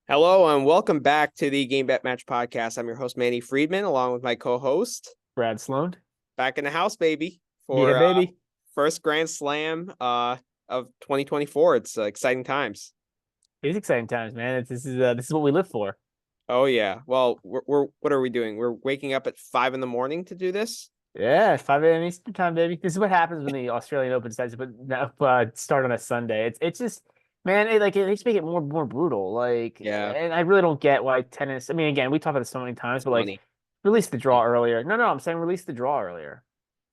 Hello and welcome back to the Game Bet Match Podcast. I'm your host, Manny Friedman, along with my co-host, Brad Sloan. back in the house, baby, Yeah, for baby. first Grand Slam of 2024. It's exciting times. It is exciting times, man. This is what we live for. Oh yeah. Well, we're what are we doing? We're waking up at 5 in the morning to do this. Yeah, it's 5 a.m. Eastern time, baby. This is what happens when the Australian Open decides to start on a Sunday. It's just, man, it makes make it more brutal. Yeah, And I really don't get why tennis. I mean, again, we talked about this so many times, but money. release the draw earlier. No, I'm saying release the draw earlier.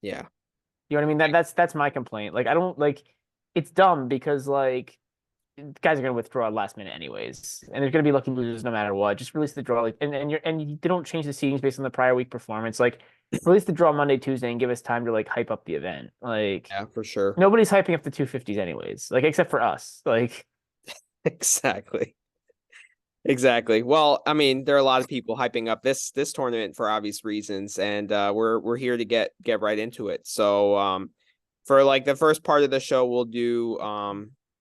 Yeah, You know what I mean? That's my complaint. I don't like. It's dumb because guys are going to withdraw last minute anyways, and there's going to be lucky losers no matter what. Just release the draw, they don't change the seedings based on the prior week performance. Release the draw Monday, Tuesday, and give us time to hype up the event. yeah, for sure. Nobody's hyping up the 250s anyways, except for us. Exactly. Exactly. Well, I mean, there are a lot of people hyping up this tournament for obvious reasons, and we're here to get right into it. So, for the first part of the show, we'll do a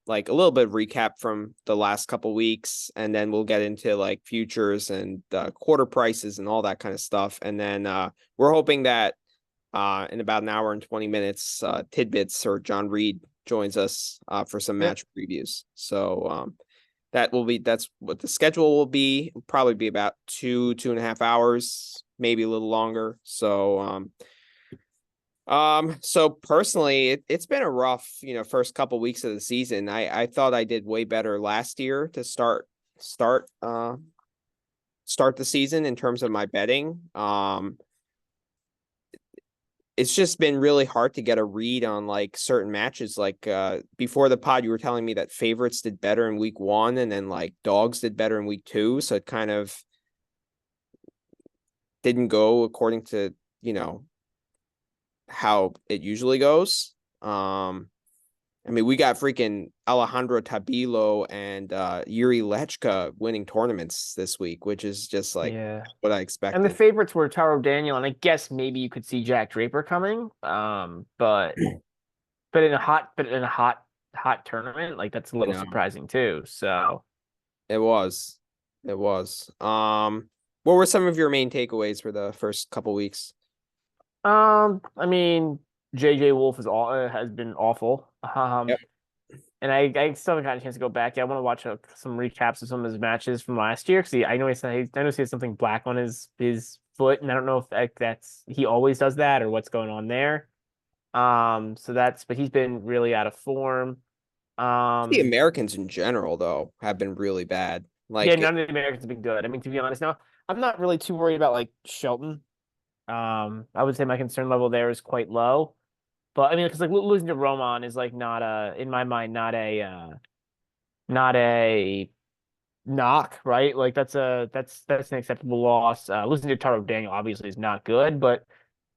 little bit of recap from the last couple weeks, and then we'll get into futures and quarter prices and all that kind of stuff. And then we're hoping that in about an hour and 20 minutes, Tidbits or Jon Reid joins us for some Yep. match previews. So that's what the schedule will be. It'll probably be about 2.5 hours, maybe a little longer. So personally, it's been a rough, first couple weeks of the season. I thought I did way better last year to start the season in terms of my betting. It's just been really hard to get a read on certain matches. Before the pod, you were telling me that favorites did better in week 1 and then dogs did better in week 2. So it kind of didn't go according to, how it usually goes. I mean, we got freaking Alejandro Tabilo and Yuri Lechka winning tournaments this week, which is just Yeah. what I And the expected. favorites were Taro Daniel, and I guess maybe you could see Jack Draper coming. But in a hot tournament, that's a You little know, surprising too. So it was. It was. What were some of your main takeaways for the first couple weeks? I mean, JJ Wolf has been awful. Yep. And I still haven't had a chance to go back. Yeah, I want to watch some recaps of some of his matches from last year because I know I know he has something black on his foot, and I don't know if that's he always does that or what's going on there. But he's been really out of form. The Um, Americans in general, though, have been really bad. yeah, none of the Americans have been good. I mean, to be honest, now I'm not really too worried about Shelton. I would say my concern level there is quite low. But I mean, because losing to Roman is not in my mind, not a knock, right? That's an acceptable loss. Losing to Taro Daniel obviously is not good, but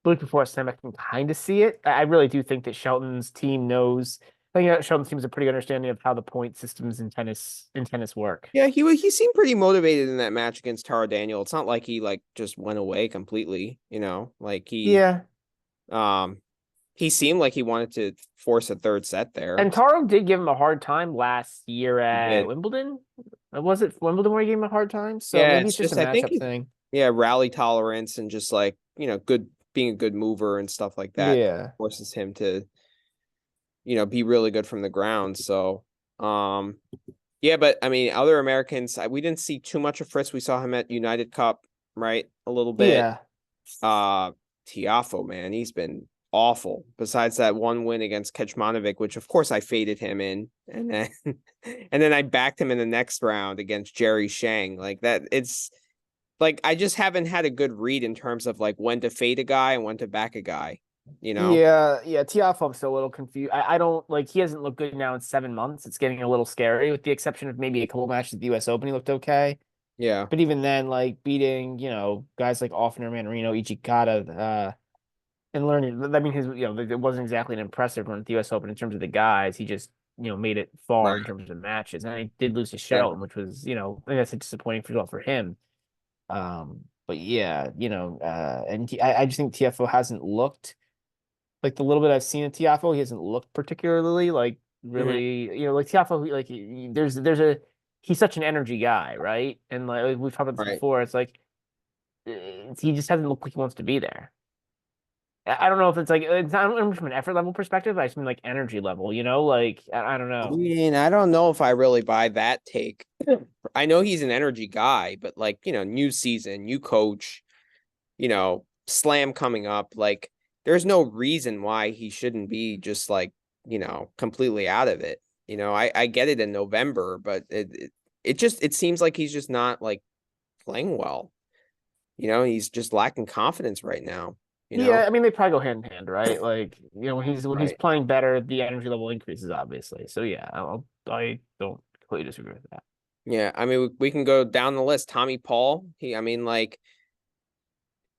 week before Sam, I can kind of see it. I really do think that Shelton's team knows. I think Shelton's team has a pretty good understanding of how the point systems in tennis work. Yeah, he seemed pretty motivated in that match against Taro Daniel. It's not like he just went away completely, Yeah, um he seemed like he wanted to force a third set there. and Taro did give him a hard time last year He at did. Wimbledon. Was it Wimbledon where he gave him a hard time? So Yeah, maybe it's it's just a just I think matchup thing. yeah, rally tolerance and just good being a good mover and stuff like that Yeah. forces him to, be really good from the ground. So, yeah, but I mean, other Americans, we didn't see too much of Fritz. We saw him at United Cup, right? A little bit. Yeah. Uh, Tiafo, man, he's been awful. Besides that one win against Kecmanovic, which of course I faded him in, and then and then I backed him in the next round against Jerry Shang. Like that, it's I just haven't had a good read in terms of when to fade a guy and when to back a guy, you know? Yeah. Tiafoe, I'm still a little confused. I don't he hasn't looked good now in 7 months. It's getting a little scary, with the exception of maybe a couple matches at the US Open. He looked okay. Yeah. But even then, beating, guys like Offner, Manarino, Ichikata, and learning, I mean, it wasn't exactly an impressive run at the US Open in terms of the guys. He just, made it far Right. in terms of matches. And he did lose to Exactly. Shelton, which was, I guess a disappointing result for him. But yeah, I just think TFO hasn't looked the little bit I've seen of Tiafo, he hasn't looked particularly Mhm. really, Tiafo, there's a he's such an energy guy, right? And like we've talked about this Right. before, it's like he just hasn't looked like he wants to be there. I don't know if it's like it's not from an effort level perspective. I just mean like energy level, like I don't I know. mean, I don't know if I really buy that take. I know he's an energy guy, but like, new season, new coach, slam coming up, like there's no reason why he shouldn't be just like, completely out of it. I get it in November, but it seems like he's just not like playing well. He's just lacking confidence right now, you Yeah, know? I mean they probably go hand in hand, right? Like when he's Right. playing better, the energy level increases obviously. So yeah, I don't completely disagree with that. Yeah, I mean we can go down the list. Tommy Paul, I mean like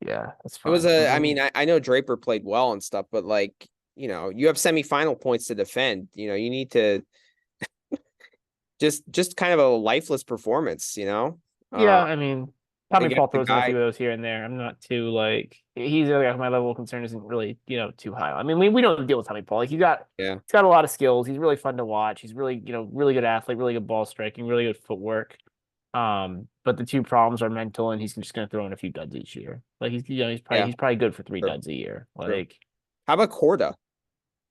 Yeah, that's it was fine. I I mean, mean I know Draper played well and stuff, but like, you have semifinal points to defend. You need to just kind of a lifeless performance. yeah, Uh I mean, Tommy against Paul the throws in a guy. few of those here and there. I'm not too like he's like my level of concern isn't really too high. I mean, we don't deal with Tommy Paul. Like Yeah. he's got a lot of skills. He's really fun to watch. He's really really good athlete, really good ball striking, really good footwork. But the two problems are mental, and he's just gonna throw in a few duds each year. Like he's probably Yeah. he's probably good for three True. duds a year. True. Like How about Corda?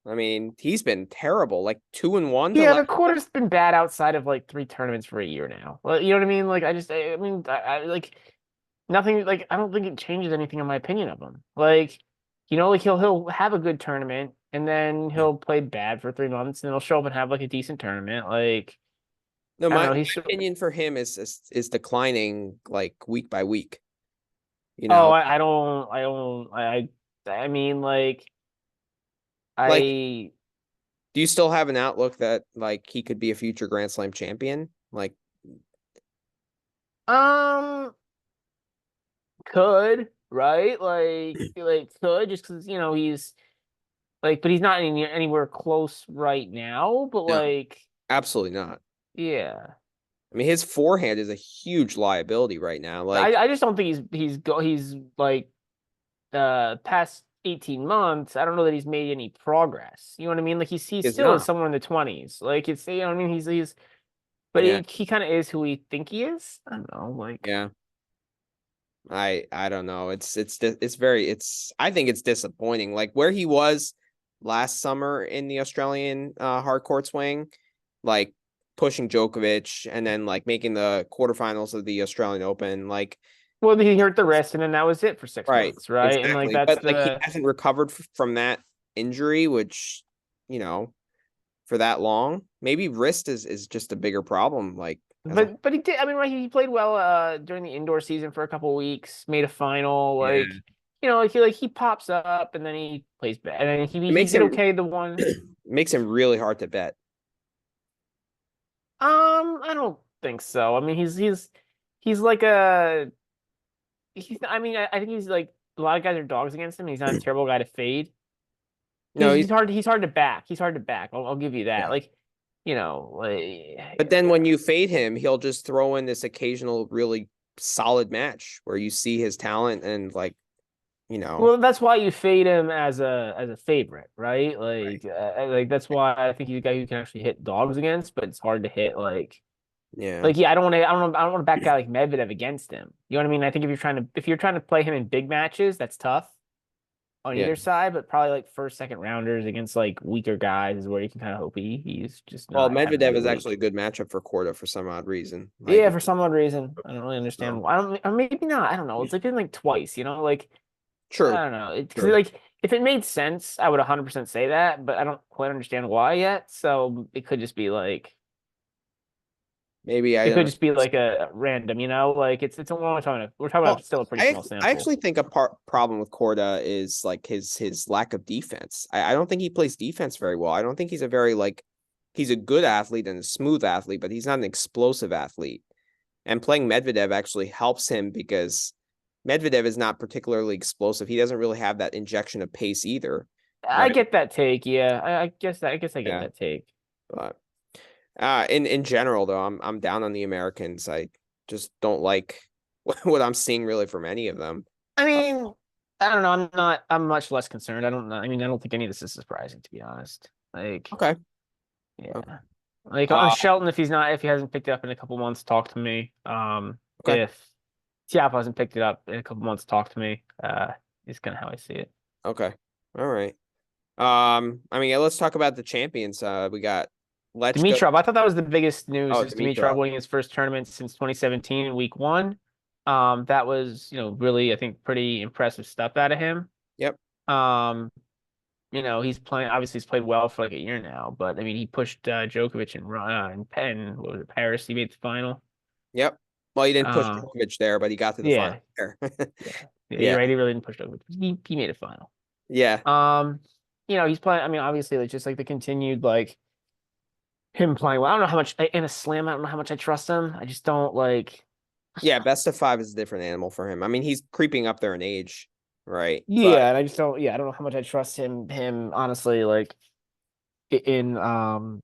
I mean, he's been terrible. Like 2-1 to yeah, last. the quarter's been bad outside of like three tournaments for a year now. Well, you know what I mean? Like I mean, I like nothing. Like I don't think it changes anything in my opinion of him. Like like he'll have a good tournament and then he'll play bad for 3 months and then he'll show up and have like a decent tournament. Like No, I don't my know. He's opinion for him is declining like week by week. You oh know, I mean like like I do you still have an outlook that like he could be a future Grand Slam champion? Like, um could right like could just because he's like but he's not anywhere close right now. But no, like absolutely not. yeah. I mean, his forehand is a huge liability right now. I, Like, I just don't think he's like past 18 months. I don't know that he's made any progress. You know what I mean? Like he's is still not. somewhere in the 20s. Like it's what I mean. He's but Yeah, he kind of is who we think he is. I don't know. Like yeah. I don't know. It's I think it's disappointing. Like where he was last summer in the Australian hard court swing, like pushing Djokovic and then like making the quarterfinals of the Australian Open. Like, well, he hurt the wrist and then that was it for six right, months, right? And like exactly. that's But like he the hasn't recovered from that injury, which, you know, for that long. Maybe wrist is just a bigger problem, like as a but he did. I mean, right, he played well during the indoor season for a couple of weeks, made a final. yeah. Like he pops up and then he plays bad, and then It he makes did him okay the one. makes him really hard to bet. I don't think so. I mean, he's like a he's. I mean, I think he's like a lot of guys are dogs against him. He's not a terrible guy to fade. No, He's hard to back. He's hard to back. I'll give you that. yeah. Like, like But then when you fade him, he'll just throw in this occasional really solid match where you see his talent and well, that's why you fade him as a favorite, right? right. Like that's why I think he's a guy who can actually hit dogs against, but it's hard to hit Yeah. yeah. I don't want to back a guy like Medvedev against him. You know what I mean? I think if you're trying to play him in big matches, that's tough on Yeah. either side, but probably like first, second rounders against like weaker guys is where you can kind of hope he's just Well, not having a Medvedev good is actually a week. good matchup for Korda for some odd reason. Yeah, Like, for some odd reason. I don't really no. understand why. I don't, or maybe not. I don't know. It's like been like twice, like True. I don't know. It's because True. like if it made sense, I would 100% say that, but I don't quite understand why yet. So it could just be like Maybe I it don't could know. just be like a random, like it's a long time. We're talking Well, about still a pretty I small I sample. actually think a problem with Korda is like his lack of defense. I don't think he plays defense very well. I don't think he's a very like he's a good athlete and a smooth athlete, but he's not an explosive athlete. And playing Medvedev actually helps him because Medvedev is not particularly explosive. He doesn't really have that injection of pace either, I right? get that take. Yeah, I guess I get Yeah, that take. but in general though, I'm down on the Americans. I just don't like what I'm seeing really from any of them. I mean, I don't know. I'm much less concerned. I don't know. I mean, I don't think any of this is surprising to be honest. Like, Okay. Okay. yeah. Like on Uh, Shelton, if he hasn't picked it up in a couple months, talk to me. okay, If Tiapo hasn't picked it up in a couple months, talk to me. Is kind of how I see it. okay, all right. I mean, yeah, let's talk about the champions. We got Lechko. Dimitrov, I thought that was the biggest news Oh, is Dimitrov Dimitrov. winning his first tournament since 2017 in week one. That was, really, I think, pretty impressive stuff out of him. Yep, He's playing, obviously he's played well for like a year now, but I mean, he pushed Djokovic in Penn, what was it, Paris? He made the final. yep. Well, he didn't push Um, Djokovic there, but he got to the final yeah, there. yeah, yeah, Yeah, you're right. He really didn't push Djokovic. He made a final. yeah, Um, he's playing, I mean, obviously, it's just like the continued, like, him playing well. I don't know how much in a slam, I don't know how much I trust him. I just don't like. yeah. Best of five is a different animal for him. I mean, he's creeping up there in age, right? But Yeah, and I just don't. Yeah, I don't know how much I trust him. Honestly, like in the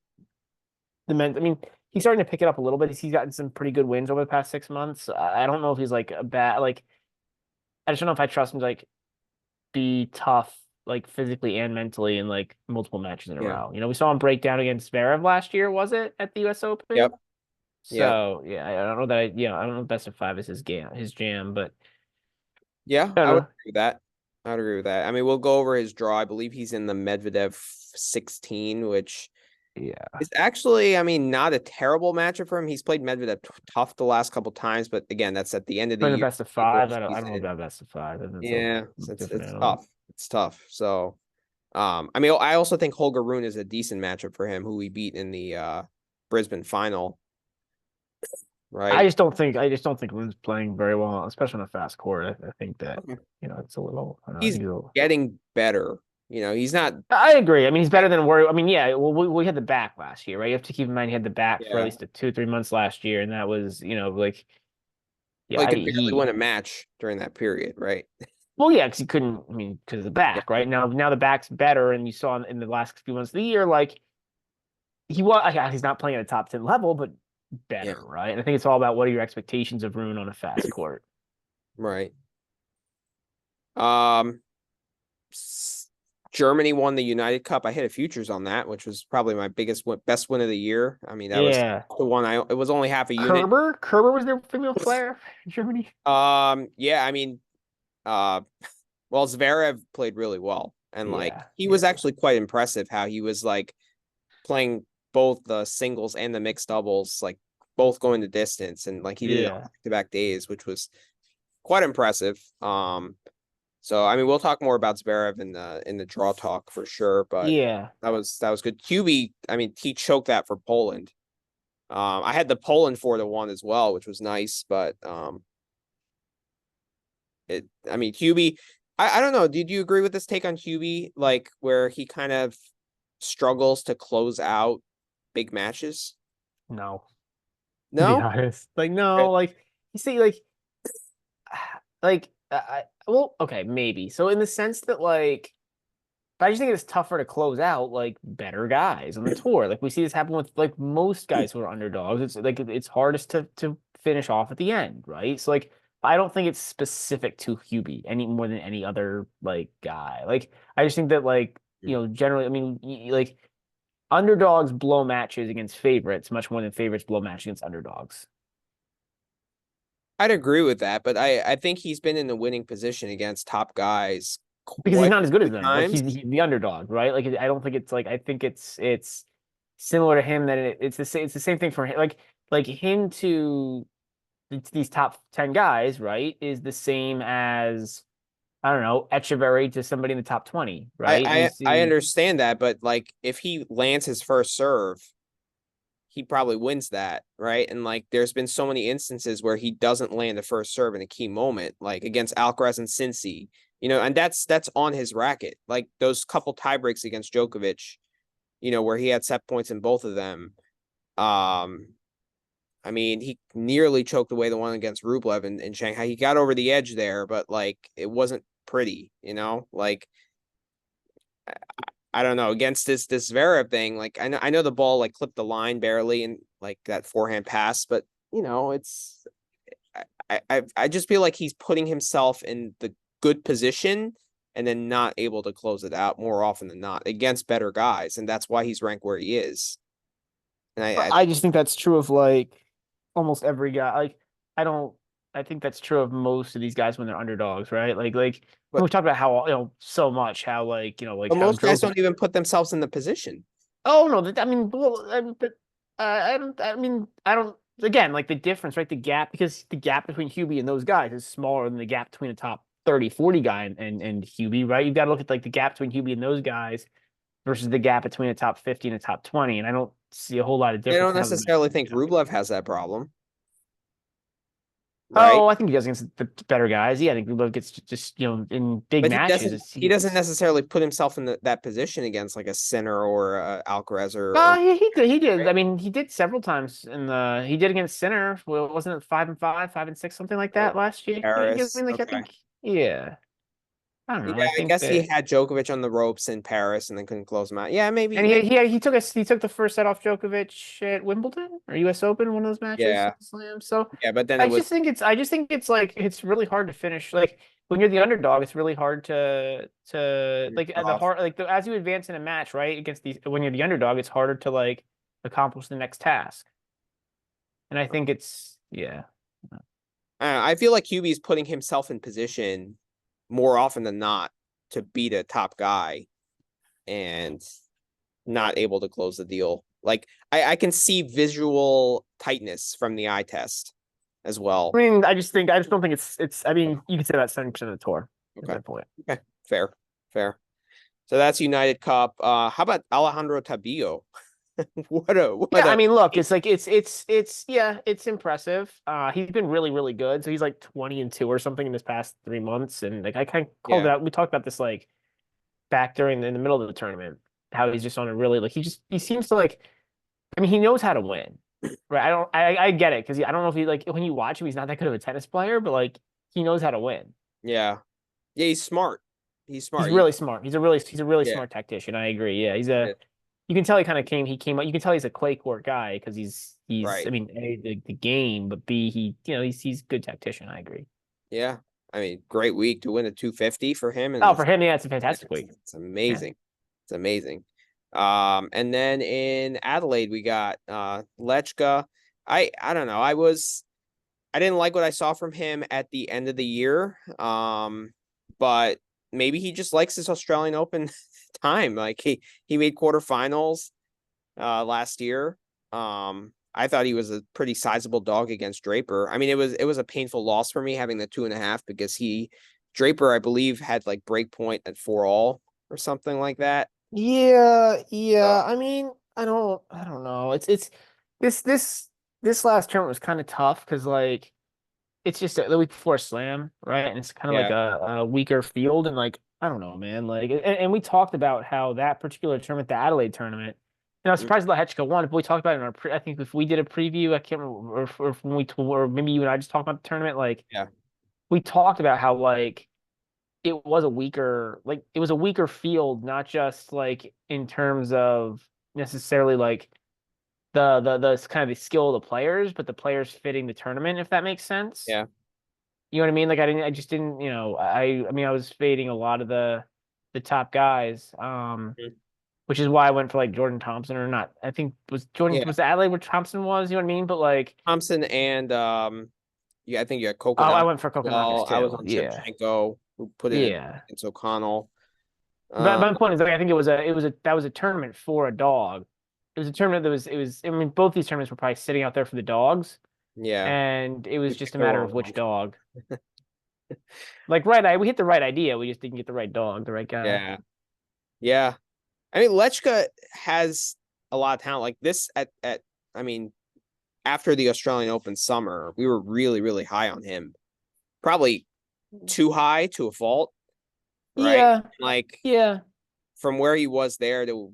men. I mean, he's starting to pick it up a little bit. He's gotten some pretty good wins over the past 6 months. I don't know if he's like a bad. Like I just don't know if I trust him to like be tough, like physically and mentally in like multiple matches in a yeah, row. We saw him break down against Zverev last year. Was it at the U.S. yep, Open? yep, So yeah, I don't know that I don't know if best of five is his jam, but yeah. I don't I would know. agree with that. I would agree with that. I mean, we'll go over his draw. I believe he's in the Medvedev 16, which Yeah. is actually, I mean, not a terrible matchup for him. He's played Medvedev tough the last couple times, but again, that's at the end of the Playing the year, best of regular five. I don't know season. about best of five. That's a Yeah, different it's animal. tough. It's tough. So, I mean, I also think Holger Rune is a decent matchup for him, who he beat in the Brisbane final, right? I just don't think Lynn's playing very well, especially on a fast court. I think that, Okay. it's a little, I don't know, I He's think he's a little, getting better. He's not. I agree. I mean, he's better than where, I mean, yeah, well, we had the back last year, right? You have to keep in mind he had the back for at Yeah, least 2 or 3 months last year. And that was, like, well, yeah, he could barely win a match during that period, right? well, yeah, because he couldn't, I mean, because of the Yeah, back, right? Now the back's better. And you saw in the last few months of the year, like, he's not playing at a top 10 level, but yeah, better, right? And I think it's all about what are your expectations of Rune on a fast court. right. Um, Germany won the United Cup. I hit a futures on that, which was probably my best win of the year. I mean, that was Yeah. the one it was only half a unit. Kerber was their female player in Germany. Yeah, I mean, uh, well, Zverev played really well, and like Yeah, he was yeah, actually quite impressive how he was like playing both the singles and the mixed doubles, like both going the distance, and like he did it on yeah, back-to-back days, which was quite impressive. So I mean, we'll talk more about Zverev in the draw talk for sure, but yeah, that was good. QB, I mean, he choked that for Poland. I had the Poland 4-1 as well, which was nice, but I mean, Hubie, I don't know. Did you agree with this take on Hubie, like where he kind of struggles to close out big matches? no, to be No? honest. Like, Okay. no, like, you see, well, okay, maybe. So, in the sense that, like, but I just think it's tougher to close out, like, better guys on the tour. Like, we see this happen with, like, most guys who are underdogs. It's like, it's hardest to finish off at the end, right? So, like, I don't think it's specific to Hubie any more than any other, like, guy. Like, I just think that, like, generally, I mean, like, underdogs blow matches against favorites much more than favorites blow matches against underdogs I'd agree with that, but I think he's been in the winning position against top guys because he's quite not as good a as few them. Like times. he's the underdog, right? Like I don't think it's like I think it's similar to him that it's the same thing for him. Like him to these top 10 guys, right? Is the same as I don't know Etcheverry to somebody in the top 20, right? And we I see understand that, but like if he lands his first serve, he probably wins that, right? And like there's been so many instances where he doesn't land the first serve in a key moment, like against Alcaraz and Cincy, and that's on his racket. Like those couple tie breaks against Djokovic, where he had set points in both of them. Um, I mean, he nearly choked away the one against Rublev in Shanghai. He got over the edge there, but like it wasn't pretty. Like I don't know, against this Zverev thing. Like I know the ball like clipped the line barely and like that forehand pass, but it's I just feel like he's putting himself in the good position and then not able to close it out more often than not against better guys, and that's why he's ranked where he is. And I I think just think that's true of like almost every guy. Like I don't I think that's true of most of these guys when they're underdogs, right? Like but we talk about how so much how like but how most guys Djokovic. don't even put themselves in the position. Oh no, I mean, well, but I don't. I mean, I don't. Again, like the difference, right? The gap because the gap between Hubie and those guys is smaller than the gap between a top 30, 40 guy and Hubie, right? You've got to look at like the gap between Hubie and those guys versus the gap between a top 50 and a top 20, and I don't see a whole lot of I difference don't in how the match necessarily think is. Rublev has that problem, right? Oh, I think he does against the better guys. Yeah, I think Rublev gets just in big But he matches. doesn't It's he doesn't he's necessarily put himself in that position against like a Sinner or Alcaraz or he did he did. I right? mean, he did several times in the he did against Sinner. Well, wasn't it 5-5, 5-6, something like Or that last year? I Paris. mean, like I Okay. think yeah. I don't know. Yeah, I I think guess he that had Djokovic on the ropes in Paris and then couldn't close him out. Yeah, and maybe. he took the first set off Djokovic at Wimbledon or US Open, one of those matches Yeah. at the Slam. So Yeah, but then it was I just think it's like it's really hard to finish. Like when you're the underdog, it's really hard to like at the off. hard like as you advance in a match, right? Against the when you're the underdog, it's harder to like accomplish the next task. And I think it's yeah. I feel like Hubie's putting himself in position more often than not to beat a top guy and not able to close the deal. Like I can see visual tightness from the eye test as I well. mean, I just don't think it's I mean, you could say that's 70% of the tour at Okay. that point. Okay. Fair. Fair. So that's United Cup. How about Alejandro Tabillo? What Yeah, I a mean, look, it's like it's yeah, it's impressive. He's been really, really good. So he's like 20-2 or something in his past 3 months. And like I kind of called yeah. it out. We talked about this like back during in the middle of the tournament, how he's just on a really like he seems to like I mean, he knows how to win. Right. I get it because I don't know if he like when you watch him, he's not that good of a tennis player, but like he knows how to win. Yeah. Yeah, he's smart. He's He's smart. really smart. He's a really Yeah, smart tactician. I agree. Yeah, yeah, you can tell he came up. You can tell he's a clay court guy because he's I right. mean A, the game, but B, he's a good tactician. I agree. Yeah. I mean, great week to win a 250 for him and Oh, for him, yeah, it's a fantastic week. it's Yeah. amazing. It's amazing. And then in Adelaide we got Lechka. I don't know. I didn't like what I saw from him at the end of the year. But maybe he just likes this Australian Open time. Like he made quarterfinals last year. I thought he was a pretty sizable dog against Draper. I mean, it was a painful loss for me having the 2.5 because Draper, I believe, had like break point at 4-all or something like that. Yeah, yeah. Uh, I mean, I don't know. It's this this this last tournament was kind of tough because like it's just the week before Slam, right? And it's kind of like yeah. a weaker field, and like I don't know, man. Like, and we talked about how that particular tournament, the Adelaide tournament, and I was Mm, surprised that Hechka won. But we talked about it in our, I think if we did a preview, I can't remember, or if when or maybe you and I just talked about the tournament. Like, yeah. we talked about how like it was a weaker field, not just like in terms of necessarily like the kind of the skill of the players, but the players fitting the tournament, if that makes sense. Yeah. You know what I mean? Like I just didn't, I mean I was fading a lot of the top guys. Mm, Which is why I went for like Jordan Thompson or not. I think yeah. was Adelaide where Thompson was, you know what I mean? But like Thompson and yeah, I think you had oh, I Kokonakis. went for Well, Kokonakis I was too. on Yeah. Shevchenko who put it Yeah. against O'Connell. But Uh, my point is like I think it was a that was a tournament for a dog. It was a tournament that was it was I mean both these tournaments were probably sitting out there for the dogs yeah. and it You was just picked a the matter wrong of one. which dog. Like we hit the right idea, we just didn't get the right dog, the right guy. Yeah. Yeah. I mean, Lechka has a lot of talent. Like this I mean, after the Australian Open summer, we were really, really high on him. Probably too high to a fault, right? Yeah. Like Yeah. from where he was there to,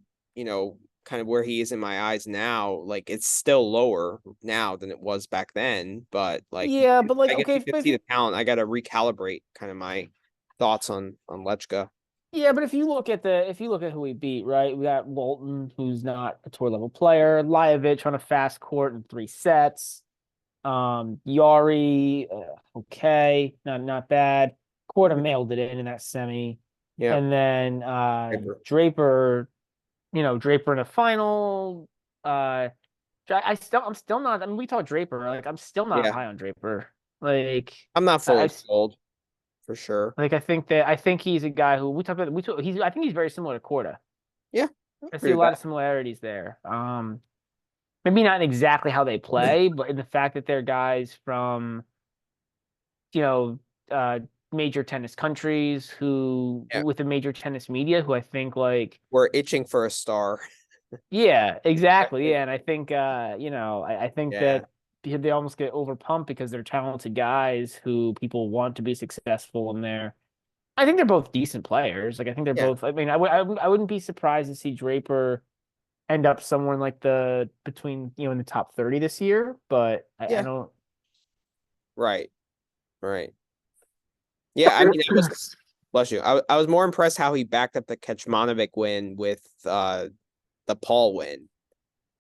kind of where he is in my eyes now, like it's still lower now than it was back then. But like Yeah, but like I guess okay, you could if see you the talent. I gotta recalibrate kind of my thoughts on Lechka. yeah, but if you look at who we beat, right? We got Walton, who's not a tour level player, Lajovic on a fast court in 3 sets. Yari, okay, not bad. Korda mailed it in that semi, Yeah. and then Draper. Draper, Draper in a final. I'm still not. I mean, we talk Draper. Like, I'm still not Yeah, high on Draper. Like, I'm not I, fully sold for sure. I think he's a guy who we talked about. I think he's very similar to Corda. Yeah, I I see agree a with lot that. of similarities there. Maybe not in exactly how they play, but in the fact that they're guys from, you know, major tennis countries who Yeah, with the major tennis media who I think like, we're itching for a star. yeah, exactly. Exactly. Yeah. And I think, I think Yeah, that they almost get overpumped because they're talented guys who people want to be successful in there. I think they're both decent players. Like, I think they're yeah, both, I mean, I wouldn't be surprised to see Draper end up somewhere in like the between in the top 30 this year, but I yeah. don't. Right, right. Yeah, I mean, I was bless you. I was more impressed how he backed up the Kecmanovic win with the Paul win.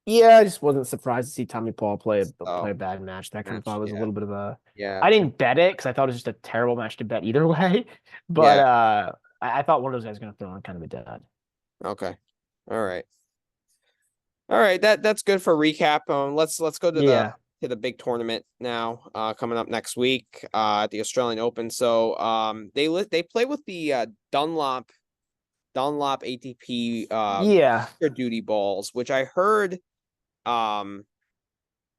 Yeah, I just wasn't surprised to see Tommy Paul play So a bad match. That kind of thought match, it was a yeah, little bit of a. yeah, I didn't bet it because I thought it was just a terrible match to bet either way. But yeah. I thought one of those guys was going to throw in kind of a dud. Okay, all right. All right, that's good for recap. Let's go to Yeah, the big tournament now. Coming up next week. At the Australian Open. So they play with the Dunlop ATP yeah, Extra duty balls, which I heard um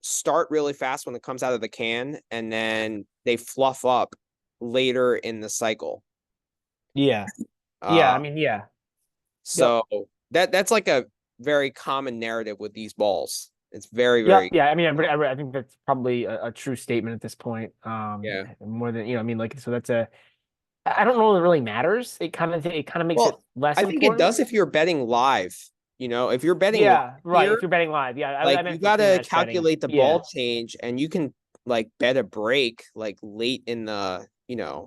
start really fast when it comes out of the can, and then they fluff up later in the cycle. yeah, yeah. Uh, I mean, yeah, yep, so that's like a very common narrative with these balls. It's very, yep, very yeah. I mean, I think that's probably a true statement at this point. yeah. More than I mean, like, so that's a. I don't know if it really matters. It kind of makes it Well, less I think it important. does if you're betting live. If you're betting live Yeah, right. If here, you're betting live, yeah, I like you meant for gotta pre-match betting. calculate the Yeah, ball change, and you can like bet a break like late in the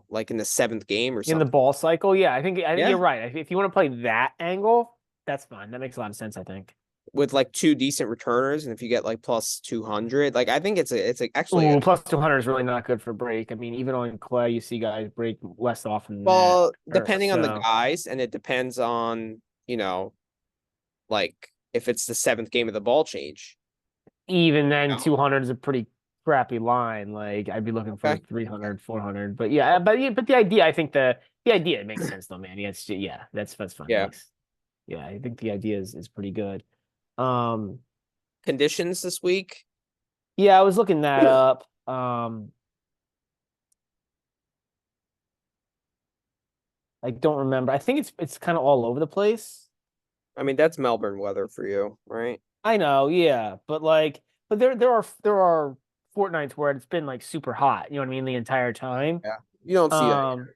like in the seventh game or in the something. ball cycle, yeah, I think you're Yeah, right. If you want to play that angle, that's fine. That makes a lot of sense. I think. with like two decent returners, and if you get like plus 200, like I think actually a Ooh, plus 200 is really not good for break. I mean, even on clay, you see guys break less often than that. well, Or depending on the so guys, and it depends on like if it's the seventh game of the ball change. even then, No. 200 is a pretty crappy line. Like I'd be looking for Okay. Okay. 300, 400. But yeah, but the idea, I think the idea makes sense though, man. Yeah, yeah, that's fine. That Yeah. makes yeah, I think the idea is pretty good. Um, Conditions this week. yeah, I was looking that up. I don't remember. I think it's kind of all over the place. I mean, that's Melbourne weather for you, right? I know, yeah, but like, but there are fortnights where it's been like super hot. You know what I mean? The entire time. Yeah. You don't see that. Um,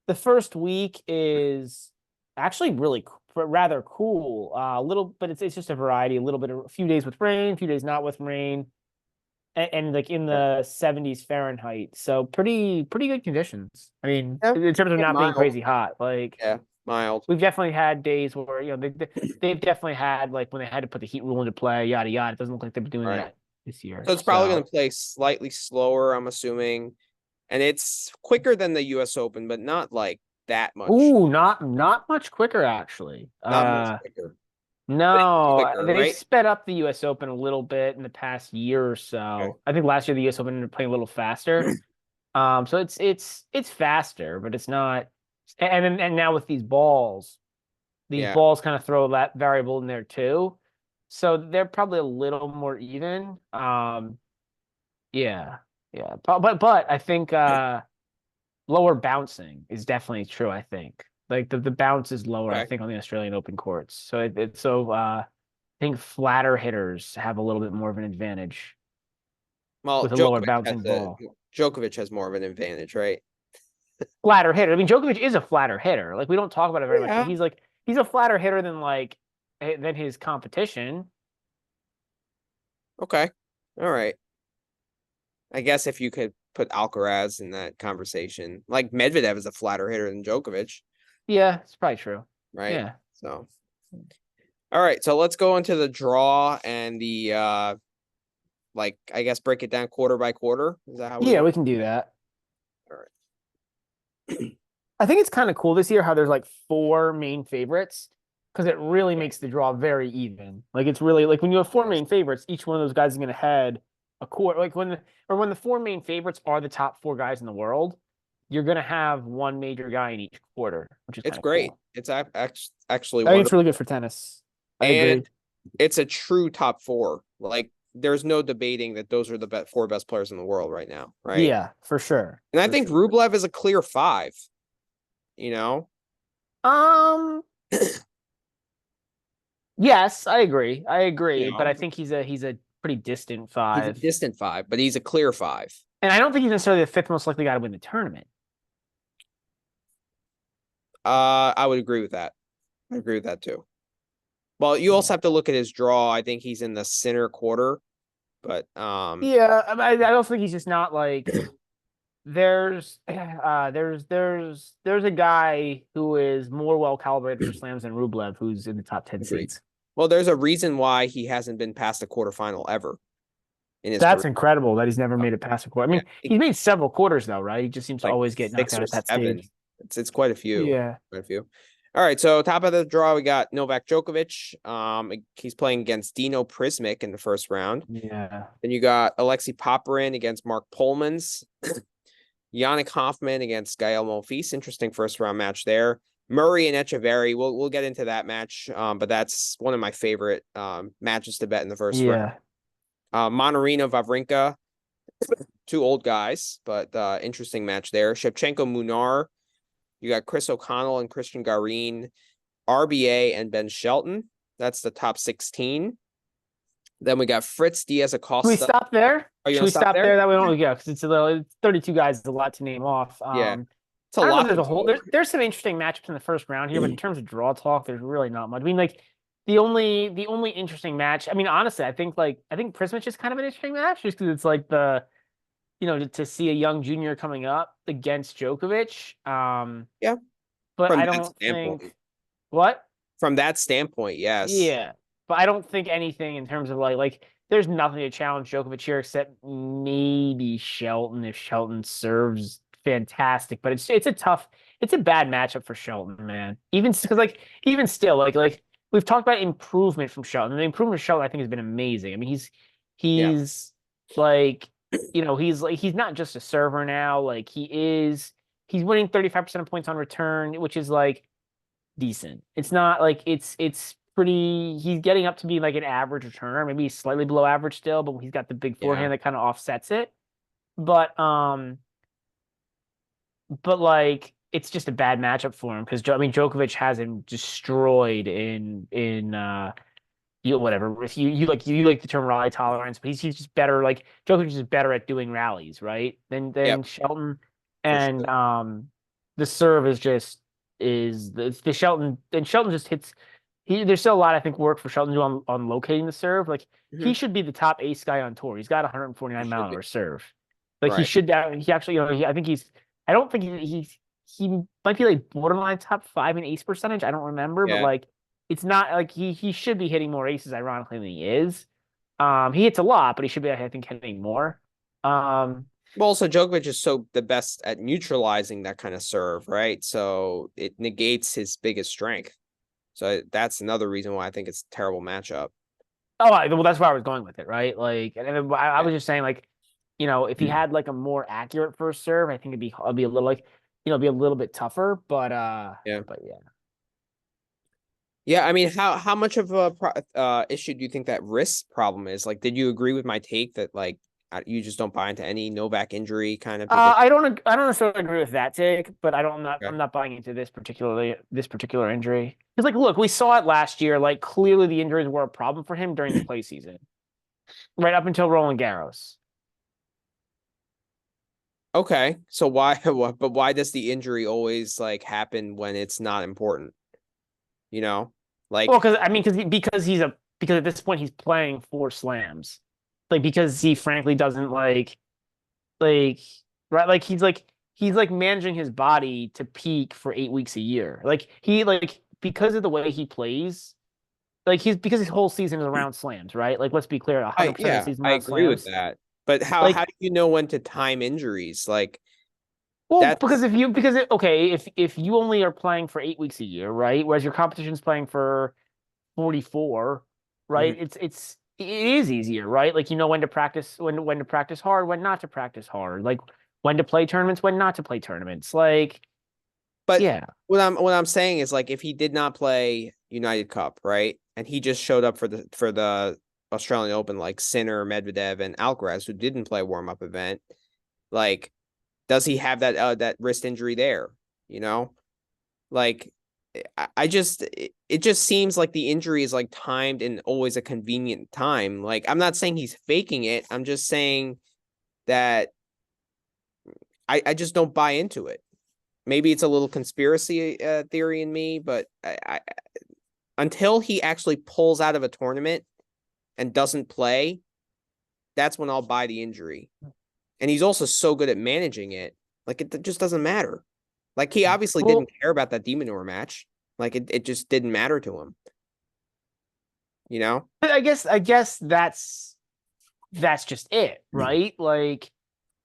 the first week is actually really rather cool. A little, but it's just a variety. A little bit of a few days with rain, a few days not with rain, and like in Yeah. the 70s Fahrenheit. So pretty good conditions. I mean, Yeah. in terms of Yeah, not being mild. crazy hot, like. Yeah. Mild. We've definitely had days where they've definitely had like when they had to put the heat rule into play, yada yada. It doesn't look like they're doing Right. that this year. So it's probably going So, to play slightly slower, I'm assuming. And it's quicker than the US Open, but not like that much. ooh, not much quicker actually. Not much quicker. But it is No, quicker, they've right? sped up the U.S. Open a little bit in the past year or Okay. so. I think last year the U.S. Open ended up playing a little faster. So it's faster, but it's not. And now with these Yeah. balls kind of throw that variable in there too. So they're probably a little more even. Yeah, yeah. But I think lower bouncing is definitely true, I think. Like the bounce is lower, I Okay. think, on the Australian Open courts. So it's so I think flatter hitters have a little bit more of an advantage Well, with a lower bouncing ball. Djokovic has more of an advantage, right? Flatter hitter. I mean, Djokovic is a flatter hitter. Like we don't talk about it very much, but Yeah. he's a flatter hitter than than his competition. Okay. All right. I guess if you could put Alcaraz in that conversation, like Medvedev is a flatter hitter than Djokovic, Yeah, it's probably true. right? Yeah. So, all right. So let's go into the draw and the like I guess break it down quarter by quarter. Is that how we Yeah, want? we can do that. All right. I think it's kind of cool this year how there's like four main favorites. because it really makes the draw very even. Like it's really like when you have four main favorites, each one of those guys is going to head a quarter. Like when the four main favorites are the top four guys in the world, you're going to have one major guy in each quarter, which is It's kind of great. cool. It's actually I think it's wonderful. really good for tennis. I And agree. it's a true top four. Like there's no debating that those are the four best players in the world right now, right? Yeah, for sure. And I For think sure. Rublev is a clear five, you know? Um, yes, I agree. I You agree, but I know, think he's a pretty distant he's a five. distant five, but he's a clear five. And I don't think he's necessarily the fifth most likely guy to win the tournament. I would agree with that. I agree with that too. Well, you also Yeah. have to look at his draw. I think he's in the center quarter, but Yeah, I don't think he's just not like there's a guy who is more well calibrated for slams than Rublev, who's in the top 10 agreed. seeds. Well, there's a reason why he hasn't been past the quarterfinal ever in his career. That's incredible that he's never made it past a quarter. I Yeah, mean, he's made several quarters though, right? He just seems to like always get knocked six out or at that seven. stage. It's quite a few. Yeah. Quite a few. All right, so top of the draw, we got Novak Djokovic. He's playing against Dino Prismic in the first round. Yeah. Then you got Alexei Popyrin against Mark Polmans. Yannick Hoffman against Gael Monfils. Interesting first round match there. Murray and Etcheverry. We'll get into that match, but that's one of my favorite matches to bet in the first round. Yeah. Monarino Wawrinka, two old guys, but interesting match there. Shevchenko Munar. You got Chris O'Connell and Christian Garin, RBA and Ben Shelton. That's the top 16. Then we got Fritz Diaz Should we Acosta. stop there? Are you Should gonna we stop stop there? there? That way, don't yeah, because it's 32 guys, is a lot to name off. Yeah, it's a I don't know if lot there's to a whole do. there's some interesting matchups in the first round here, but in terms of draw talk, there's really not much. I mean, like the only interesting match. I mean, honestly, I think Prismic is kind of an interesting match just because it's like to see a young junior coming up against Djokovic. Yeah, But from I that don't standpoint. think what. From that standpoint, yes. Yeah, but I don't think anything in terms of like there's nothing to challenge Djokovic here except maybe Shelton if Shelton serves fantastic. But it's a bad matchup for Shelton, man. Even because even still like we've talked about improvement from Shelton. And the improvement of Shelton I think has been amazing. I mean Yeah. he's like he's not just a server now. Like he's winning 35% of points on return, which is like decent. It's not like it's pretty. He's getting up to be like an average returner, maybe slightly below average still, but he's got the big Yeah. forehand that kind of offsets it. But like it's just a bad matchup for him because I mean Djokovic has him destroyed in whatever. If you like the term rally tolerance, but he's just better. Like Djokovic is better at doing rallies, right? Than Yep. Shelton, For and sure. the serve is the Shelton and Shelton just hits. There's still a lot I think work for Shelton to do on locating the serve. Like he Mhm. should be the top ace guy on tour. He's got a 149 He mile should an be. hour serve. Like he Right. should. He actually, I think he's. I don't think he might be like borderline top five in ace percentage. I don't remember, but Yeah. like it's not like he should be hitting more aces ironically than he is. He hits a lot, but he should be I think hitting more. Um, Well, also Djokovic is so the best at neutralizing that kind of serve, right? So it negates his biggest strength. So that's another reason why I think it's a terrible matchup. well, that's where I was going with it, right? Like, and I Yeah. was just saying, like, if he had like a more accurate first serve, I think it'd be a little like, be a little bit tougher. Yeah. But yeah. Yeah, I mean, how much of a issue do you think that wrist problem is? Like, did you agree with my take that like you just don't buy into any Novak injury kind of because I don't necessarily agree with that take, but I'm okay. not buying into this particular injury. Because like, look, we saw it last year. Like, clearly the injuries were a problem for him during the play season, right up until Roland Garros. Okay, so why but why does the injury always like happen when it's not important? You know? Well, Like because I mean, because at this point he's playing four slams, like because he frankly doesn't like right like he's like managing his body to peak for 8 weeks a year. Like he like because of the way he plays, like because his whole season is around slams, right? Like let's be clear, 100% of the yeah, season I around agree with slams. that. But how Like do you know when to time injuries? Like Well, because That's okay, if you only are playing for 8 weeks a year, right? Whereas your competition's playing for 44, right? mhm. It is easier, right? Like you know when to practice, when to practice hard, when not to practice hard, like when to play tournaments, when not to play tournaments. Like, But yeah. what I'm saying is like if he did not play United Cup, right? And he just showed up for the Australian Open like Sinner, Medvedev, and Alcaraz, who didn't play a warm-up event, like does he have that wrist injury there? You know? Like I just it just seems like the injury is like timed in always a convenient time. Like I'm not saying he's faking it. I'm just saying that I just don't buy into it. Maybe it's a little conspiracy theory in me, but until he actually pulls out of a tournament and doesn't play, that's when I'll buy the injury. And he's also so good at managing it. Like it just doesn't matter. Like he obviously didn't Well, care about that Demonor match. Like it just didn't matter to him, you know? I guess that's just it, right? Like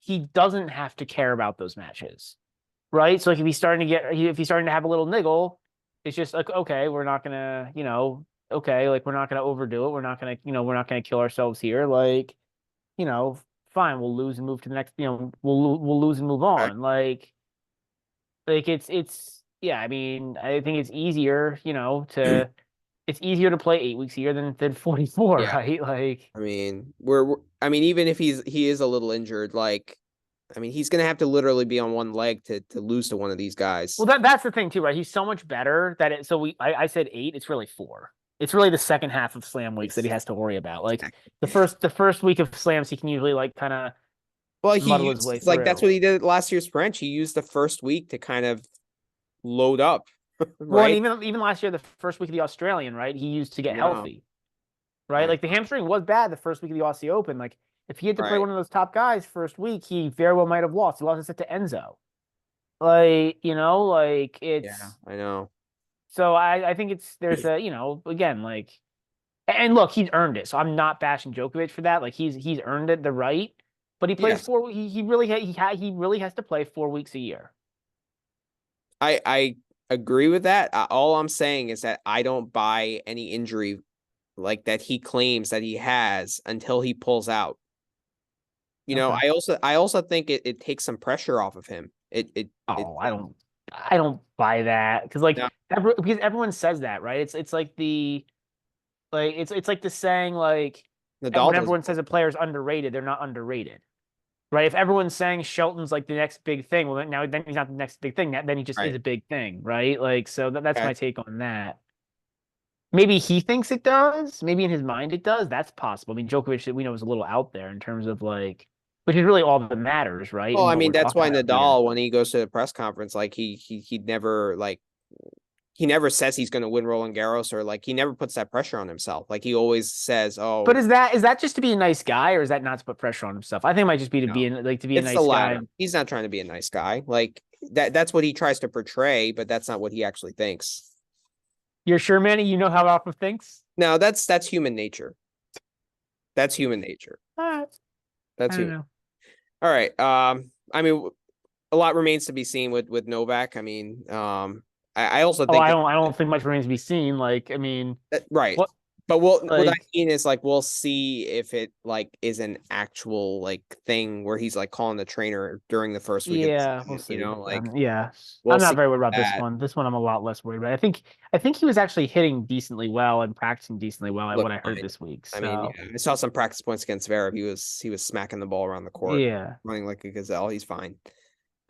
he doesn't have to care about those matches, right? So like if he's starting to have a little niggle, it's just like okay, we're not gonna, okay, like we're not gonna overdo it. We're not gonna kill ourselves here. Like, you know, fine, we'll lose and move to the next. We'll lose and move Okay. on. Like it's yeah. I mean, I think it's easier to play 8 weeks a year than 44, Yeah. right? Like. I mean, I mean, even if he is a little injured, like I mean, he's gonna have to literally be on one leg to lose to one of these guys. Well, that's the thing too, right? He's so much better that it. So I said 8. It's really 4. It's really the second half of slam weeks that he It's has to worry about. Like the first week of slams, he can usually like kind of well, he muddle his way used like that's through. what he did at last year's French. He used the first week to kind of load up, Well, and right? even last year, the first week of the Australian, right? He used to I get know. healthy, right? I Like the know. hamstring was bad the first week of the Aussie Open. Like if he had to play Right. one of those top guys first week, he very well might have lost. He lost a set to Enzo. Like like Yeah, it's I know. so I think there's a again like. And look, he's earned it. So I'm not bashing Djokovic for that. Like he's earned it the right. But he plays Yes. four. He really has to play 4 weeks a year. I agree with that. All I'm saying is that I don't buy any injury like that he claims that he has until he pulls out. You know, Okay. I also think it takes some pressure off of him. It Oh, I don't buy that because like no, because everyone says that, right? It's like it's like the saying like Nadal when does. everyone says a player's underrated, they're not underrated, right? If everyone's saying Shelton's like the next big thing, well then he's not the next big thing. Then he just is Right. a big thing, right? Like so that's Okay. my take on that. Maybe he thinks it does. Maybe in his mind it does. That's possible. I mean, Djokovic, we know, is a little out there in terms of like, which is really all that matters, right? Well, And I what mean, we're that's talking why about here. Nadal, when he goes to the press conference, like he never like he never says he's going to win Roland Garros or like he never puts that pressure on himself. Like he always says, But "Oh, is that just to be a nice guy, or is that not to put pressure on himself? I think it might just be no, to be a it's the nice guy. latter." He's not trying to be a nice guy. Like that's what he tries to portray, but that's not what he actually thinks. You're sure, Manny? You know how Alpha thinks? No, that's human nature. That's human nature. Uh, That's I don't human. know. All right. I mean, a lot remains to be seen with Novak. I mean, I also Oh, think that I don't think much remains to be seen. Like, I mean, right. what But what I like mean is like we'll see if it like is an actual like thing where he's like calling the trainer during the first week of the yeah, we'll season, you see. know, like Yeah, we'll I'm not see very worried about this that. one. This one I'm a lot less worried about. I think he was actually hitting decently well and practicing decently well at what Look I heard fine. this week. I mean, So yeah, I saw some practice points against Zverev. He was smacking the ball around the court, yeah, running like a gazelle. He's fine.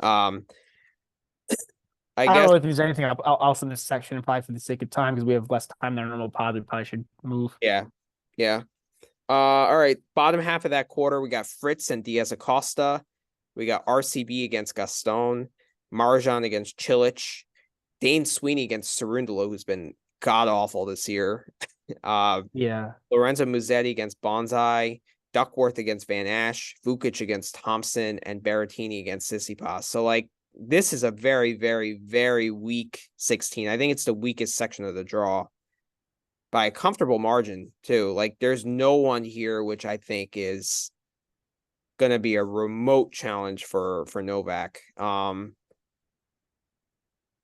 Um, I I don't guess know if there's anything else in this section, probably for the sake of time because we have less time than our normal pod. We probably should move. yeah, yeah. All right. Bottom half of that quarter, we got Fritz and Diaz Acosta. We got RCB against Gaston, Marjan against Chilich, Dane Sweeney against Cerundolo, who's been god awful this year. Uh, Yeah, Lorenzo Musetti against Bonsai, Duckworth against Van Ash, Vukic against Thompson, and Berrettini against Tsitsipas. So like this is a very, very, very weak 16. I think it's the weakest section of the draw by a comfortable margin too. Like there's no one here which I think is gonna be a remote challenge for Novak.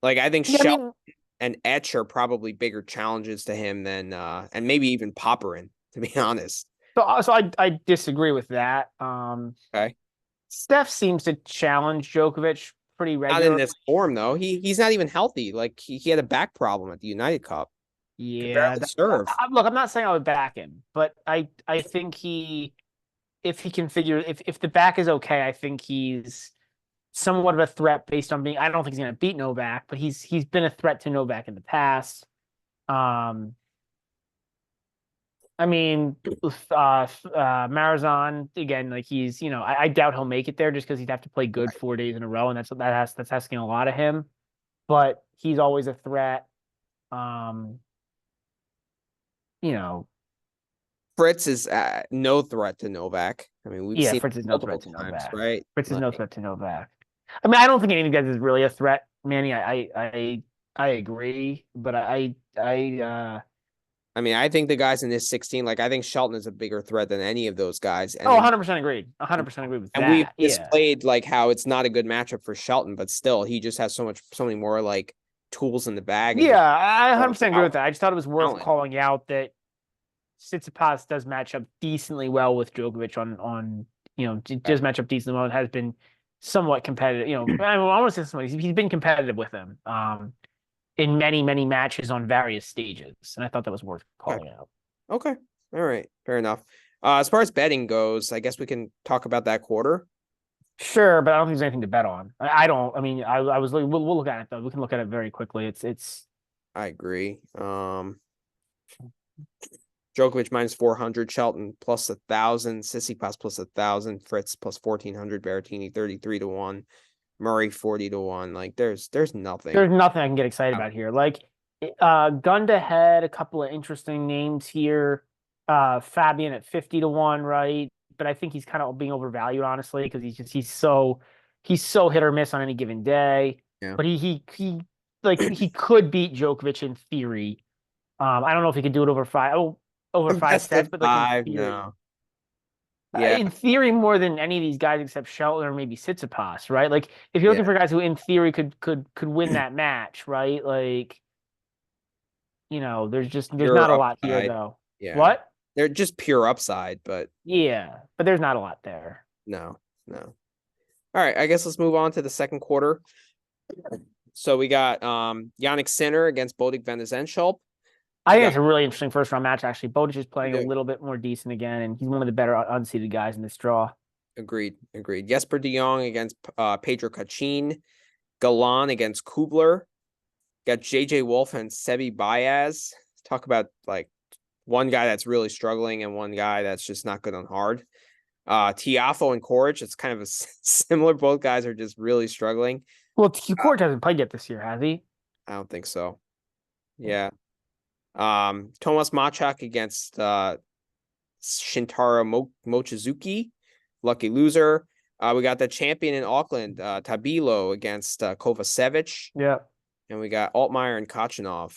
Like I think Yeah, I Shelton mean, and Etch are probably bigger challenges to him than and maybe even Popperin, to be honest. so I disagree with that. Okay. Steph seems to challenge Djokovic pretty Not in regularly. this form though. He's not even healthy. Like he had a back problem at the United Cup. Could Yeah, barely serve. look, I'm not saying I would back him, but I think if he can figure if the back is okay, I think he's somewhat of a threat based on being. I don't think he's going to beat Novak, but he's been a threat to Novak in the past. Um, I mean, Marazon again, like he's I doubt he'll make it there just because he'd have to play good Right. 4 days in a row, and that's asking a lot of him. But he's always a threat. Um, you know, Fritz is no threat to Novak. I mean, we've yeah, seen Fritz it is no multiple threat to times, Novak. right? Fritz is no Like, threat to Novak. I mean, I don't think any of these guys is really a threat, Manny. I agree, but I mean, I think the guys in this 16, like I think Shelton is a bigger threat than any of those guys. oh, 100% agreed. 100% agree with And we've that. Yeah. displayed like how it's not a good matchup for Shelton, but still he just has so many more like tools in the bag and Yeah, just I all 100% agree with that. I just thought it was worth talent. calling out that Tsitsipas does match up decently well with Djokovic on does match up decently well. It has been somewhat competitive. I want to say somebody he's been competitive with him in many matches on various stages, and I thought that was worth Okay. calling out. Okay. All right. Fair enough. As far as betting goes, I guess we can talk about that quarter. Sure, but I don't think there's anything to bet on. I don't. I mean, I was looking. We'll look at it though. We can look at it very quickly. It's I agree. Djokovic minus 400, Shelton plus 1,000, Tsitsipas plus 1,000, Fritz plus 1,400, Berrettini 33 to 1, Murray 40 to 1. Like there's nothing. there's nothing I can get excited about here. Like, gun to head, a couple of interesting names here. Fabian at 50 to 1, right? But I think he's kind of being overvalued, honestly, because he's so hit or miss on any given day. Yeah. But he could beat Djokovic in theory. I don't know if he could do it over five Best sets, of but like in five, theory. no. Yeah. In theory, more than any of these guys except Shelton or maybe Tsitsipas, right? Like if you're looking Yeah. for guys who, in theory, could win that match, right? Like there's Pure not a lot here upside. though. Yeah. What? They're just pure upside, but Yeah, but there's not a lot there. no, no. All right, I guess let's move on to the second quarter. So we got Yannick Sinner against Bodig van de Zandschulp. I We think got it's a really interesting first round match. Actually, Bodic is playing a yeah, little bit more decent again, and he's one of the better unseeded guys in this draw. agreed. Jesper de Jong against Pedro Cachin. Galan against Kubler. Got JJ Wolf and Sebi Baez. Talk about like one guy that's really struggling and one guy that's just not good on hard. Tiafo and Coric, it's kind of a similar. Both guys are just really struggling. Well, Court hasn't played yet this year, has he? I don't think so. Yeah. Tomas Machak against Shintaro Mochizuki, lucky loser. We got the champion in Auckland, Tabilo against Kovacevic, Yeah. and we got Altmaier and Kachanov.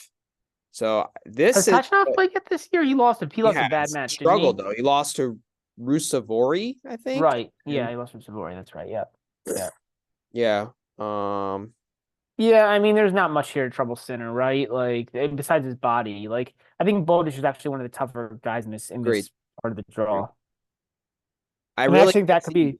So Has this is Kachanov played yet this year? He he lost a bad has match, didn't struggled he? though. He lost to Rusevori, I think. Right. Yeah, And he lost from Savory. That's right. Yeah. Yeah. yeah. Um, Yeah, I mean, there's not much here to trouble Sinner, right? Like, besides his body, like I think Bodic is actually one of the tougher guys in this Agreed. part of the draw. I I mean, I really think can't that could see be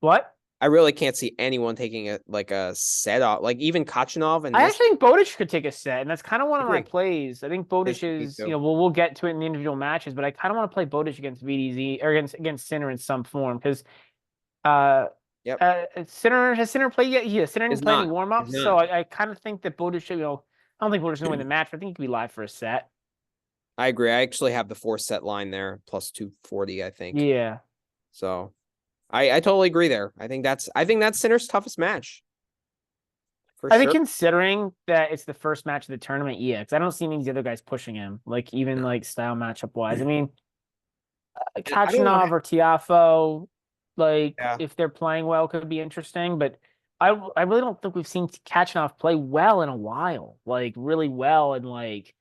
what? I really can't see anyone taking a set off, like even Kachanov and I this. actually think Bodic could take a set, and that's kind of one of my Agree. plays. I think This Bodic should be is, too. we'll get to it in the individual matches, but I kind of want to play Bodic against VDZ or against Sinner in some form because uh Yep. Sinner played yet? Yeah, Sinner Is didn't play any not. warm Is ups, so not. I kind of think that Bodic should, I don't think Bodic's gonna win the match, but I think he could be live for a set. I agree. I actually have the 4 set line there, plus 240, I think. Yeah. So I totally agree there. I think that's Sinner's toughest match. For I think sure. considering that it's the first match of the tournament, yeah, because I don't see any of these other guys pushing him, like even No. like style matchup wise. I mean, And I don't want Kachanov or Tiafo, like yeah. if they're playing well, could be interesting. But I really don't think we've seen Kachanov play well in a while, like really well in like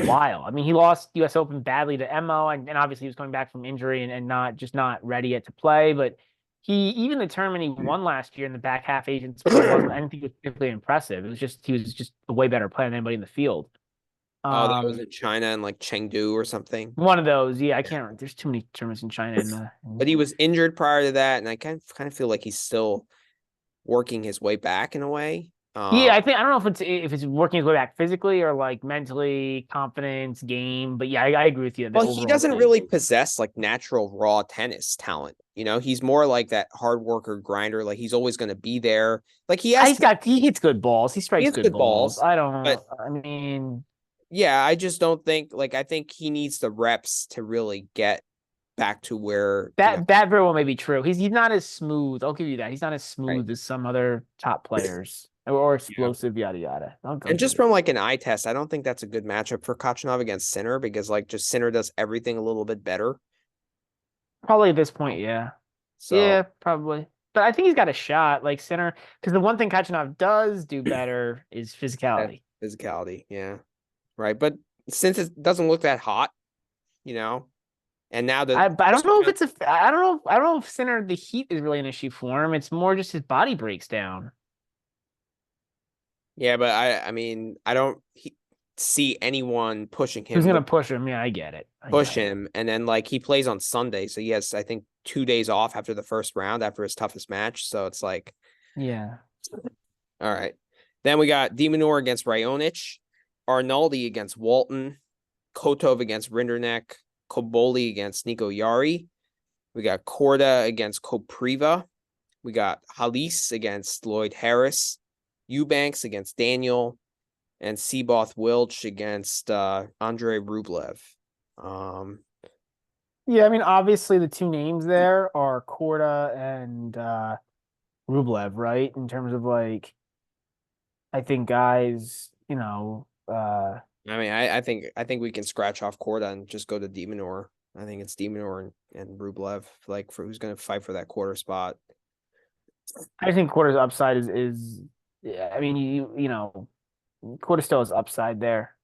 a while. I mean, he lost U.S. Open badly to Emo, and obviously he was coming back from injury and not ready yet to play. But even the tournament he won last year in the back half Asian split wasn't. I didn't think it was particularly impressive. It was just he was just a way better player than anybody in the field. Oh, that was Um, in China and like Chengdu or something. One of those, yeah. I can't remember. There's too many tournaments in China But he was injured prior to that, and I kind of feel like he's still working his way back in a way. yeah, I don't know if it's working his way back physically or like mentally, confidence, game. But yeah, I agree with you. The Well, he overall doesn't thing. really possess like natural raw tennis talent. He's more like that hard worker grinder. Like he's always going to be there. Like He hits good balls. He he strikes hits good good balls. balls, I don't. but I mean, yeah, I just don't think like I think he needs the reps to really get back to where, that very well may be true. He's not as smooth. I'll give you that. He's not as right. smooth as some other top players or Yeah. explosive. Yada yada. I'll And give just you that. from like an eye test, I don't think that's a good matchup for Kachanov against Sinner because like just Sinner does everything a little bit better. Probably at this point, yeah, So yeah, probably. But I think he's got a shot, like center, because the one thing Kachanov does do better is that physicality. physicality, yeah. Right. But since it doesn't look that hot, you know, and now the But I don't know if it's a. I don't know. I don't know if center the heat is really an issue for him. It's more just his body breaks down. yeah, but I mean, I don't see anyone pushing Who's him gonna with push him? Yeah, I get it. I push get it. him, and then like he plays on Sunday, so he has I think 2 days off after the first round after his toughest match. So it's like, Yeah. all right. Then we got Demonor against Raonic, Arnaldi against Walton, Kotov against Rinderneck, Koboli against Nico Yari. We got Korda against Kopriva. We got Halis against Lloyd Harris, Eubanks against Daniel, and Seaboth Wilch against Andre Rublev. Um, Yeah, I mean, obviously the two names there are Korda and Rublev, right? In terms of like, I think guys, I mean, I think we can scratch off Korda and just go to Demonor. I think it's Demonor and Rublev, like for who's going to fight for that quarter spot. I think Korda's upside is yeah, I mean, Korda still has upside there.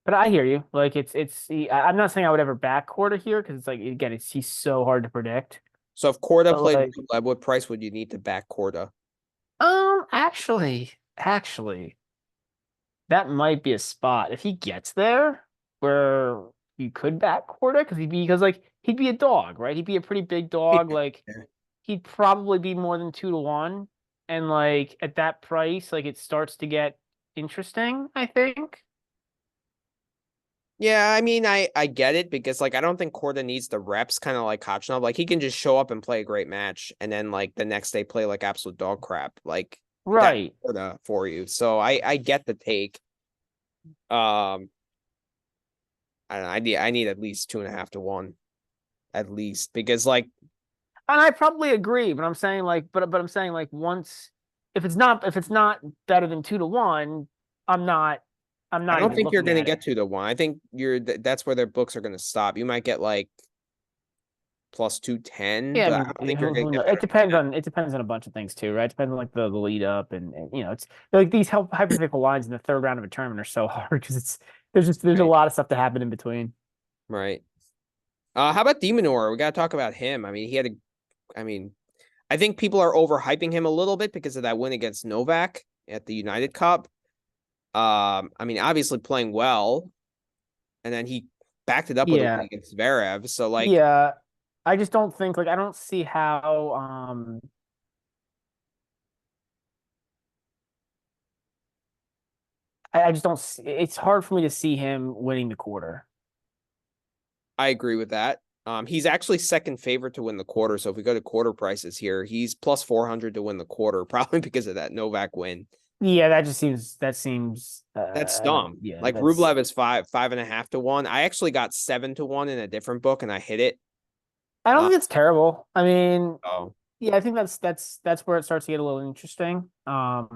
But I hear you. Like I'm not saying I would ever back Korda here because it's like again, he's so hard to predict. So if Korda But played like, Rublev, what price would you need to back Korda? actually, that might be a spot if he gets there where you could back Korda because like he'd be a dog, right? He'd be a pretty big dog. Like Yeah. he'd probably be more than 2-1, and like at that price, like it starts to get interesting. I think. Yeah, I mean, I get it because like I don't think Korda needs the reps, kind of like Kachanov. Like he can just show up and play a great match, and then like the next day play like absolute dog crap. Like that's Right. Korda for you. So I get the take. Um, I don't know. I need at least 2.5 to 1, at least because like And I probably agree, but I'm saying like, but I'm saying like once if it's not better than 2-1, I'm not I'm I not don't even think you're looking gonna at get it. 2 to 1. I think that's where their books are gonna stop. You might get like plus 210, Yeah, I but I mean, don't think you're gonna who get knows? better than that. It depends on a bunch of things too, right? It depends on like the lead up and it's like these hypothetical lines in the third round of a tournament are so hard because there's a Right. lot of stuff to happen in between. Right. How about Demonor? We gotta talk about him. I mean, I mean, I think people are overhyping him a little bit because of that win against Novak at the United Cup. I mean, obviously playing well, and then he backed it up with a win Yeah, against Zverev. So like, yeah. I just don't think like I don't see how I just don't see, it's hard for me to see him winning the quarter. I agree with that. He's actually second favorite to win the quarter. So if we go to quarter prices here, he's plus 400 to win the quarter, probably because of that Novak win. Yeah, that seems That's I don't dumb. yeah, Like that's Rublev is 5.5 to 1. I actually got 7 to 1 in a different book and I hit it. I don't Uh, think it's terrible. I mean, oh yeah, I think that's where it starts to get a little interesting. I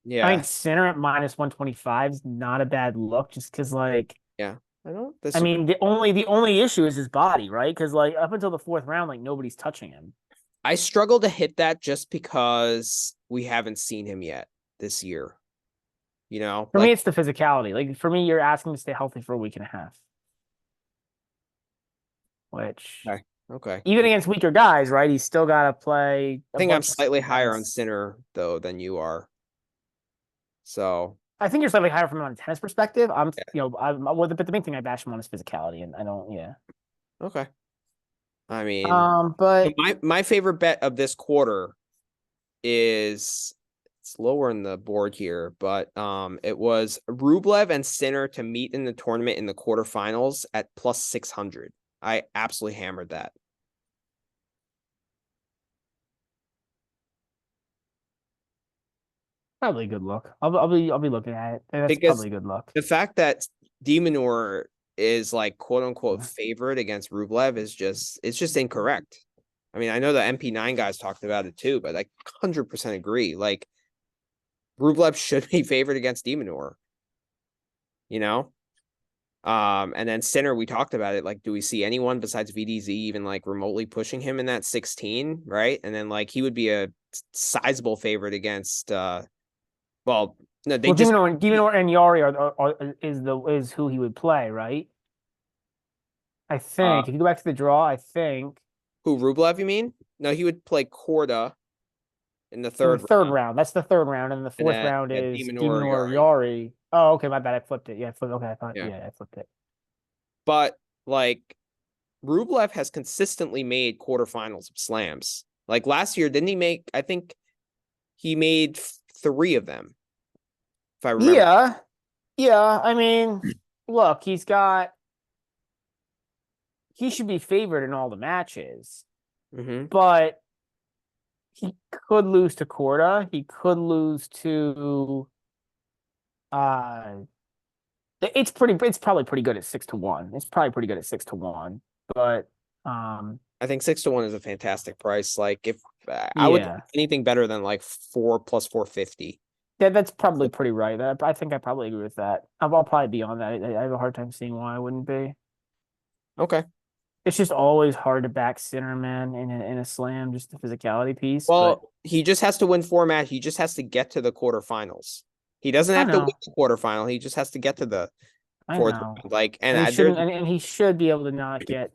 yeah, think center at minus 125 is not a bad look just because like yeah. I don't I disagree. mean the only issue is his body, right? Because like up until the fourth round, like nobody's touching him. I struggle to hit that just because we haven't seen him yet this year. You know, For me, it's the physicality. Like for me, you're asking to stay healthy for a week and a half, which okay, okay. even against weaker guys, right? He's still got to play I a think I'm bunch slightly higher on against. Sinner though than you are. So I think you're slightly higher from a tennis perspective. I'm, yeah, you know, but the main thing I bash him on is physicality, and I don't, yeah. okay. I mean, But my favorite bet of this quarter is it's lower in the board here, but it was Rublev and Sinner to meet in the tournament in the quarterfinals at plus 600. I absolutely hammered that. probably a good look. I'll be looking at it. That's Because probably a good look. the fact that Demonor is like quote unquote favorite against Rublev is just it's just incorrect. I mean, I know the MP9 guys talked about it too, but I 100% agree. Like Rublev should be favored against Demonor, you know? And then Sinner, we talked about it. Like, do we see anyone besides VDZ even like remotely pushing him in that 16, right? And then like he would be a sizable favorite against well, no, they Well, just Demon and Yari is who he would play, right? I uh think if you go back to the draw, I think who Rublev, you mean? No, he would play Korda in the in the third third round, round. That's the third round, and the and fourth then round yeah, is Demon Demon or or Yari. Yari. Oh, okay, my bad. I flipped it. Yeah, okay, I thought. Yeah, Yeah, I flipped it. but like Rublev has consistently made quarterfinals of slams. Like last year, didn't he make? I think he made three of them, if I remember. Yeah, yeah. I mean, look, he should be favored in all the matches, Hmm. but he could lose to Corda. He could lose to uh it's probably pretty good at 6-1. It's probably pretty good at 6-1. But I think 6 to 1 is a fantastic price. Like if I would yeah. anything better than like 4 plus 450. That's probably pretty right. I think I probably agree with that. I'll probably be on that. I have a hard time seeing why I wouldn't be. Okay. It's just always hard to back center man in a slam, just the physicality piece. But Well, he just has to win format. He just has to get to the quarterfinals. He doesn't I have to win know, the quarterfinal. He just has to get to the I fourth know, round. Like, and and he there's shouldn't, and he should be able to not get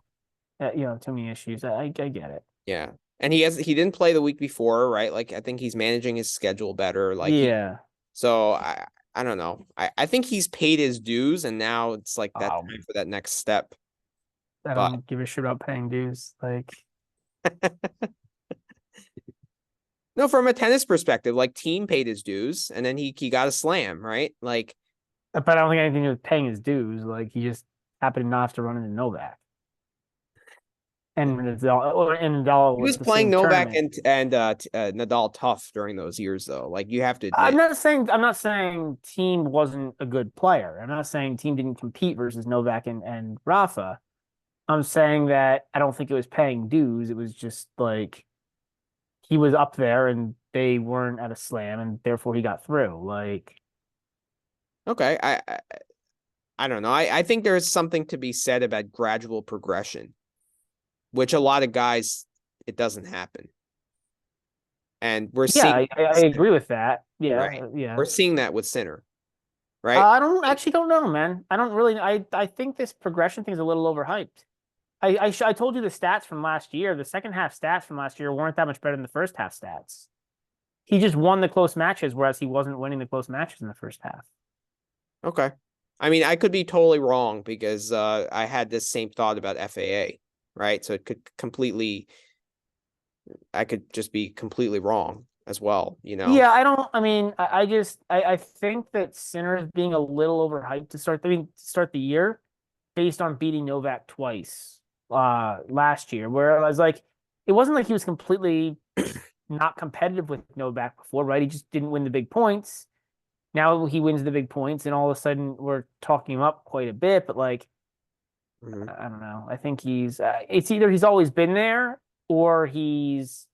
too many issues. I get it. yeah, and he didn't play the week before, right? Like, I think he's managing his schedule better. Like Yeah. so I don't know. I think he's paid his dues, and now it's like that time Um, for that next step. I But don't give a shit about paying dues. Like, no, from a tennis perspective, like team paid his dues, and then he got a slam, right? Like but I don't think anything to do with paying his dues. Like, he just happened to not have to run into Novak and Nadal he was was the playing same Novak tournament. and Nadal tough during those years, though. Like you have to I'm admit, not saying I'm not saying Team wasn't a good player. I'm not saying Team didn't compete versus Novak and Rafa. I'm saying that I don't think it was paying dues. It was just like he was up there and they weren't at a slam and therefore he got through. Like, okay, I don't know. I think there's something to be said about gradual progression, which a lot of guys it doesn't happen, and we're yeah, seeing I agree with that. right. Yeah, yeah. We're seeing that with Sinner, right? I don't actually don't know, man. I don't really. I think this progression thing is a little overhyped. I told you the stats from last year. The second half stats from last year weren't that much better than the first half stats. He just won the close matches, whereas he wasn't winning the close matches in the first half. Okay. I mean, I could be totally wrong because I had this same thought about FAA, right? So it could completely, I could just be completely wrong as well, you know? Yeah, I don't. I mean, I think that Sinner's being a little overhyped to start. Start the year based on beating Novak twice last year, where I was like, it wasn't like he was completely not competitive with Novak before, right? He just didn't win the big points. Now he wins the big points, and all of a sudden we're talking him up quite a bit. But like, Mhm. I don't know. I think it's either he's always been there or So, he's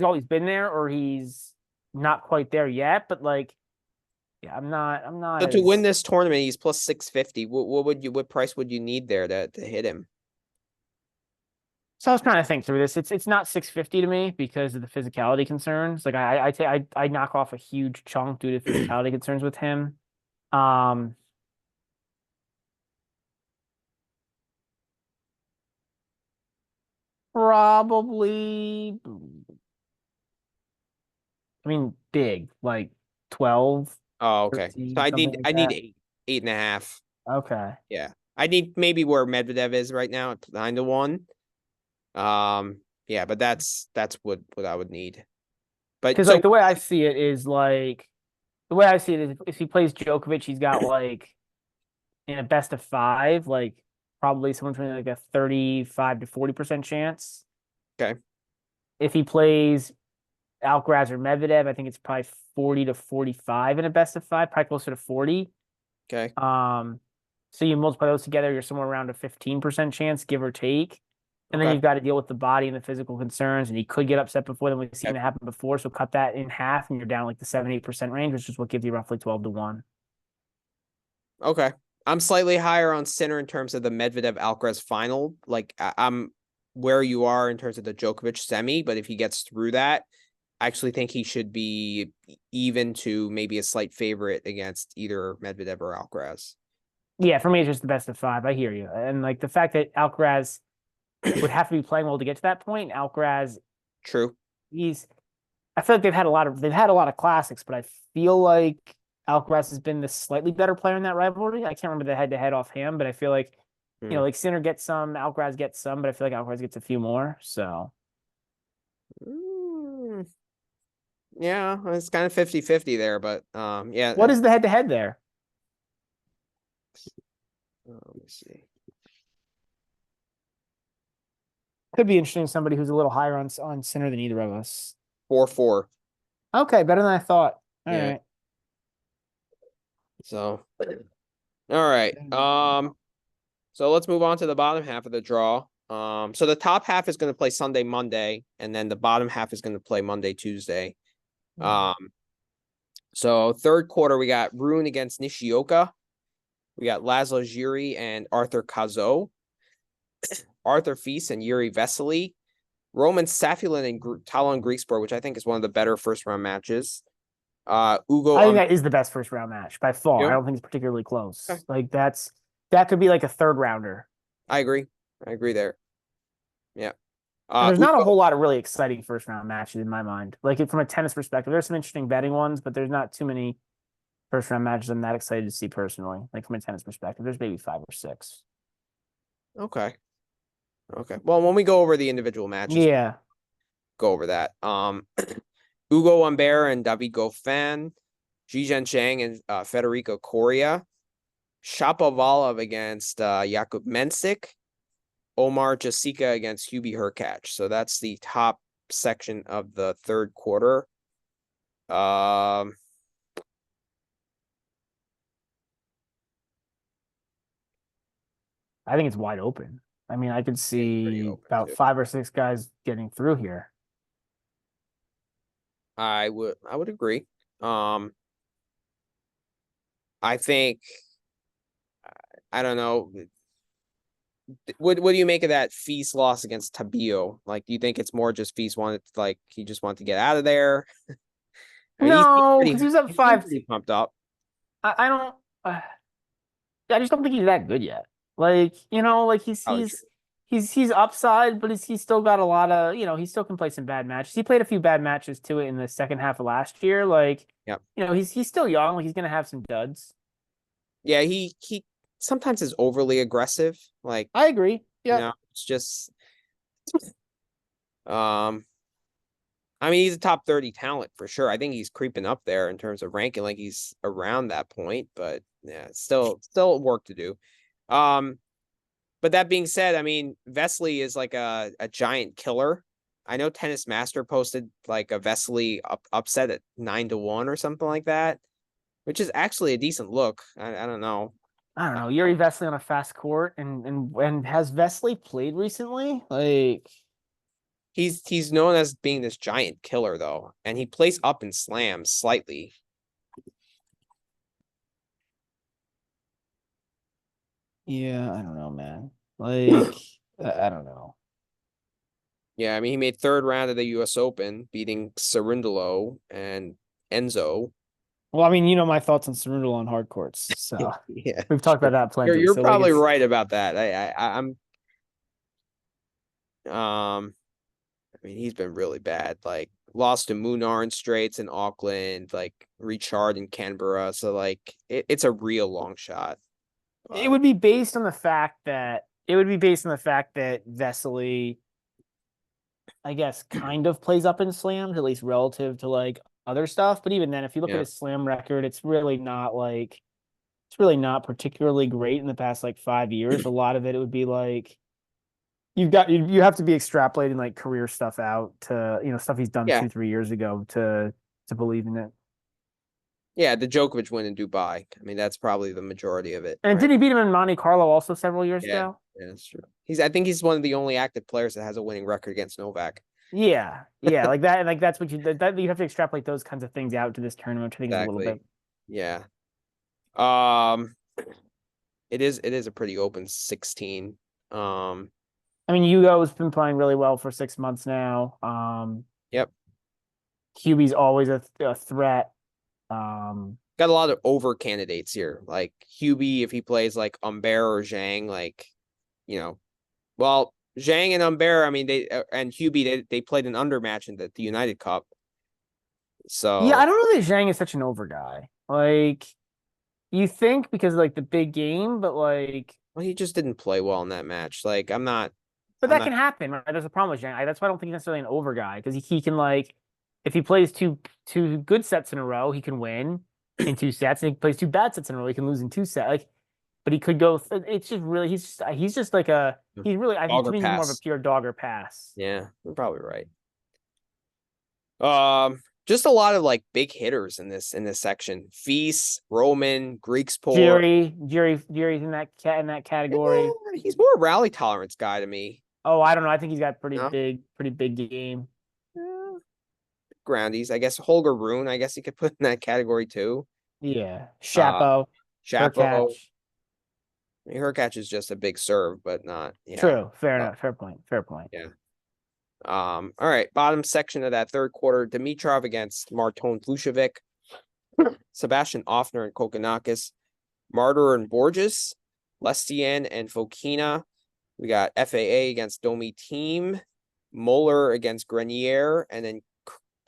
always been there or he's not quite there yet. But like, yeah, I'm not so to win as this tournament, he's plus 650. What price would you need there to hit him? So I was trying to think through this. It's not 650 to me because of the physicality concerns. Like I knock off a huge chunk due to physicality concerns with him. Um, Probably. I mean, big, like 12, Oh, okay. So 13, something like I need that. eight, 8.5. Okay. Yeah. I need maybe where Medvedev is right now at 9-1. Yeah, but that's what I would need. But Because so like the way I see it is like the way I see it is if he plays Djokovic, he's got like in a best of five, like probably somewhere between like a 35 to 40% chance. okay, If he plays Alcaraz or Medvedev, I think it's probably 40 to 45 in a best of five, probably closer to 40. okay, Um, so you multiply those together, you're somewhere around a 15% chance, give or take. And then okay, you've got to deal with the body and the physical concerns, and he could get upset before than we've seen okay, it happen before. So cut that in half, and you're down like the 7-8% range, which is what gives you roughly 12-1. okay. I'm slightly higher on Sinner in terms of the Medvedev Alcaraz final. Like I'm where you are in terms of the Djokovic semi, but if he gets through that, I actually think he should be even to maybe a slight favorite against either Medvedev or Alcaraz. Yeah, for me, it's just the best of five. I hear you. And like the fact that Alcaraz would have to be playing well to get to that point, Alcaraz, True. he's I feel like they've had a lot of classics, but I feel like Alcaraz has been the slightly better player in that rivalry. I can't remember the head to head offhand, but I feel like Hmm. like Sinner gets some, Alcaraz gets some, but I feel like Alcaraz gets a few more. So Mm, yeah, it's kind of 50-50 there, but yeah, what is the head to head there? let me see. Could be interesting. Somebody who's a little higher on Sinner than either of us. 4-4. Okay, better than I thought. All Yeah. right. So, all right. So let's move on to the bottom half of the draw. So the top half is going to play Sunday, Monday, and then the bottom half is going to play Monday, Tuesday. Um, so third quarter we got Rune against Nishioka. We got Laszlo Jiri and Arthur Cazot, Arthur Fils and Yuri Vesely, Roman Safulin and Talon Griekspoor, which I think is one of the better first round matches. Ugo I think that is the best first round match by far. I yeah, don't think it's particularly okay. close. Like that could be like a third rounder. I agree. I agree there. Yeah. And there's not a Ugo, whole lot of really exciting first round matches in my mind. Like from a tennis perspective, there's some interesting betting ones, but there's not too many first round matches I'm that excited to see personally. Like from a tennis perspective, there's maybe five or six. okay. Okay. Well, when we go over the individual matches, Yeah. go over that. Ugo Humbert and David Goffin, Zhizhen Chang and Federico Coria, Shapovalov against Jakub Mensik, Omar Jasika against Hubie Hurkacz. So that's the top section of the third quarter. Um, I think it's wide open. I mean, I could it's pretty see open about too. five or six guys getting through here. I would agree. Um, I think I don't know. What do you make of that Feast loss against Tabio? Like, do you think it's more just Feast wanted like he just wanted to get out of there? I mean, No, because he was up he seemed five. pretty pumped up. I don't. Uh, I just don't think he's that good yet. Like, like he's Probably true. he's he's he's upside, but he's still got a lot of, he still can play some bad matches. He played a few bad matches to it in the second half of last year. Like, Yeah, he's still young. Like he's gonna have some duds. yeah. He sometimes is overly aggressive. Like, I agree. Yep. it's just um. I mean, he's a top 30 talent for sure. I think he's creeping up there in terms of ranking. Like he's around that point, but yeah, still work to do. Um, But that being said, I mean, Vesely is like a giant killer. I know Tennis Master posted like a Vesely upset at 9-1 or something like that, which is actually a decent look. I don't know. I don't know. Yuri Vesely on a fast court, and has Vesely played recently? Like, He's known as being this giant killer though, and he plays up in slams slightly. yeah, I don't know, man. Like, I don't know. Yeah, I mean, he made third round of the U.S. Open, beating Cerundolo and Enzo. Well, I mean, you know my thoughts on Cerundolo on hard courts, so Yeah, we've talked about that you're plenty. you're So like probably it's right about that. I'm I mean, he's been really bad. Like lost to Munar in straights in Auckland, like Richard in Canberra. So like it's a real long shot. it But would be based on the fact that Vesely, I guess, kind of plays up in slams, at least relative to like other stuff. But even then, if you look at yeah, his slam record, it's really not particularly great in the past like 5 years. A lot of it would be like you have to be extrapolating like career stuff out to stuff he's done yeah, 2 3 years ago to believe in it. yeah. The Djokovic win in Dubai. I mean, that's probably the majority of it, And right? did he beat him in Monte Carlo also several years Yeah, ago? yeah, that's true. I think he's one of the only active players that has a winning record against Novak. Yeah, yeah, like that, and like that's what you have to extrapolate those kinds of things out to this tournament, which I think is a little Exactly. bit. Yeah. Um, it is a pretty open 16. Um, I mean, Hugo's been playing really well for 6 months now. yep. QB's always a threat. Um, Got a lot of over candidates here. Like Hubie, if he plays like Humbert or Zhang, like, you know, well, Zhang and Humbert, I mean, and Hubie, they played an under match in the United Cup. yeah, I So, don't know that Zhang is such an over guy. Like you think because of, like the big game, but well, he just didn't play well in that match. Like, but I'm that not, can happen, right? There's a problem with Zhang. That's why I don't think he's necessarily an over guy because he can like if he plays two good sets in a row, he can win in 2 sets, and he plays two bad sets in a row, he can lose in 2 sets. Like, but he could go. It's just really he's just like a he's really I think dog to or me he's more of a pass. pure dog or pass. Yeah, you're probably right. Just a lot of like big hitters in this section. Feast, Roman, Greeksport. Jerry's in that category. He's more a rally tolerance guy to me. Oh, I don't know. I think he's got No, pretty big game. Eh, groundies. I guess Holger Rune. I guess you could put in that category too. Yeah, Uh, Chapo, Chapo. Hurkacz. I mean, her catch is just a big serve, but not. Yeah. True, fair Oh, enough. Fair point. Fair point. yeah. All right. Bottom section of that third quarter: Dimitrov against Marton Vlucevic, Sebastian Offner and Kokonakis, Martyr and Borges, Lestienne and Fokina. We got FAA against Domi Team, Moeller against Grenier, and then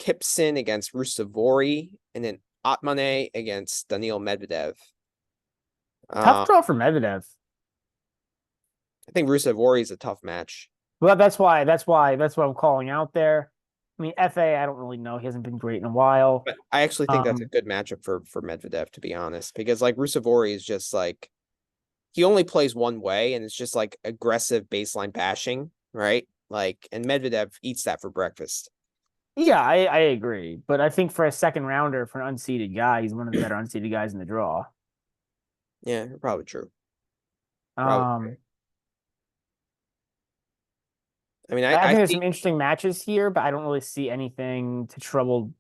Kipson against Rusevori, and then Atmane against Daniil Medvedev. Tough Uh, draw for Medvedev. I think Rusevori is a tough match. Well, that's what I'm calling out there. I mean, FA, I don't really know. He hasn't been great in a while. But I actually think that's a Um, good matchup for Medvedev, to be honest, because like Rusevori is just like he only plays one way, and it's just like aggressive baseline bashing, right? Like, and Medvedev eats that for breakfast. yeah, I agree. But I think for a second rounder, for an unseeded guy, he's one of the better unseeded guys in the draw. Yeah, probably true. Probably. Um, I mean, I I think there's see. some interesting matches here, but I don't really see anything to trouble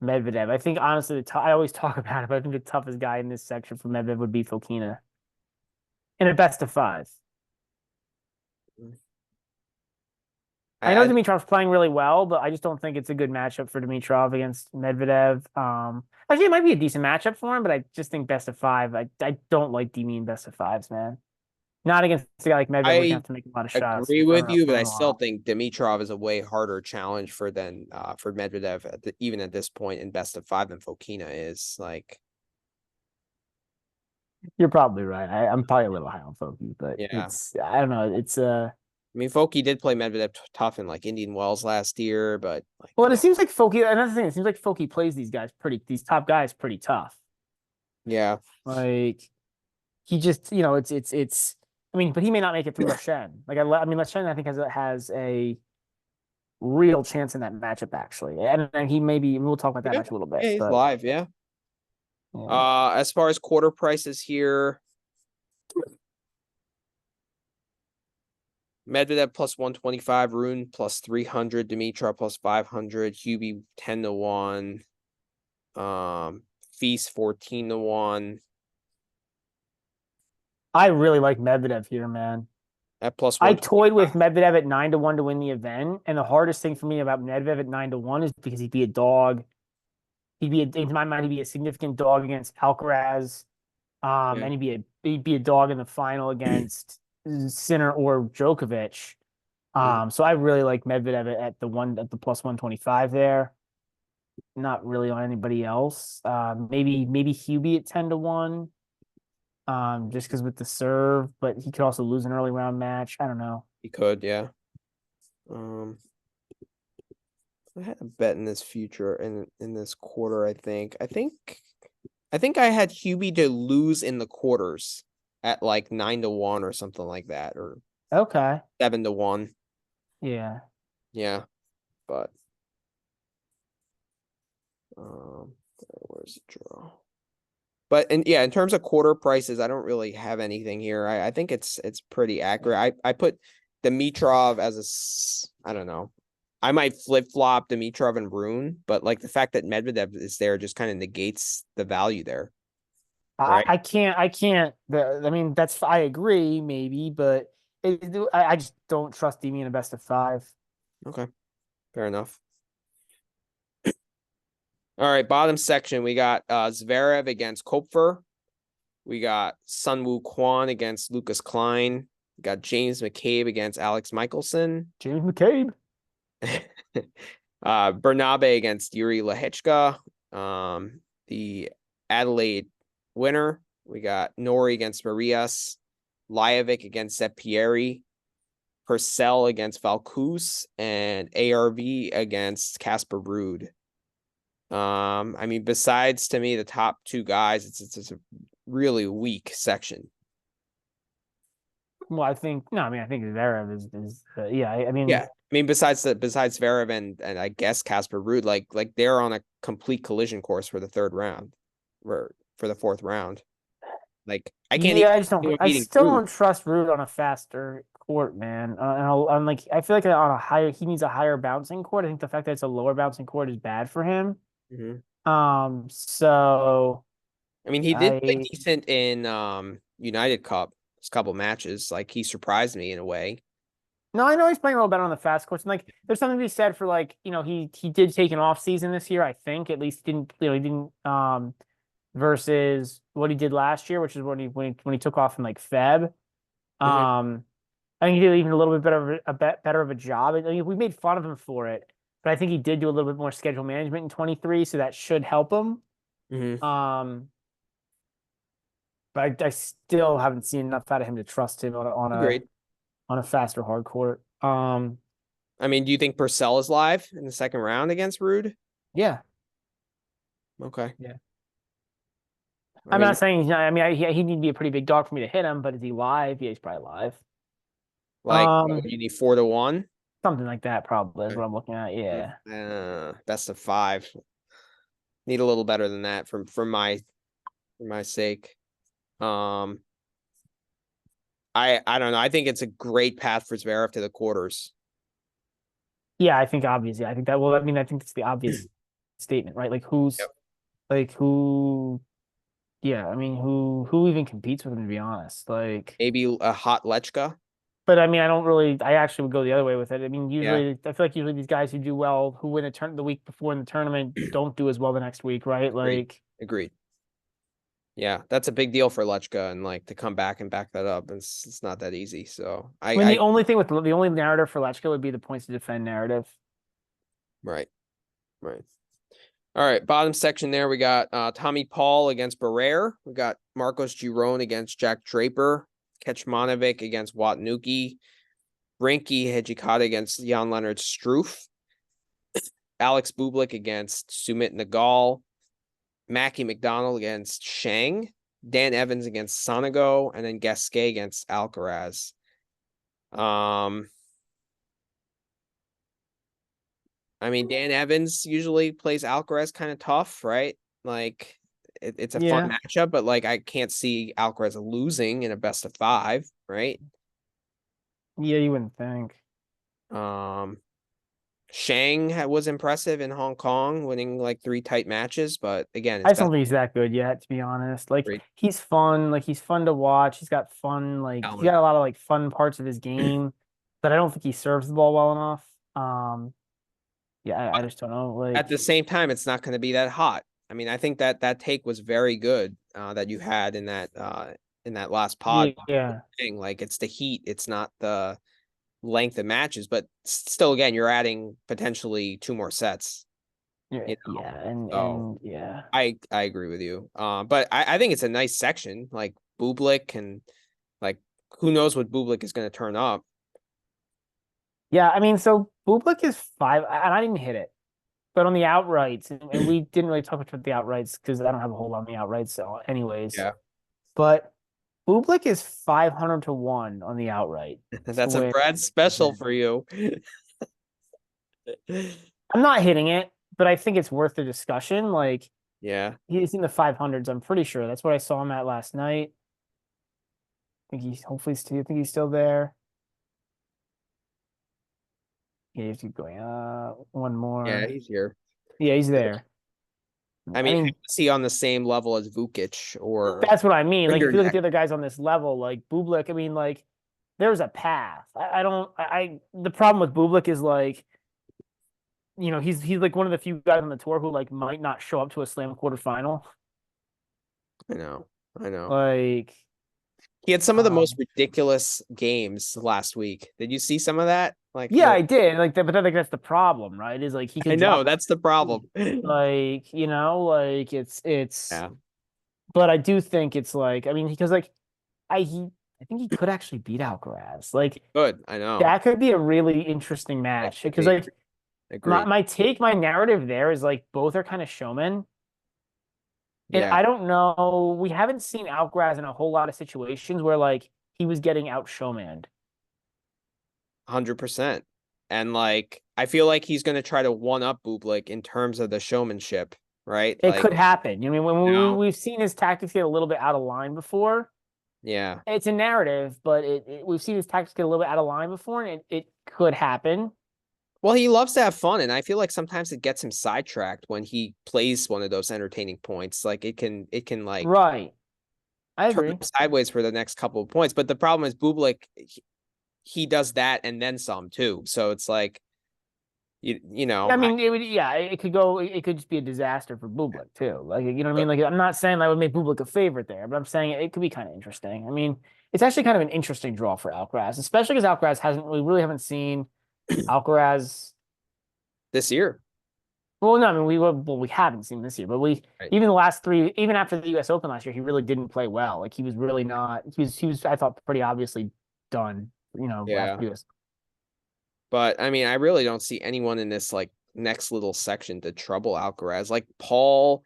Medvedev. I think honestly, I always talk about it, but I think the toughest guy in this section for Medvedev would be Fokina in a best of five. I know I think Dimitrov's playing really well, but I just don't think it's a good matchup for Dimitrov against Medvedev. Actually, it might be a decent matchup for him, but I just think best of five. I don't like Dimi in best of fives, man. Not against a guy like Medvedev, where you I have to make a lot of shots agree with you, but from I a still while. think Dimitrov is a way harder challenge for Medvedev even at this point in best of five than Fokina is. Like, You're probably right. I'm probably a little high on Foki, but yeah. it's I don't know. It's I mean, Foki did play Medvedev tough in like Indian Wells last year, but like, well, it seems like Foki. Another thing, it seems like Foki plays these top guys pretty tough. yeah, Like he just, it's. I mean, but he may not make it through Lashen. I mean, Lashen I think has a real chance in that matchup actually, and he maybe we'll talk about that yeah, match a little bit, yeah, he's but live, yeah. yeah. As far as quarter prices here, Medvedev plus 125, Rune plus 300, Dimitrov plus 500, Hubie 10-1, Feast 14-1. I really like Medvedev here, man. at plus I one. toyed with Medvedev at 9-1 to win the event, and the hardest thing for me about Medvedev at 9-1 is because he'd be a dog. In my mind, he'd be a significant dog against Alcaraz. Yeah. And he'd be a dog in the final against Sinner or Djokovic. Mm. So I really like Medvedev at the plus 125 there. Not really on anybody else. Maybe Hubie at 10-1. Just because with the serve, but he could also lose an early round match. I don't know. He could, yeah. Um, I had a bet in this future in this quarter, I think. I think I had Hubie to lose in the quarters at like 9-1 or something like that, or Okay. 7-1. Yeah. Yeah, but um, where's the draw? But in terms of quarter prices, I don't really have anything here. I think it's pretty accurate. I put Dimitrov as I don't know. I might flip flop Dimitrov and Rune, but like the fact that Medvedev is there just kind of negates the value there, I, right? I can't. I can't. I mean, I agree, maybe, but I just don't trust Demi in a best of five. Okay, fair enough. All right, bottom section we got Zverev against Kopfer. We got Sunwoo Kwon against Lucas Klein. We got James McCabe against Alex Michelson. James McCabe. Bernabe against Yuri Lehechka. The Adelaide winner. We got Nori against Marias. Lajovic against Seppieri. Purcell against Falcus. And ARV against Casper Ruud. I mean, besides to me, the top two guys, it's a really weak section. Well, I think Zverev is yeah. I mean, Yeah. I mean, besides Zverev and I guess Casper Ruud, like they're on a complete collision course for the third round, or for the fourth round. Like I can't even yeah. I just see don't. him I beating still Ruud. don't trust Ruud on a faster court, man. I'm like, I feel like on a higher, he needs a higher bouncing court. I think the fact that it's a lower bouncing court is bad for him. Mhm. So I mean, he did play I decent in United Cup. His couple matches, like he surprised me in a way. No, I know he's playing a little better on the fast courts. And like, there's something to be said for like, he did take an off season this year. I think at least he didn't versus what he did last year, which is when he took off in like Feb. Mhm. Um, I think he did even a little bit better of a job. I mean, we made fun of him for it, but I think he did do a little bit more schedule management in 23, so that should help him. Mhm. Um, but I still haven't seen enough out of him to trust him Agreed. on a faster hard court. I mean, do you think Purcell is live in the second round against Ruud? Yeah. Okay. Yeah. I I'm mean, not saying he's not. I mean, he need to be a pretty big dog for me to hit him, but is he live? Yeah, he's probably live. like Um, you need 4-1. Something like that probably is Okay. what I'm looking at. Yeah. Best of five. Need a little better than that for my sake. Um, I don't know. I think it's a great path for Zverev to the quarters. Yeah, I think obviously. I think that well, I mean, I think it's the obvious statement, right? Yep. Like who yeah, I mean who even competes with him to be honest? Like Maybe a hot Lechka. but I mean I actually would go the other way with it. I mean, Yeah, usually I feel like usually these guys who do well, who win a turn the week before in the tournament don't do as well the next week, right? agreed. Like Agreed. Yeah, that's a big deal for Lechka, and like to come back and back that up, it's not that easy. So I mean, I the only narrative for Lechko would be the points to defend narrative. right, right. All right, bottom section there we got Tommy Paul against Barrere. We got Marcos Giron against Jack Draper. Kecmanovic against Watnuki. Rinky Hijikata against Jan Leonard Struff. Alex Bublik against Sumit Nagal. Mackie McDonald against Shang. Dan Evans against Sonego. And then Gasquet against Alcaraz. I mean, Dan Evans usually plays Alcaraz kind of tough, right? Like it's a fun Yeah. matchup, but like I can't see Alcaraz losing in a best of five, right? Yeah, you wouldn't think. Um, Was impressive in Hong Kong, winning like 3 tight matches, but again, I it's just don't best think he's that good yet, to be honest. Like great he's fun, he's fun to watch. He's got fun, he's talent. got a lot of fun parts of his game, but I don't think he serves the ball well enough. Yeah, I just don't know. At the same time, it's not going to be that hot. I mean, I think that that take was very good that you had in that last pod Yeah, thing. Like it's the heat, it's not the length of matches, but still, again, you're adding potentially 2 more sets. yeah, You know, yeah, so and yeah. I agree with you. But I think it's a nice section. Like Bublik and like who knows what Bublik is going to turn up. Yeah, I mean, so Bublik is five, and I didn't hit it, but on the outrights, and we didn't really talk much about the outrights because I don't have a whole lot on the outrights, so anyways. Yeah, But Bublik is 500 to 1 on the outright to that's a win. Brad special for you. I'm not hitting it, but I think it's worth the discussion. Yeah, He's in the 500s, I'm pretty sure. That's what I saw him at last night. I think he's hopefully still, I think he's still there. Yeah, you have to keep going. One yeah, more. he's here. Yeah, he's there. I I mean, mean, is he on the same level as Vukic or that's what I mean. Like, if you look at underneath? the other guys on this level, like Bublik, I mean, there's a path. I don't, the problem with Bublik is he's like one of the few guys on the tour who might not show up to a slam quarterfinal. I know, I know. Like, He had some of the most um, ridiculous games last week. Did you see some of that? Like yeah, the I did. But I think that's the problem, right? Is he I could know drop that's the problem. it's Yeah, but I do think it's I mean, because I think he could actually beat Alcaraz. good. I know. That could be a really interesting That match could because be my agreed. my take, my narrative there is both are kind of showmen. And Yeah, I don't know, we haven't seen Alcaraz in a whole lot of situations where he was getting out showmaned. 100%. And like, I feel like he's gonna try to one up Bublik in terms of the showmanship, right? It Like, could happen. You know, when you know, we've seen his tactics get a little bit out of line before. yeah. It's a narrative, but we've seen his tactics get a little bit out of line before, and it could happen. Well, he loves to have fun, and I feel like sometimes it gets him sidetracked when he plays one of those entertaining points. Like it can like Right. I turn agree. him sideways for the next couple of points. But the problem is Bublik, he does that and then some too. So it's like you know, I mean, it could go, it could just be a disaster for Bublik too. You know what I mean? I'm not saying I would make Bublik a favorite there, but I'm saying it could be kind of interesting. I mean, it's actually kind of an interesting draw for Alcaraz, especially because we really haven't seen Alcaraz. this year, Well, no, I mean, we haven't seen this year, but right? even the last three, even after the U.S. Open last year, he really didn't play well. He was really not. He was I thought pretty obviously done. After Yeah. the U.S. But I mean, I really don't see anyone in this like next little section to trouble Alcaraz. Like Paul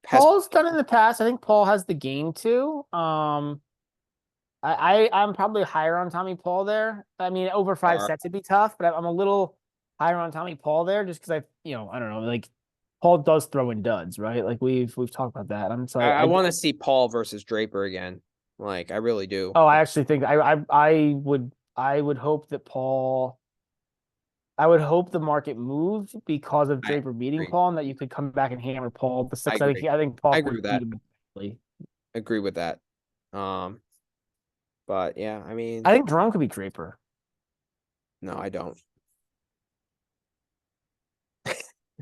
has Paul's done in the past. I think Paul has the game too. I'm probably higher on Tommy Paul there. I mean, over five are. sets it'd be tough, but I'm a little higher on Tommy Paul there just because I don't know, Paul does throw in duds, right? We've talked about that. I'm so I want to see Paul versus Draper again. Like I really do. oh, I actually think I would hope that Paul. I would hope the market moved because of I Draper beating agree. Paul, and that you could come back and hammer Paul the I six. agree. I think I Paul agree could with beat that. him. Easily. Agree with that. Um, but yeah, I I mean, think Jerome could beat Draper. no, I don't.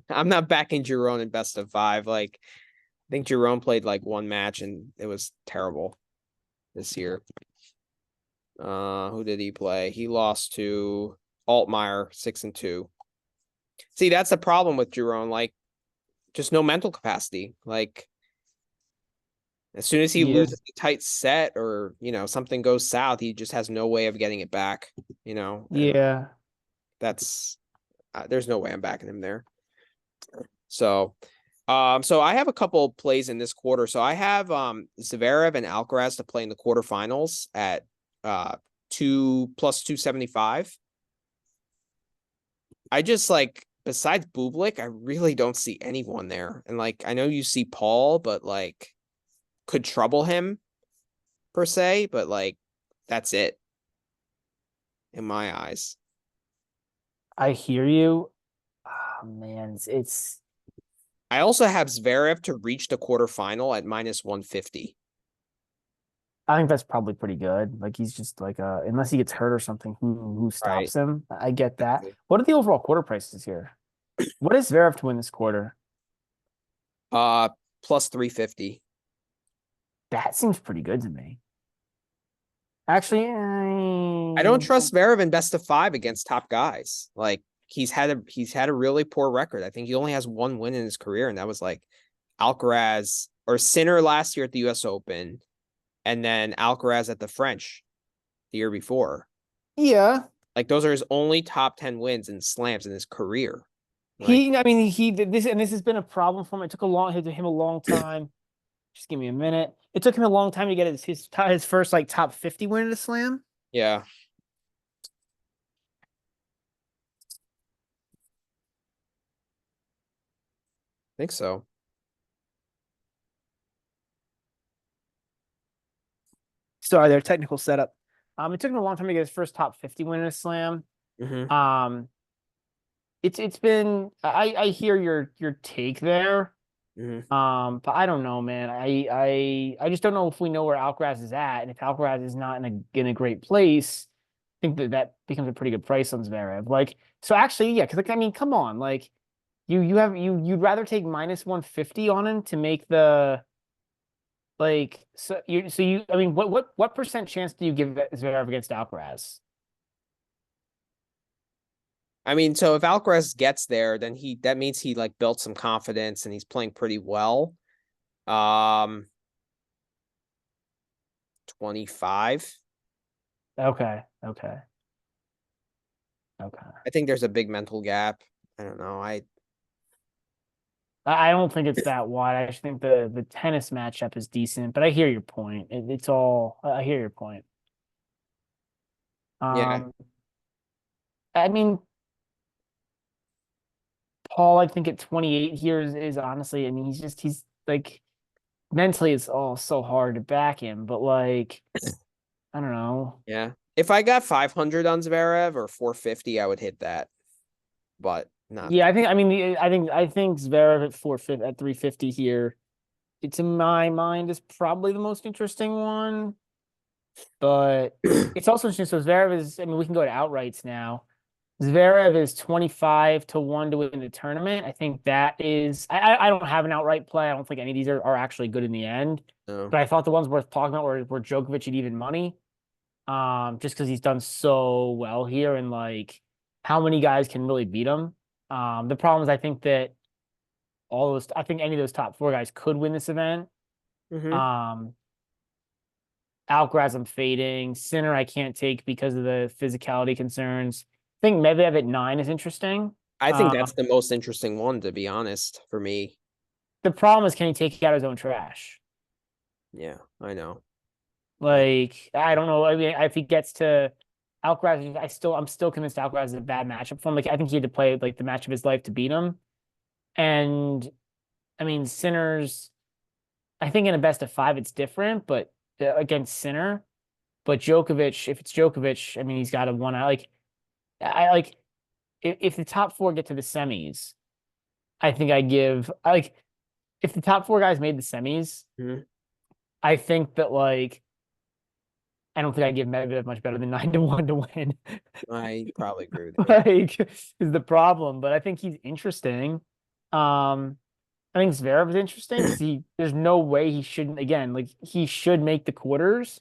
I'm not backing Jerome in best of five. Like I think Jerome played like one match and it was terrible this year. Who did he play? He lost to Altmaier 6-2. See, that's the problem with Jerome. Like, just no mental capacity. Like, as soon as he Yeah. loses a tight set or something goes south, he just has no way of getting it back. And Yeah. that's there's no way I'm backing him there. So I have a couple plays in this quarter. So I have Zverev and Alcaraz to play in the quarterfinals at 2 + 275. I just like besides Bublik, I really don't see anyone there. And like I know you see Paul, but like could trouble him per se, but like that's it in my eyes. I hear you. man, it's I also have Zverev to reach the quarterfinal at -150. I think that's probably pretty good. Like he's just like unless he gets hurt or something, who Right. stops him? I get that. What are the overall quarter prices here? What is Zverev to win this quarter? Uh, plus 350. That seems pretty good to me. Actually, I don't trust Zverev in best of five against top guys. Like he's had a really poor record. I think he only has one win in his career, and that was like Alcaraz or Sinner last year at the US Open, and then Alcaraz at the French the year before. yeah. Like those are his only top 10 wins in slams in his career. Like, I mean, he did this, and this has been a problem for him. It took him a long time. Just give me a minute. It took him a long time to get his first like top 50 win at a slam. yeah, I think so. Sorry, their technical setup. It took him a long time to get his first top 50 win in a slam. Hmm. Um, it's been I hear your take there. Hmm. But I don't know, man. I just don't know if we know where Alcaraz is at, and if Alcaraz is not in a great place, I think that becomes a pretty good price on Zverev. Like, so actually, yeah, because like I mean, come on, like you'd rather take -150 on him to make the like so you I mean what percent chance do you give Zverev against Alcaraz? I mean, so if Alcaraz gets there, then that means he like built some confidence and he's playing pretty well. 25. Okay, okay, okay. I think there's a big mental gap. I don't know. I don't think it's that wide. I just think the tennis matchup is decent, but I hear your point. It's all I hear your point. Yeah. Um, I mean, Paul, I think at 28 here is honestly, I mean, he's like mentally it's all so hard to back him, but like I don't know. Yeah. If I got 500 on Zverev or 450, I would hit that, but not. Yeah, I think Zverev at 450 at 350 here. It's in my mind is probably the most interesting one, but it's also interesting. So Zverev is, I mean, we can go to outrights now. Zverev is 25 to 1 to win the tournament. I think that is I don't have an outright play. I don't think any of these are actually good in the end. No. But I thought the ones worth talking about were Djokovic at even money. Just because he's done so well here and like how many guys can really beat him. The problem is I think that I think any of those top four guys could win this event. Hmm. Um, Alcaraz I'm fading. Sinner I can't take because of the physicality concerns. I think Medvedev at 9 is interesting. I think Um, that's the most interesting one, to be honest, for me. the problem is can he take out his own trash? Yeah, I know. I Like I don't know. I mean, if he gets to Alcaraz, I'm still convinced Alcaraz is a bad matchup for him. Like I think he had to play like the match of his life to beat him. And I mean, Sinner's. I think in a best of five it's different, but against Sinner. But Djokovic, if it's Djokovic, I mean he's got a one out. Like I like if the top four get to the semis, I think I like if the top four guys made the semis, Mhm. I think that like I don't think I give Medvedev much better than 9 to 1 to win. I probably agree with you. Like is the problem, but I think he's interesting. Um, I think Zverev is interesting because there's no way he shouldn't again like he should make the quarters.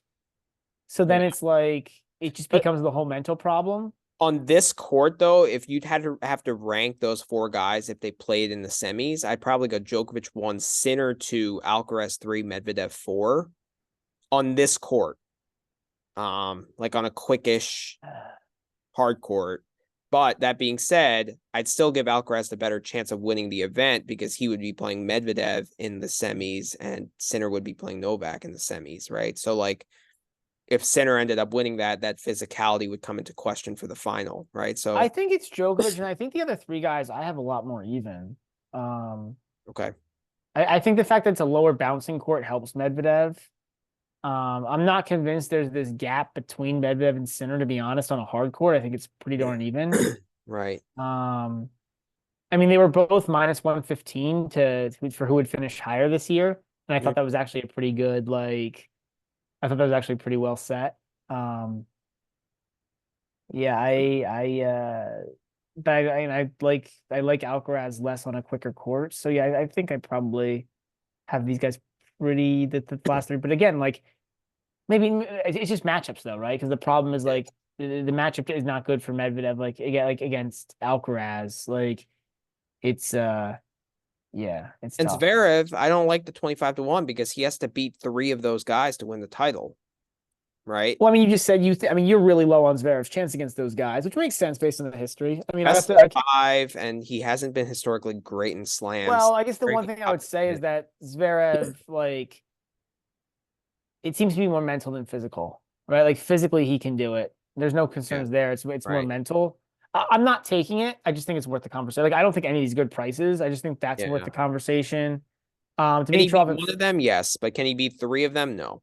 So Yeah. then it's like it just But becomes the whole mental problem. on this court, though, if you'd had to have to rank those four guys if they played in the semis, I'd probably go Djokovic 1, Sinner 2, Alcaraz 3, Medvedev 4 on this court. Like on a quickish hard court. But that being said, I'd still give Alcaraz the better chance of winning the event because he would be playing Medvedev in the semis and Sinner would be playing Novak in the semis, right? So like if Sinner ended up winning that physicality would come into question for the final, right? I So think it's Djokovic, and I think the other three guys I have a lot more even. Um, okay. I think the fact that it's a lower bouncing court helps Medvedev. I'm not convinced there's this gap between Medvedev and Sinner, to be honest, on a hard court. I think it's pretty darn even. Right. Um, I mean, they were both minus 115 for who would finish higher this year. And I Mhm. thought that was actually a pretty good, like, I thought that was actually pretty well set. Yeah, but I like Alcaraz less on a quicker court. So yeah, I think I probably have these guys pretty the last three. But again, like maybe it's just matchups though, right? Because the problem is like the matchup is not good for Medvedev, like again, like against Alcaraz. Like it's yeah, it's And tough. Zverev, I don't like the 25-1 because he has to beat three of those guys to win the title, right? Well, I mean, you just said I mean, you're really low on Zverev's chance against those guys, which makes sense based on the history. I mean, I have Best to. of five, and he hasn't been historically great in slams. Well, I guess the Very one good thing I top would say is 10. that Zverev, like, it seems to be more mental than physical, right? Like physically, he can do it. There's no Yeah, concerns there. It's more right. mental. I'm not taking it. I just think it's worth the conversation. Like, I don't think any of these good prices. I just think that's worth Yeah. the conversation. Can he beat Dimitrov one of them? Yes, but can he beat three of them? No.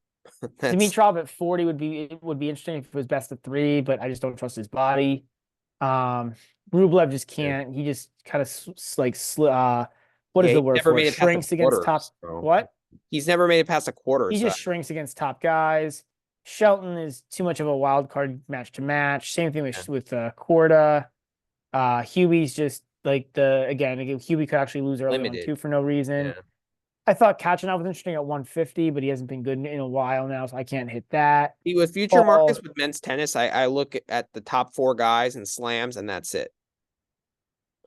That's Dimitrov at 40 would be interesting if it was best of three, but I just don't trust his body. Um, Rublev just yeah. can't. He just kind of what is Yeah, the he's word never for it? made it past the Shrinks against quarters. top. So What? he's never made it past the quarters. He So just shrinks against top guys. Shelton is too much of a wild card match to match. Same thing yeah. with Korda. Huey's just like Huey could actually lose early on Limited. too for no reason. Yeah. I thought Kachanov was interesting at 150, but he hasn't been good in a while now, so I can't hit that. See, with future markets Paul, with men's tennis, I look at the top four guys and slams, and that's it.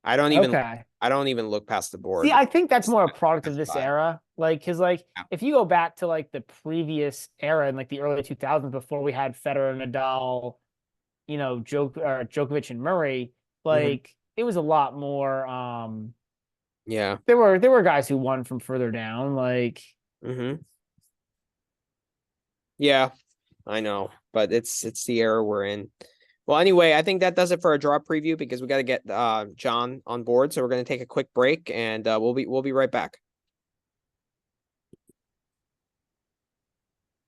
I don't even okay. I don't even look past the See, board. I think that's more a product of Best this five. era. Like, because like Yeah. if you go back to like the previous era in like the early 2000s before we had Federer, Nadal, Djokovic and Murray, Mhm. like it was a lot more. Yeah. There were guys who won from further down. Like, Hmm. Yeah, I know, but it's the era we're in. Well, anyway, I think that does it for a draw preview because we got to get John on board. So we're going to take a quick break and we'll be right back.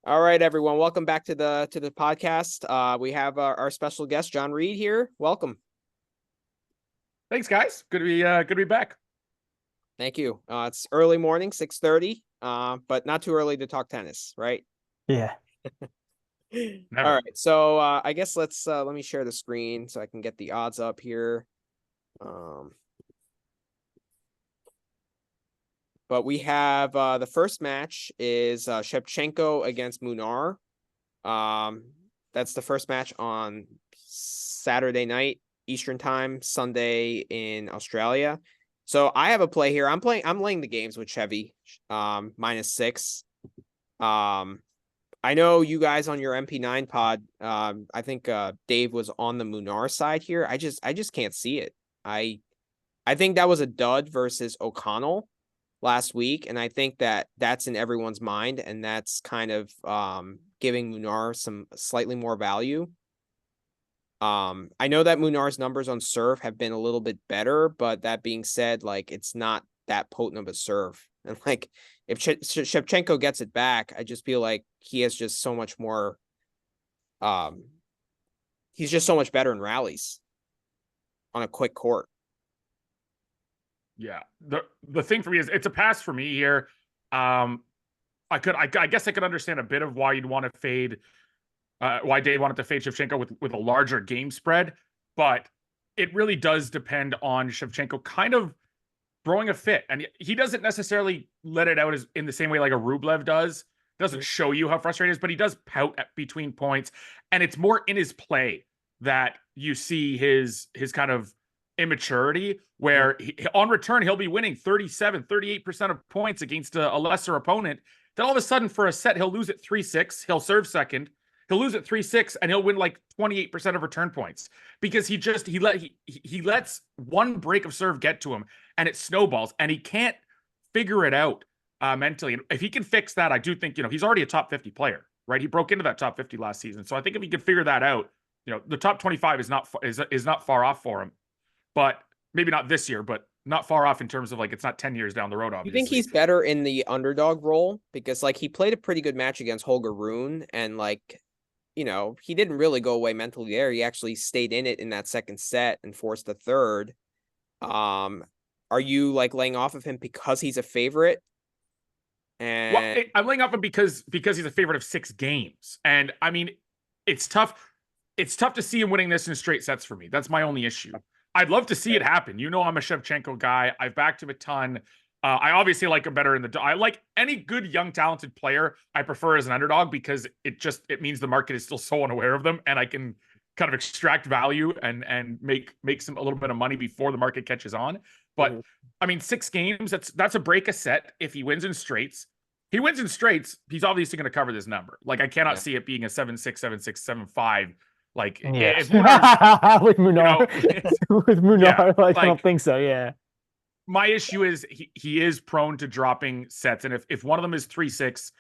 All right, everyone, welcome back to the podcast. We have our special guest Jon Reid here. Welcome. Thanks, guys. Good to be back. Thank you. It's early morning, 6:30. But not too early to talk tennis, right? yeah. All Never. right. So I guess let me share the screen so I can get the odds up here. But we have the first match is Shevchenko against Munar. That's the first match on Saturday night Eastern time, Sunday in Australia. So I have a play here. I'm laying the games with Chevy, -6. I know you guys on your MP9 pod. I think Dave was on the Munar side here. I just can't see it. I think that was a dud versus O'Connell last week, and I think that's in everyone's mind, and that's kind of giving Munar some slightly more value. I know that Munar's numbers on serve have been a little bit better, but that being said, like it's not that potent of a serve. And like if Shevchenko gets it back, I just feel like he has just so much more. Um, he's just so much better in rallies on a quick court. Yeah. The thing for me is it's a pass for me here. I guess I could understand a bit of why you'd want to fade why Dave wanted to fade Shevchenko with a larger game spread, but it really does depend on Shevchenko kind of throwing a fit. And he doesn't necessarily let it out as in the same way like a Rublev does. Doesn't show you how frustrated he is, but he does pout between points. And it's more in his play that you see his kind of immaturity, where on return, he'll be winning 37, 38% of points against a lesser opponent. Then all of a sudden, for a set, he'll lose at 3-6. He'll serve second. He'll lose at 3-6, and he'll win like 28% of return points because he lets one break of serve get to him, and it snowballs, and he can't figure it out mentally. And if he can fix that, I do think he's already a top 50 player, right? He broke into that top 50 last season, so I think if he can figure that out, the top 25 is not far off for him, but maybe not this year, but not far off in terms of like it's not 10 years down the road. You think Obviously, he's better in the underdog role because like he played a pretty good match against Holger Rune and like he didn't really go away mentally there. He actually stayed in it in that second set and forced a third. are you like laying off of him because he's a favorite? And I'm laying off him because he's a favorite of 6 games. And I mean, it's tough. It's tough to see him winning this in straight sets for me. That's my only issue. I'd love to see it happen. You know, I'm a Shevchenko guy. I've backed him a ton. I obviously like him better in the. I like any good young talented player. I prefer as an underdog because it means the market is still so unaware of them, and I can kind of extract value and make some a little bit of money before the market catches on. But I mean, 6 games. That's a break a set if he wins in straights. He wins in straights. He's obviously going to cover this number. Like I cannot see it being a 7-6, 7-6, 7-5. Like if Munar's, with Munar, with Munar, like, I don't think so. Yeah. My issue is he is prone to dropping sets, and if one of them is 3-6,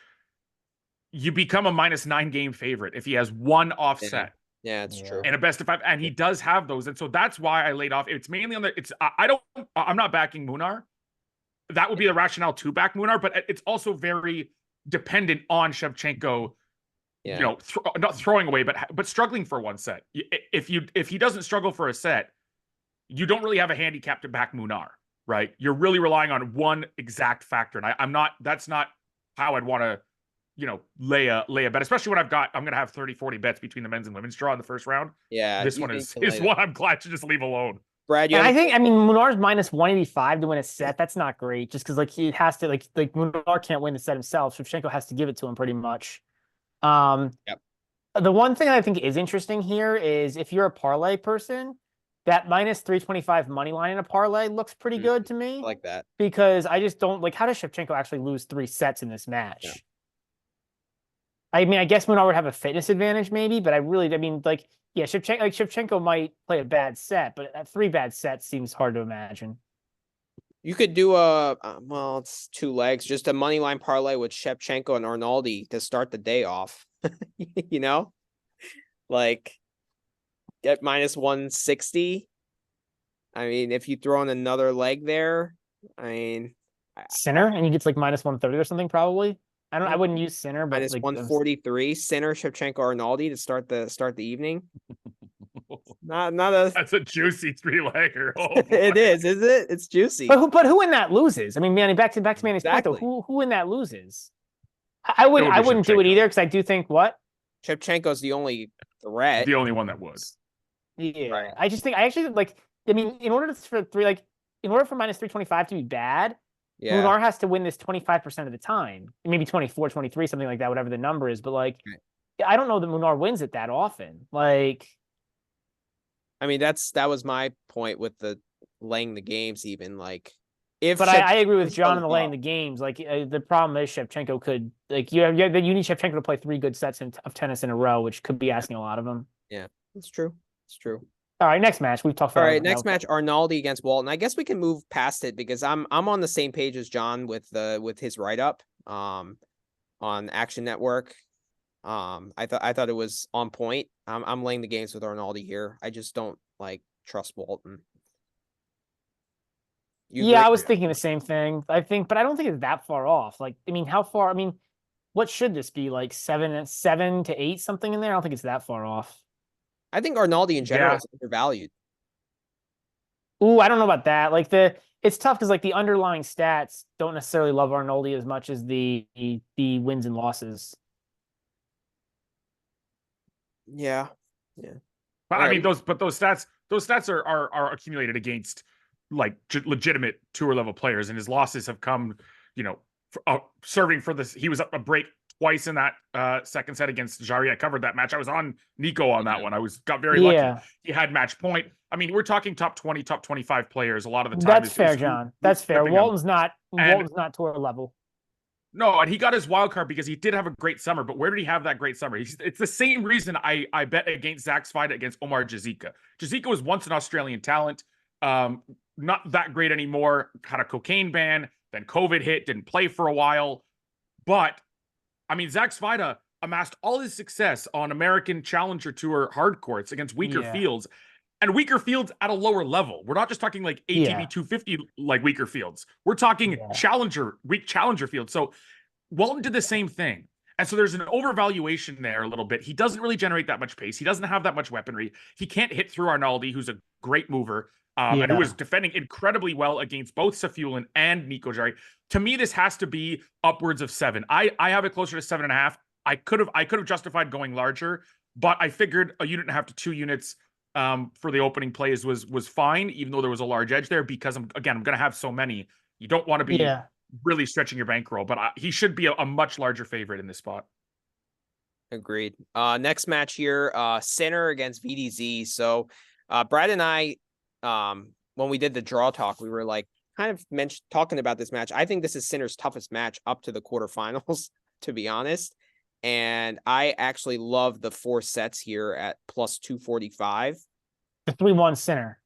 you become a -9 game favorite if he has one offset. Yeah, it's true. And a best of 5, and he does have those, and so that's why I laid off. It's mainly on the. I'm not backing Munar. That would be the rationale to back Munar, but it's also very dependent on Shevchenko. You know, not throwing away, but struggling for one set. If he doesn't struggle for a set, you don't really have a handicap to back Munar, right? You're really relying on one exact factor, and I'm not. That's not how I'd want to, lay a bet, especially when I'm going to have 30-40 bets between the men's and women's draw in the first round. Yeah, this one is one I'm glad to just leave alone. Brad, I mean, Munar's -185 to win a set. That's not great, just because he has to like Munar can't win the set himself. Shevchenko has to give it to him pretty much. The one thing I think is interesting here is if you're a parlay person, that -325 money line in a parlay looks pretty good to me. I like that, because I just don't like, how does Shevchenko actually lose 3 sets in this match? Yeah. I mean, I guess Munar would have a fitness advantage maybe, but Shevchenko might play a bad set, but 3 bad sets seems hard to imagine. You could do it's 2 legs, just a money line parlay with Shevchenko and Arnaldi to start the day off. Like get -160. I mean, if you throw in another leg there, I mean, Sinner, and he gets like -130 or something probably. I wouldn't use Sinner, but -143 Sinner, Shevchenko, Arnaldi to start the evening. That's a juicy 3-legger. It is it? It's juicy. But who in that loses? I mean, Manny, back to Manny's point though. Who in that loses? I wouldn't do it either because I do think Shevchenko's the only threat. The only one that would. Yeah, right. I actually like. I mean, in order for -325 to be bad, Munar has to win this 25% of the time, maybe 24, 23, something like that, whatever the number is. But I don't know that Munar wins it that often. I mean, that was my point with the laying the games, even But I agree with John in the laying the games. The problem is Shevchenko could you need Shevchenko to play 3 good sets of tennis in a row, which could be asking a lot of him. Yeah, it's true. It's true. All right, next match. We've talked about. All right, next match, Arnaldi against Walton. I guess we can move past it because I'm on the same page as John with his write up on Action Network. I thought it was on point. I'm laying the games with Arnaldi here. I just don't trust Walton. I was thinking the same thing. But I don't think it's that far off. How far? I mean, what should this be? 7 to 8, something in there? I don't think it's that far off. I think Arnaldi in general is undervalued. Ooh, I don't know about that. It's tough because the underlying stats don't necessarily love Arnaldi as much as the wins and losses. Yeah. But I mean, those stats are accumulated against legitimate tour level players, and his losses have come, serving for this. He was up a break twice in that second set against Jarry. I covered that match. I was on Nico on that one. Got very lucky. He had match point. I mean, we're talking top 20, top 25 players a lot of the time. That's fair, John. That's fair. Walton's not tour level. No, and he got his wild card because he did have a great summer. But where did he have that great summer? It's the same reason I bet against Zach's fight against Omar Jazika. Jazika was once an Australian talent. Not that great anymore. Had a cocaine ban. Then COVID hit. Didn't play for a while. But I mean, Zach Svida amassed all his success on American Challenger Tour hard courts against weaker fields, and weaker fields at a lower level. We're not just talking ATP 250 weaker fields. We're talking weak challenger fields. So Walton did the same thing. And so there's an overvaluation there a little bit. He doesn't really generate that much pace. He doesn't have that much weaponry. He can't hit through Arnaldi, who's a great mover, and who is defending incredibly well against both Safiullin and Nico Jarry. To me, this has to be upwards of 7. I have it closer to 7.5. I could have justified going larger, but I figured a unit and a half to 2 units for the opening plays was fine, even though there was a large edge there, because I'm going to have so many. You don't want to be really stretching your bankroll, but he should be a much larger favorite in this spot. Agreed. Next match here, Sinner against VDZ. So Brad and I, when we did the draw talk, we were like kind of talking about this match. I think this is Sinner's toughest match up to the quarterfinals, to be honest. And I actually love the 4 sets here at plus 245. The 3-1 Sinner.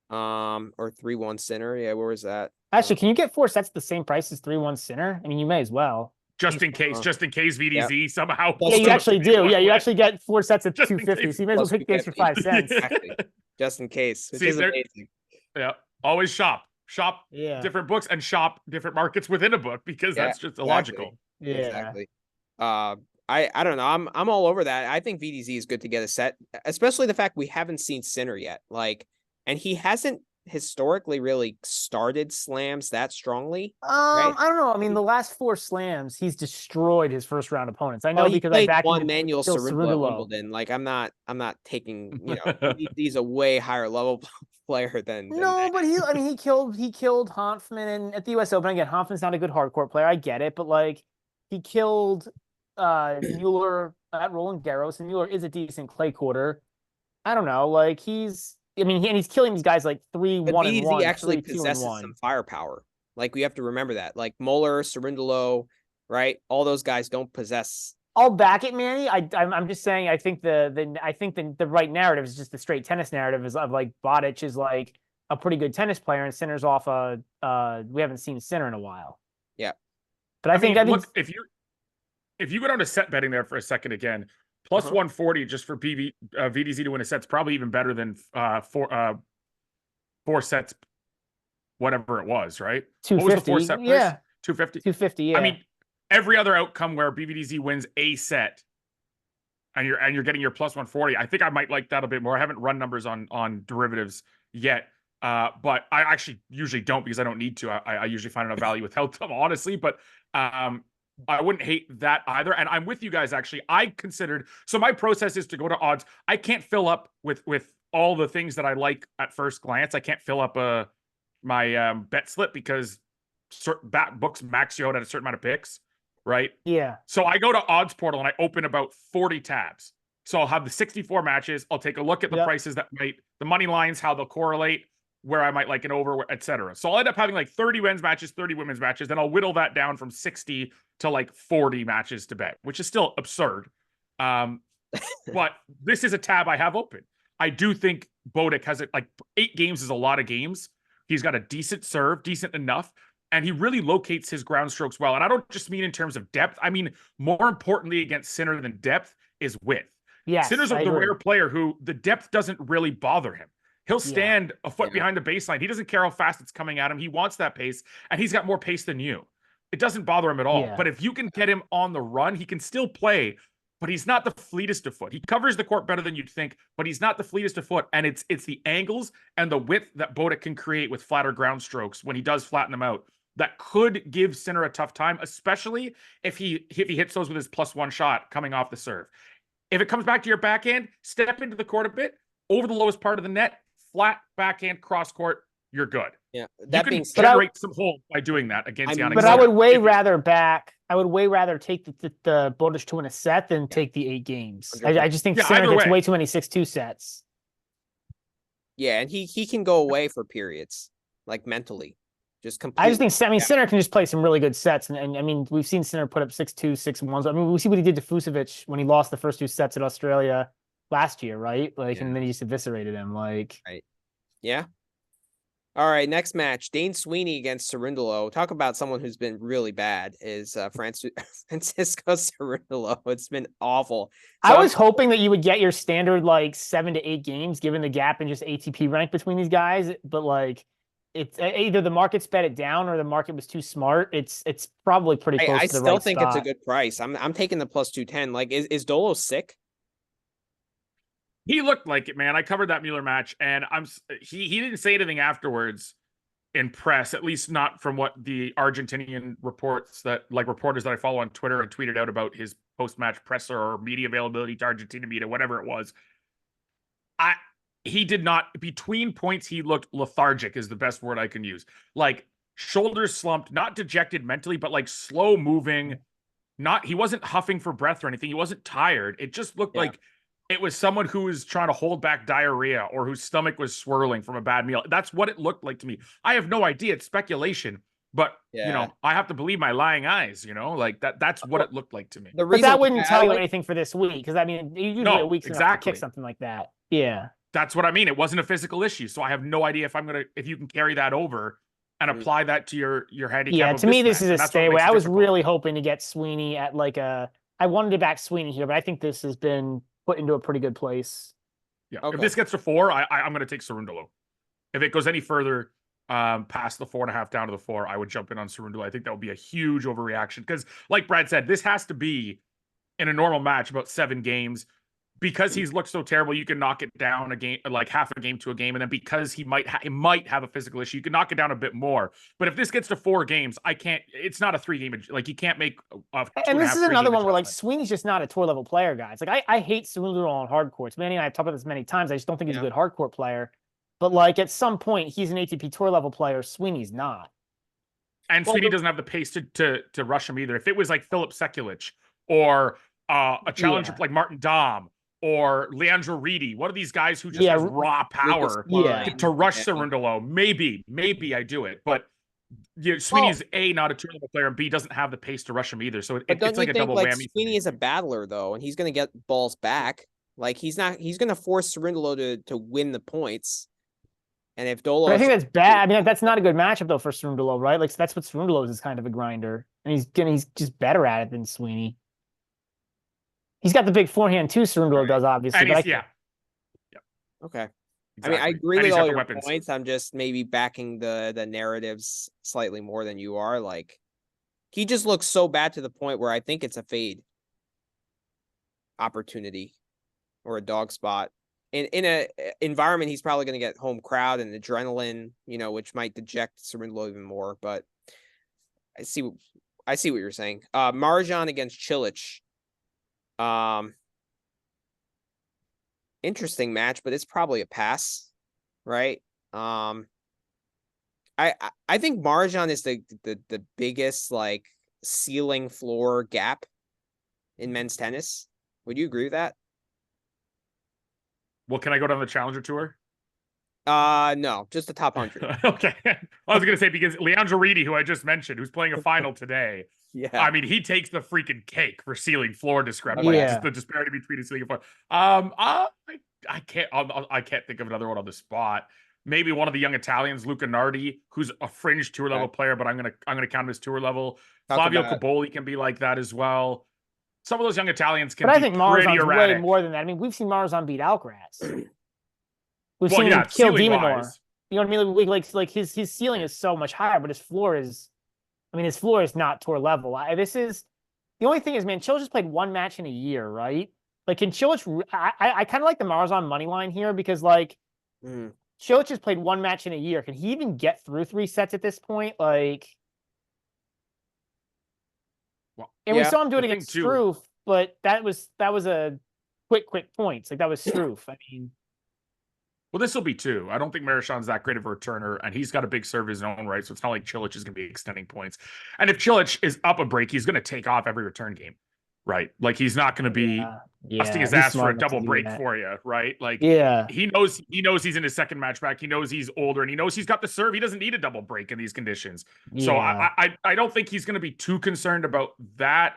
Or 3-1 Sinner. Yeah, where was that? Actually, can you get 4 sets at the same price as 3-1 Sinner? I mean, you may as well. Just in case VDZ somehow. Yeah, you actually do. Yeah, you actually get 4 sets at 250. So you may as well pick the extra 5 cents. Exactly. Just in case. Which is amazing. Yeah. Always shop different books and shop different markets within a book, because that's just illogical. Yeah. Exactly. I don't know. I'm all over that. I think VDZ is good to get a set, especially the fact we haven't seen Sinner yet. And he hasn't historically really started slams that strongly. Right? I don't know. I mean, the last 4 slams, he's destroyed his first round opponents. I know because I backed one Manuel Cerundolo at Wimbledon. I'm not taking. He's a way higher level player than. No, but he killed Hanfman at the U.S. Open. Again, Hanfman's not a good hardcourt player. I get it, but he killed Mueller at Roland Garros, and Mueller is a decent clay quarter. I don't know. He's killing these guys 3-1 and 1. Actually possesses some firepower. We have to remember that. Mueller, Cerundolo, right? All those guys don't possess. I'll back it, Manny. I'm just saying. I think the right narrative is just the straight tennis narrative is of Bodic is a pretty good tennis player, and Sinner's off we haven't seen Sinner in a while. Yeah, but I think look, if you go down to set betting there for a second again. Plus 140 just for VDZ to win a set's probably even better than 4 sets, whatever it was, right? 250. What was the 4 set price? Yeah. 250? 250, yeah. I mean, every other outcome where BVDZ wins a set and you're getting your plus 140, I think I might like that a bit more. I haven't run numbers on derivatives yet, but I actually usually don't, because I don't need to. I usually find enough value without them, honestly, but I wouldn't hate that either. And I'm with you guys, actually. So my process is to go to odds. I can't fill up with all the things that I like at first glance. I can't fill up my bet slip, because certain books max you out at a certain amount of picks, right? Yeah. So I go to odds portal and I open about 40 tabs. So I'll have the 64 matches. I'll take a look at the prices the money lines, how they'll correlate, where I might like an over, etc. So I'll end up having 30 men's matches, 30 women's matches. Then I'll whittle that down from 60 to 40 matches to bet, which is still absurd. But this is a tab I have open. I do think Bodic has 8 games is a lot of games. He's got a decent serve, decent enough, and he really locates his ground strokes well. And I don't just mean in terms of depth. I mean, more importantly against Sinner than depth is width. Yes, Sinner's the rare player who the depth doesn't really bother him. He'll stand a foot behind the baseline. He doesn't care how fast it's coming at him. He wants that pace, and he's got more pace than you. It doesn't bother him at all. But if you can get him on the run, he can still play, but he's not the fleetest of foot. He covers the court better than you'd think, but he's not the fleetest of foot. And it's the angles and the width that Bodic can create with flatter ground strokes when he does flatten them out that could give Sinner a tough time, especially if he hits those with his +1 shot coming off the serve. If it comes back to your backhand, step into the court a bit, over the lowest part of the net, flat backhand cross court, you're good. Yeah, that you can generate some holes by doing that against Yannick. But I would way rather take the Bodic to win a set than take the 8 games. I just think Sinner gets way too many 6-2 sets. Yeah, and he can go away for periods, mentally. Just completely. I just think Sinner can just play some really good sets, and I mean, we've seen Sinner put up 6-2, 6-1s. I mean, we see what he did to Fucsovic when he lost the first 2 sets at Australia last year, right? And then he just eviscerated him. Right. Yeah. All right, next match, Dane Sweeney against Cerundolo. Talk about someone who's been really bad is Francisco Cerundolo. It's been awful. So I was hoping that you would get your standard 7 to 8 games, given the gap in just ATP rank between these guys, but it's either the market sped it down or the market was too smart. It's probably pretty close I to the still right think spot. it's a good price. I'm taking the plus 210. Like, is Dolo sick? He looked like it, man. I covered that Mueller match, and he didn't say anything afterwards in press, at least not from what the Argentinian reporters that I follow on Twitter and tweeted out about his post-match presser or media availability to Argentina media, whatever it was. He did not, between points, he looked lethargic is the best word I can use. Like shoulders slumped, not dejected mentally, but like slow moving. He wasn't huffing for breath or anything. He wasn't tired. It just looked like it was someone who was trying to hold back diarrhea or whose stomach was swirling from a bad meal. That's what it looked like to me. I have no idea. It's speculation, but you know, I have to believe my lying eyes, you know, like that's what it looked like to me. But that wouldn't tell you anything for this week. Cause I mean, usually a week's enough to kick something like that. Yeah. That's what I mean. It wasn't a physical issue. So I have no idea if you can carry that over and apply that to your handicap. Yeah, to me, this is a stay away. I was really hoping to get Sweeney at I wanted to back Sweeney here, but I think this has been put into a pretty good place. Yeah. Okay. If this gets to 4, I'm going to take Cerundolo. If it goes any further past the 4.5 down to the 4, I would jump in on Cerundolo. I think that would be a huge overreaction because, like Brad said, this has to be in a normal match about 7 games. Because he's looked so terrible, you can knock it down a game, like half a game to a game, and then because he might have a physical issue, you can knock it down a bit more. But if this gets to 4 games, I can't. It's not a 3-game. Like you can't make. And this is another one where like Sweeney's just not a tour level player, guys. Like I hate Cerundolo on hard courts. Manny and I have talked about this many times. I just don't think he's a good hard court player. But like at some point, he's an ATP tour level player. Sweeney's not. And Sweeney doesn't have the pace to rush him either. If it was like Filip Sekulic or a challenger like Martin Dahm or Leandro Reedy, one of these guys who just has raw power to rush Cerundolo, maybe I do it. But Sweeney's A, not a tour level player, and B, doesn't have the pace to rush him either. So it's like a double whammy. Sweeney is a battler though, and he's going to get balls back. Like he's going to force Cerundolo to win the points. And if Dolo, I think that's bad. I mean, that's not a good matchup though for Cerundolo, right? Like that's what Cerundolo is kind of a grinder, and he's just better at it than Sweeney. He's got the big forehand too. Cerundolo does obviously. And Okay. Exactly. I mean, I agree with all your points. I'm just maybe backing the narratives slightly more than you are. Like, he just looks so bad to the point where I think it's a fade opportunity or a dog spot. In a environment, he's probably going to get home crowd and adrenaline, which might deject Cerundolo even more. But I see what you're saying. Marjan against Cilic. Interesting match, but it's probably a pass, right? I think Marjan is the biggest like ceiling floor gap in men's tennis. Would you agree with that? Well, can I go down the Challenger Tour? No, just the top 100. Okay. I was gonna say because Leandro Reedy, who I just mentioned, who's playing a final today. Yeah. I mean, he takes the freaking cake for ceiling floor discrepancy. Just the disparity between the ceiling and floor. I can't think of another one on the spot. Maybe one of the young Italians, Luca Nardi, who's a fringe tour level player, but I'm gonna count him as tour level. Flavio Caboli can be like that as well. Some of those young Italians can. But I think Marzan's way more than that. I mean, we've seen Marzan beat Alcaraz. We've seen him kill Demonor. You know what I mean? Like his ceiling is so much higher, but his floor is not tour level. The only thing is, man, Cilic just played 1 match in a year, right? Like, can Cilic? I kind of like the Marzan money line here because like Cilic has played 1 match in a year. Can he even get through 3 sets at this point? Like, we saw him do it against Struff, but that was a quick points. Like that was Struff. I mean. Well, this will be 2. I don't think Marichan's that great of a returner, and he's got a big serve in his own right, so it's not like Cilic is going to be extending points. And if Cilic is up a break, he's going to take off every return game, right? Like he's not going to be busting his ass for a double break for you, right? Like he knows he's in his second match back. He knows he's older, and he knows he's got the serve. He doesn't need a double break in these conditions. Yeah. So I don't think he's going to be too concerned about that.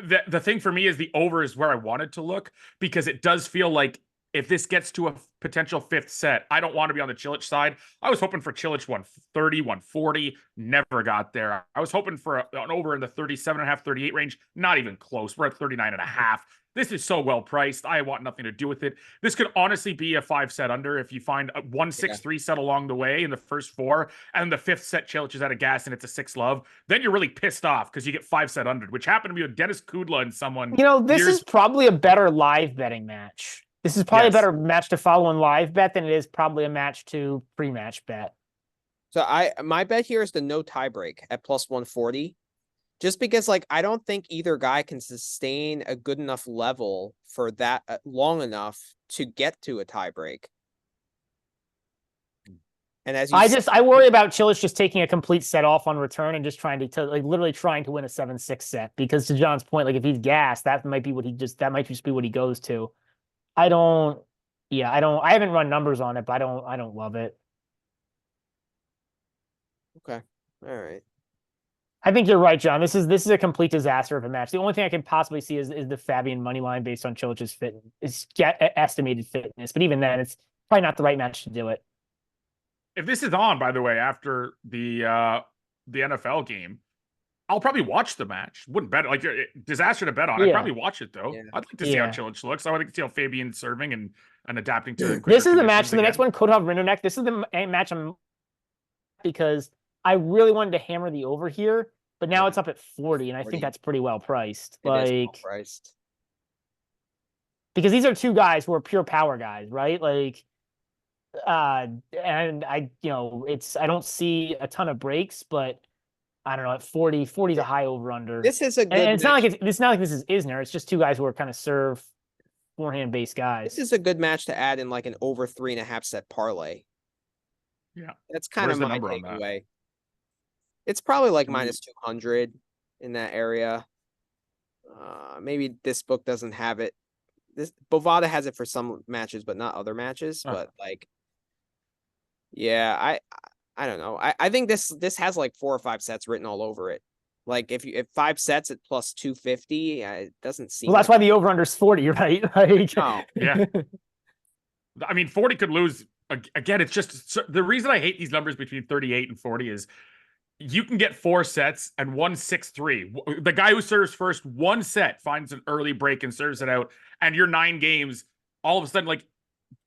The thing for me is the over is where I wanted to look because it does feel like if this gets to a potential 5th set, I don't want to be on the Cilic side. I was hoping for Cilic 130, 140, never got there. I was hoping for an over in the 37.5, 38 range, not even close. We're at 39.5. This is so well priced. I want nothing to do with it. This could honestly be a 5-set under if you find a 1-6-3 set along the way in the first 4, and the 5th set Cilic is out of gas and it's a 6-love. Then you're really pissed off because you get 5-set under, which happened to be with Dennis Kudla and someone. This is probably a better live betting match. This is probably a better match to follow in live bet than it is probably a match to pre-match bet. So my bet here is the no tiebreak at plus 140. Just because, like, I don't think either guy can sustain a good enough level for that long enough to get to a tiebreak. And as I worry about Cilic just taking a complete set off on return and just trying to like literally trying to win a 7-6 set. Because to John's point, like if he's gassed, that might just be what he goes to. I haven't run numbers on it, but I don't love it. Okay. All right. I think you're right, John. This is a complete disaster of a match. The only thing I can possibly see is the Fabian money line based on Cilic's estimated fitness. But even then, it's probably not the right match to do it. If this is on, by the way, after the NFL game, I'll probably watch the match. Wouldn't bet it. Like, disaster to bet on. I'd probably watch it, though. Yeah. I'd like to see how Cilic looks. I would like to see how Fabian's serving and adapting to this is the match. So the next one, Kotov Rinderknecht. This is the match I'm because I really wanted to hammer the over here, but now it's up at 40, and I think that's pretty well priced. It is well priced. Because these are two guys who are pure power guys, right? Like, and I don't see a ton of breaks, but I don't know, at 40 is a high over under. This is a good and it's not like this is Isner. It's just two guys who are kind of serve forehand based guys. This is a good match to add in like an over 3.5 set parlay. Yeah. That's kind of my takeaway. It's probably like minus 200 in that area. Maybe this book doesn't have it. This Bovada has it for some matches, but not other matches. But like, yeah, I don't know. I think this has like 4 or 5 sets written all over it. Like if 5 sets at plus 250, it doesn't seem. Well, that's why the over under is 40, right? Like, oh, yeah. I mean, 40 could lose again. It's just the reason I hate these numbers between 38 and 40 is you can get 4 sets and 1-6-3. The guy who serves first 1 set finds an early break and serves it out, and your 9 games all of a sudden like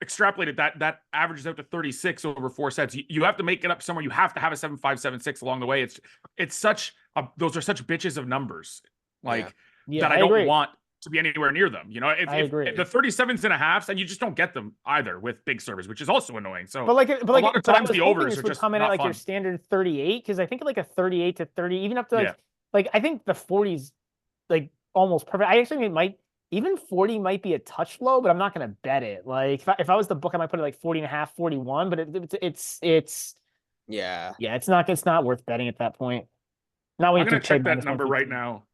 extrapolated that averages out to 36 over 4 sets. You have to make it up somewhere. You have to have a 7-5, 7-6 along the way. It's such those are such bitches of numbers, like that I don't want to be anywhere near them. You know, if the 37s and a halves, and you just don't get them either with big servers, which is also annoying. So, but a lot of times the overs are just come in not at like fun. Your standard 38, because I think like a 38 to 30, even up to like I think the 40s like almost perfect. I actually think it might. Even 40 might be a touch low, but I'm not going to bet it. Like if I was the book, I might put it like 40 and a half, 41, but it's it's not worth betting at that point. Now I'm going to check that number right now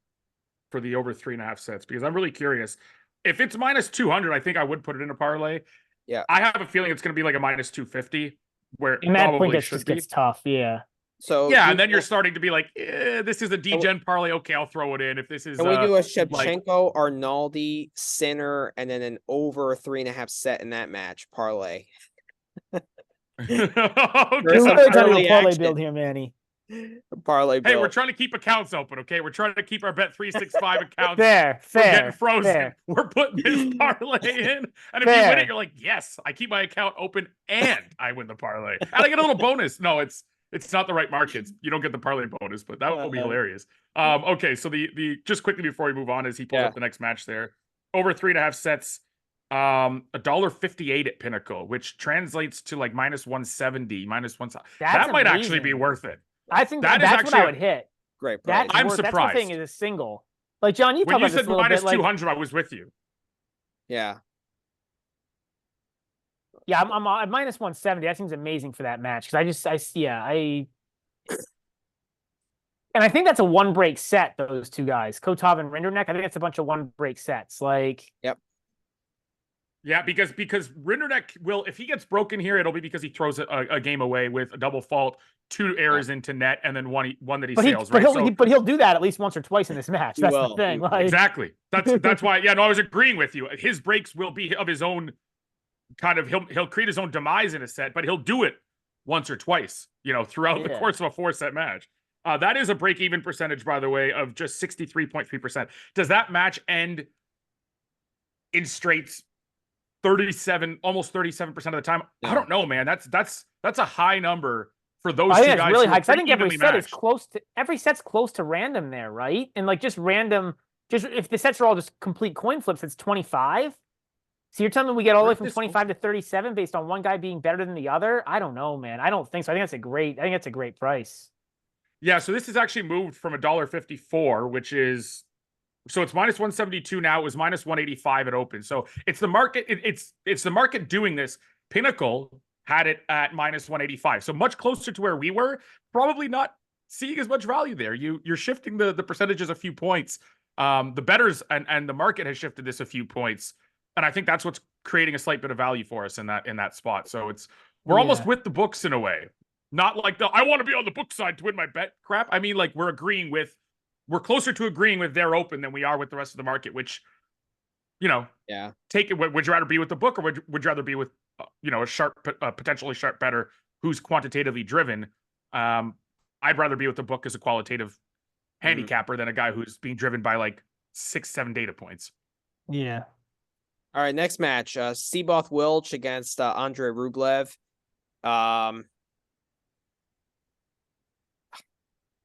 for the over 3.5 sets, because I'm really curious. If it's minus 200, I think I would put it in a parlay. Yeah. I have a feeling it's going to be like a minus 250 where and that point gets tough. Yeah. So yeah, and then you're starting to be like, this is a D-gen parlay. Okay, I'll throw it in. If this is, can we do a Shevchenko, Arnaldi, Sinner, and then an over 3.5 set in that match parlay? Parlay build here, Manny. Parlay build. Hey, we're trying to keep accounts open, okay? We're trying to keep our Bet365 accounts fair, getting frozen. Fair. We're putting this parlay in, and if you win it, you're like, yes, I keep my account open and I win the parlay, and I get a little bonus. No, it's not the right markets. You don't get the parlay bonus, but that will be hilarious. Okay, so the just quickly before we move on, as he pulls up the next match there, over 3.5 sets, $1.58 at Pinnacle, which translates to like minus 170, minus 1. That might actually be worth it. I think that's what I would hit. Great price. I'm surprised. That's the thing is a single. Like John, you when talk you about said minus 200, I was with you. Yeah. Yeah, I'm at minus 170. That seems amazing for that match because and I think that's a 1 break set. Those two guys, Kotov and Rinderknecht. I think that's a bunch of 1 break sets. Like, yep. Yeah, because Rinderknecht will, if he gets broken here, it'll be because he throws a game away with a double fault, 2 errors into net, and then one that he sails. But he'll do that at least once or twice in this match. That's the thing. Exactly. That's why. Yeah, no, I was agreeing with you. His breaks will be of his own. Kind of he'll create his own demise in a set, but he'll do it once or twice, throughout the course of a 4-set match. That is a break-even percentage, by the way, of just 63.3%. Does that match end in straights 37, almost 37% of the time. No. I don't know, man. That's a high number for those I two think that's guys really who high are because I pretty think every evenly set is matched. close to random there, right? And like just random, just if the sets are all just complete coin flips, it's 25. So you're telling me we get all the way from 25 to 37 based on one guy being better than the other? I don't know, man. I don't think so. I think that's a great price. Yeah, so this has actually moved from $1.54, which is so it's minus 172 now. It was minus 185 at open. So it's the market. It's the market doing this. Pinnacle had it at minus 185, so much closer to where we were. Probably not seeing as much value there. You're shifting the percentages a few points. The bettors and the market has shifted this a few points, and I think that's what's creating a slight bit of value for us in that spot. So we're almost with the books in a way. Not like I want to be on the book side to win my bet crap. I mean, like we're closer to agreeing with their open than we are with the rest of the market, which, take it. Would you rather be with the book or would you rather be with, a sharp, potentially sharp better who's quantitatively driven? I'd rather be with the book as a qualitative handicapper than a guy who's being driven by like 6-7 data points. Yeah. All right, next match, Seaboth Wilch against Andre Rublev.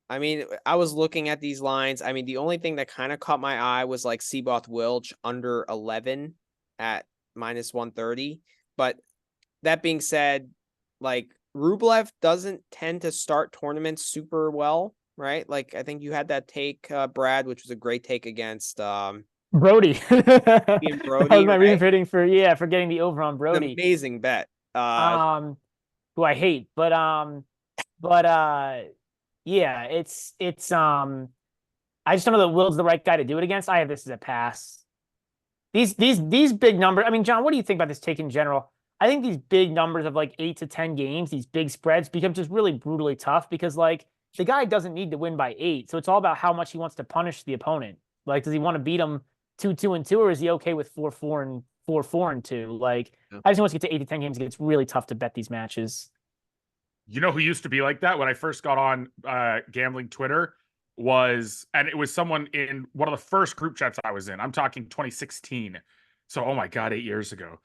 I mean, I was looking at these lines. I mean, the only thing that kind of caught my eye was like Seaboth Wilch under 11 at minus 130. But that being said, like Rublev doesn't tend to start tournaments super well, right? Like I think you had that take, Brad, which was a great take against Brody. Brody, That was my reason right? for hitting for getting the over on Brody. An amazing bet. Who I hate, but yeah, it's I just don't know that Will's the right guy to do it against. I have this as a pass. These big numbers. I mean, John, what do you think about this take in general? I think these big numbers of like 8 to 10 games, these big spreads become just really brutally tough because like the guy doesn't need to win by 8. So it's all about how much he wants to punish the opponent. Like, does he want to beat him 2-2-2, or is he okay with 4-4 and 4-4-2? Like, I just want to get to 8 to 10 games. It's really tough to bet these matches. You know who used to be like that when I first got on gambling Twitter and it was someone in one of the first group chats I was in. I'm talking 2016. So, oh my God, 8 years ago.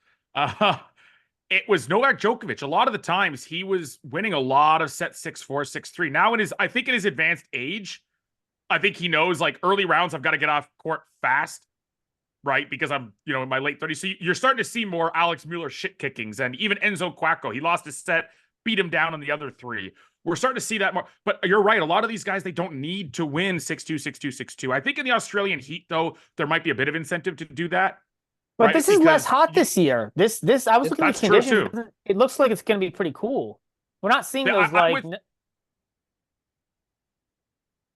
It was Novak Djokovic. A lot of the times he was winning a lot of set 6-4, 6-3. Now I think in his advanced age, I think he knows like early rounds, I've got to get off court fast, right? Because I'm, in my late 30s. So you're starting to see more Alex Mueller shit kickings and even Enzo Quacco. He lost his set, beat him down on the other 3. We're starting to see that more. But you're right. A lot of these guys, they don't need to win 6-2, 6-2, 6-2. I think in the Australian heat, though, there might be a bit of incentive to do that. But right? This is less hot this year. This I was looking at the conditions. It looks like it's going to be pretty cool. We're not seeing those like.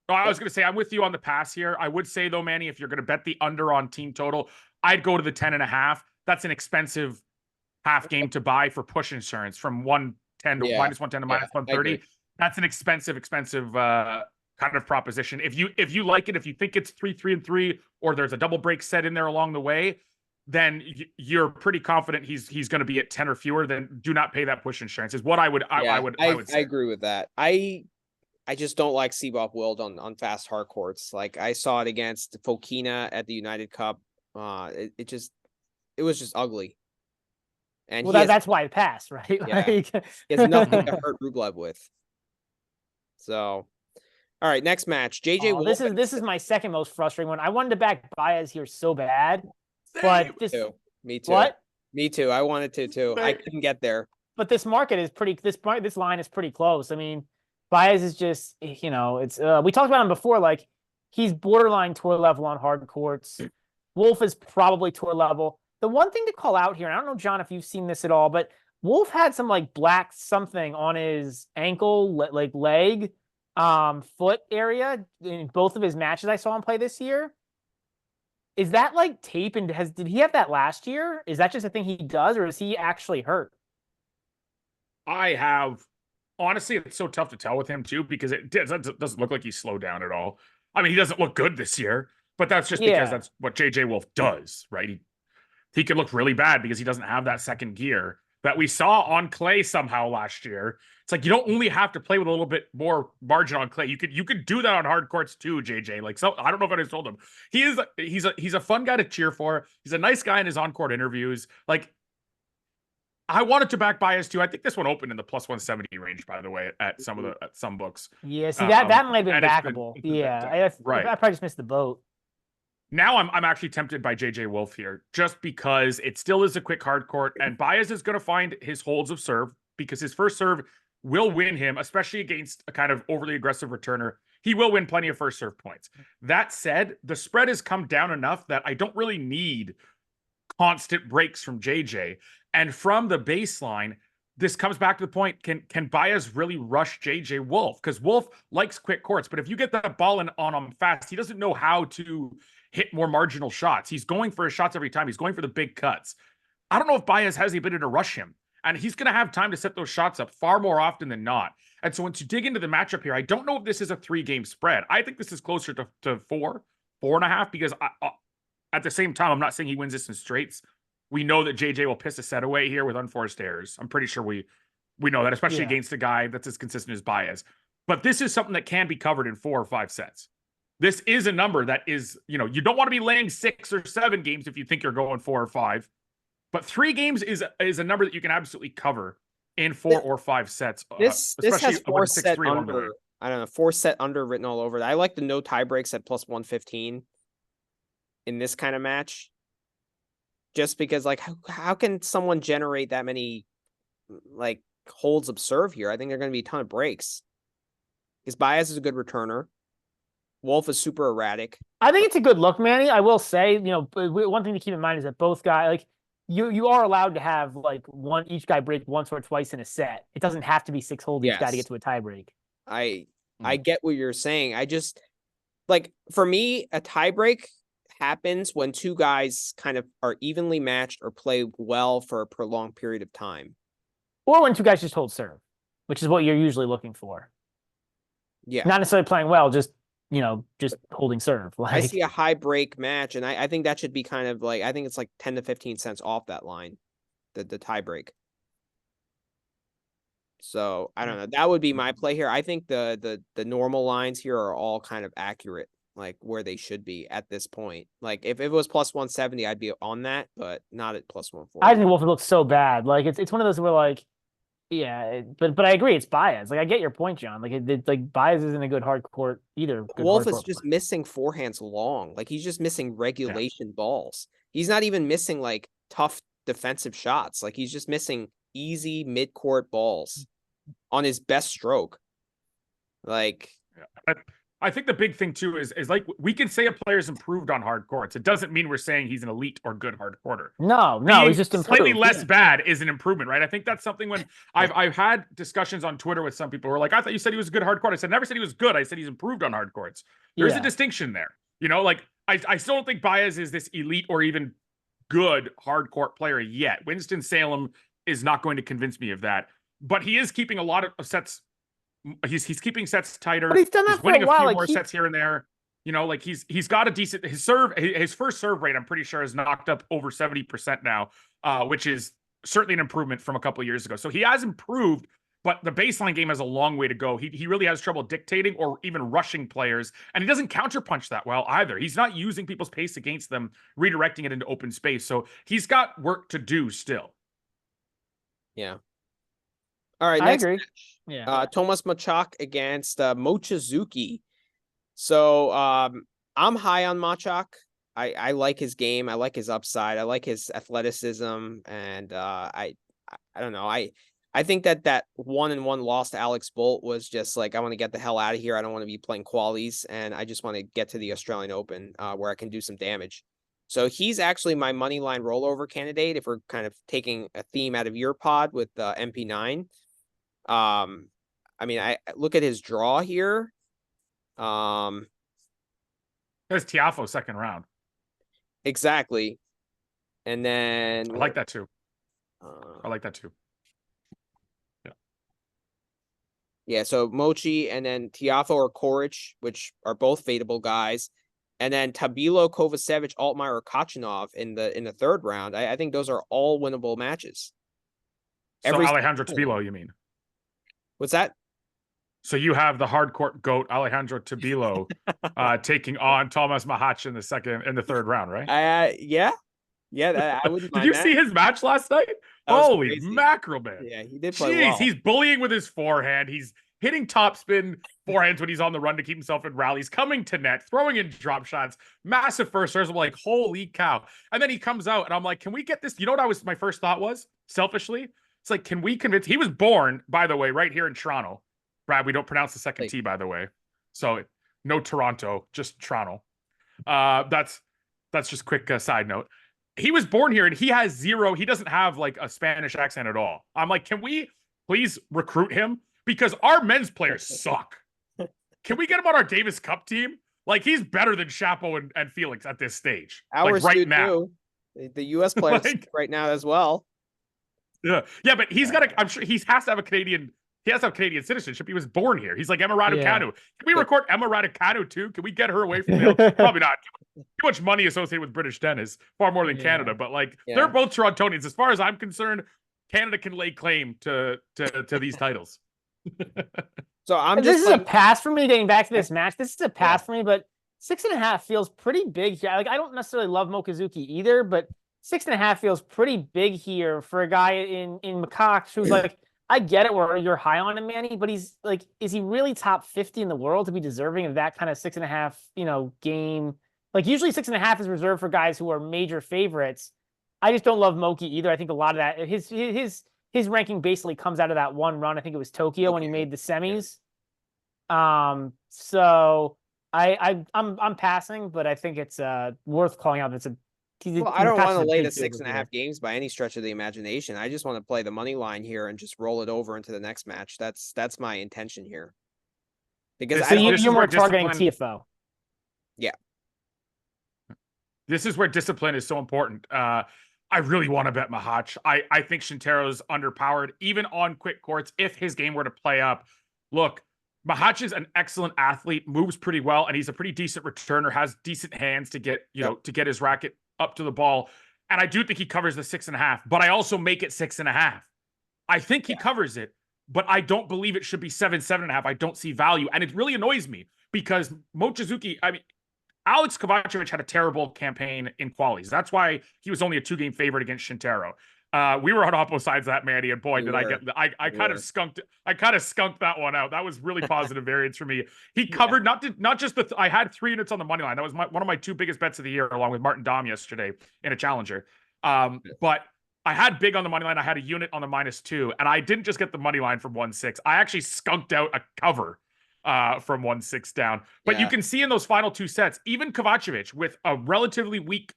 I was going to say, I'm with you on the pass here. I would say, though, Manny, if you're going to bet the under on team total, I'd go to the 10.5. That's an expensive half game to buy for push insurance from 110 to minus 110 to minus 130. That's an expensive kind of proposition. If you like it, if you think it's 3-3-3, or there's a double break set in there along the way, then you're pretty confident he's going to be at 10 or fewer. Then do not pay that push insurance. Is what I would say. I agree with that. I just don't like Seaboth Wild on fast hard courts. Like I saw it against Fokina at the United Cup. It was just ugly. And that's why it passed, right? Yeah, he has nothing to hurt Rublev with. So, all right, next match. JJ Wolf. This is my second most frustrating one. I wanted to back Baez here so bad, but me too. What? Me too. I wanted to too. I couldn't get there. But this market is this line is pretty close. I mean, Baez is just, it's we talked about him before, like he's borderline tour level on hard courts. Wolf is probably tour level. The one thing to call out here, and I don't know, John, if you've seen this at all, but Wolf had some like black something on his ankle, like leg, foot area in both of his matches I saw him play this year. Is that like tape, and did he have that last year? Is that just a thing he does, or is he actually hurt? Honestly, it's so tough to tell with him too, because it doesn't look like he's slowed down at all. I mean, he doesn't look good this year, but that's just because that's what JJ Wolf does, right? He can look really bad because he doesn't have that second gear. that we saw on clay somehow last year. It's like you don't only have to play with a little bit more margin on clay. You could do that on hard courts too, JJ. Like, so I don't know if I told him. He's a fun guy to cheer for. He's a nice guy in his on-court interviews. Like, I wanted to back Baez too. I think this one opened in the plus 170 range, by the way, at some books. Yeah, see that might have been and backable. I probably just missed the boat. Now I'm actually tempted by JJ Wolf here, just because it still is a quick hard court, and Baez is going to find his holds of serve because his first serve will win him, especially against a kind of overly aggressive returner. He will win plenty of first serve points. That said, the spread has come down enough that I don't really need constant breaks from JJ. And from the baseline, this comes back to the point, can Baez really rush JJ Wolf? Because Wolf likes quick courts, but if you get that ball on him fast, he doesn't know how to hit more marginal shots. He's going for his shots every time. He's going for the big cuts. I don't know if Baez has the ability to rush him. And he's going to have time to set those shots up far more often than not. And so once you dig into the matchup here, I don't know if this is a 3-game spread. I think this is closer to 4.5, because at the same time, I'm not saying he wins this in straights. We know that JJ will piss a set away here with unforced errors. I'm pretty sure we know that, especially against a guy that's as consistent as Baez. But this is something that can be covered in 4 or 5 sets. This is a number that is, you don't want to be laying 6 or 7 games if you think you're going 4 or 5. But 3 games is a number that you can absolutely cover in 4 or 5 sets. This has 4 set under. I don't know, 4 set under written all over it. I like the no tie breaks at plus 115 in this kind of match. Just because, like, how can someone generate that many, like, holds of serve here? I think there are going to be a ton of breaks. Because Baez is a good returner. Wolf is super erratic. I think it's a good look, Manny. I will say, one thing to keep in mind is that both guys, like, you are allowed to have, like, each guy break once or twice in a set. It doesn't have to be 6 holds each guy to get to a tie break. I get what you're saying. I just, like, for me, a tie break happens when 2 guys kind of are evenly matched or play well for a prolonged period of time. Or when 2 guys just hold serve, which is what you're usually looking for. Yeah. Not necessarily playing well, just holding serve. Like, I see a high break match, and I think that should be kind of like, I think it's like 10 to 15 cents off that line, the tie break. So I don't know. That would be my play here. I think the normal lines here are all kind of accurate, like where they should be at this point. Like if it was plus 170, I'd be on that, but not at plus 140. I think Wolf looks so bad. Like it's one of those where, like, yeah, but I agree, it's Baez. Like, I get your point, John. Like Baez isn't a good hard court either. Wolf is just missing forehands long. Like he's just missing regulation balls. He's not even missing like tough defensive shots. Like he's just missing easy mid-court balls on his best stroke. Like, I think the big thing too is like, we can say a player's improved on hard courts. It doesn't mean we're saying he's an elite or good hard courter. No, he's just improved. Slightly less bad is an improvement, right? I think that's something when I've had discussions on Twitter with some people who are like, I thought you said he was a good hard court. I said, never said he was good. I said he's improved on hard courts. There's a distinction there. Like I still don't think Baez is this elite or even good hard court player yet. Winston-Salem is not going to convince me of that, but he is keeping a lot of sets. He's keeping sets tighter. But he's done that for a while. Winning a few more sets here and there. Like he's got a decent his first serve rate, I'm pretty sure, is knocked up over 70% now, which is certainly an improvement from a couple of years ago. So he has improved, but the baseline game has a long way to go. He really has trouble dictating or even rushing players, and he doesn't counterpunch that well either. He's not using people's pace against them, redirecting it into open space. So he's got work to do still. Yeah. All right, I next agree. match. Yeah. Tomas Machak against Mochizuki. So I'm high on Machak. I like his game. I like his upside. I like his athleticism, and I don't know. I think that 1-1 loss to Alex Bolt was just like, I want to get the hell out of here. I don't want to be playing qualies, and I just want to get to the Australian Open where I can do some damage. So he's actually my money line rollover candidate if we're kind of taking a theme out of your pod with MP9. I mean, I look at his draw here. There's Tiafoe second round. Exactly. And then I like that too. Yeah, so Mochi and then Tiafoe or Koric, which are both fadeable guys. And then Tabilo, Kovacevic, Altmaier, or Kachanov in the third round. I think those are all winnable matches. So Every Alejandro Tabilo, you mean? What's that? So you have the hardcourt goat Alejandro Tabilo taking on Thomas Mahac in the third round, right? Yeah, I wouldn't Did mind you that. see his match last night? That was Holy crazy. mackerel, man. Yeah, he did play Jeez, well. he's bullying with his forehand. He's hitting topspin forehands when he's on the run to keep himself in rallies, coming to net, throwing in drop shots, massive first serves. I'm like, holy cow. And then he comes out and I'm like, can we get this? You know what my first thought was, selfishly? It's like, can we convince, he was born, by the way, right here in Toronto. Brad, we don't pronounce the second T, by the way. So no Toronto, just Toronto. That's just quick side note. He was born here and he doesn't have like a Spanish accent at all. I'm like, can we please recruit him? Because our men's players suck. Can we get him on our Davis Cup team? Like, he's better than Chapo and Felix at this stage. Ours like right now. Too. The US players right now as well. Yeah, but he's I'm sure he has to have Canadian citizenship. He was born here. He's like Emma Raducanu. Can we record Emma Raducanu too? Can we get her away from the Probably not. Too much money associated with British tennis, far more than Canada. But like, they're both Torontonians. As far as I'm concerned, Canada can lay claim to these titles. So this is a pass for me getting back to this match. This is a pass for me, but 6.5 feels pretty big here. Like, I don't necessarily love Mochizuki either, but 6.5 feels pretty big here for a guy in Macaque who's like, I get it where you're high on him, Manny, but he's like, is he really top 50 in the world to be deserving of that kind of 6.5, game? Like, usually 6.5 is reserved for guys who are major favorites. I just don't love Moki either. I think a lot of that, his ranking basically comes out of that one run. I think it was Tokyo when he made the semis. So I'm passing, but I think it's worth calling out. I don't want to lay the 6.5 games by any stretch of the imagination. I just want to play the money line here and just roll it over into the next match. That's my intention here. Because you're more targeting TFO. Yeah. This is where discipline is so important. I really want to bet Mahac. I think Shintero's underpowered, even on quick courts, if his game were to play up. Look, Mahac is an excellent athlete, moves pretty well, and he's a pretty decent returner, has decent hands to get, to get his racket up to the ball. And I do think he covers the 6.5, but I also make it 6.5. I think he covers it, but I don't believe it should be 7.5. I don't see value. And it really annoys me because Mochizuki, Alex Kovacevic had a terrible campaign in qualies. That's why he was only a 2-game favorite against Shintero. We were on opposite sides of that, Manny, and boy, did I get I kind of skunked that one out. That was really positive variance for me. He covered not just I had 3 units on the money line. That was one of my 2 biggest bets of the year, along with Martin Dom yesterday in a challenger. But I had big on the money line. I had a unit on the -2, and I didn't just get the money line from 1-6. I actually skunked out a cover from 1-6 down. But you can see in those final 2 sets, even Kovacevic with a relatively weak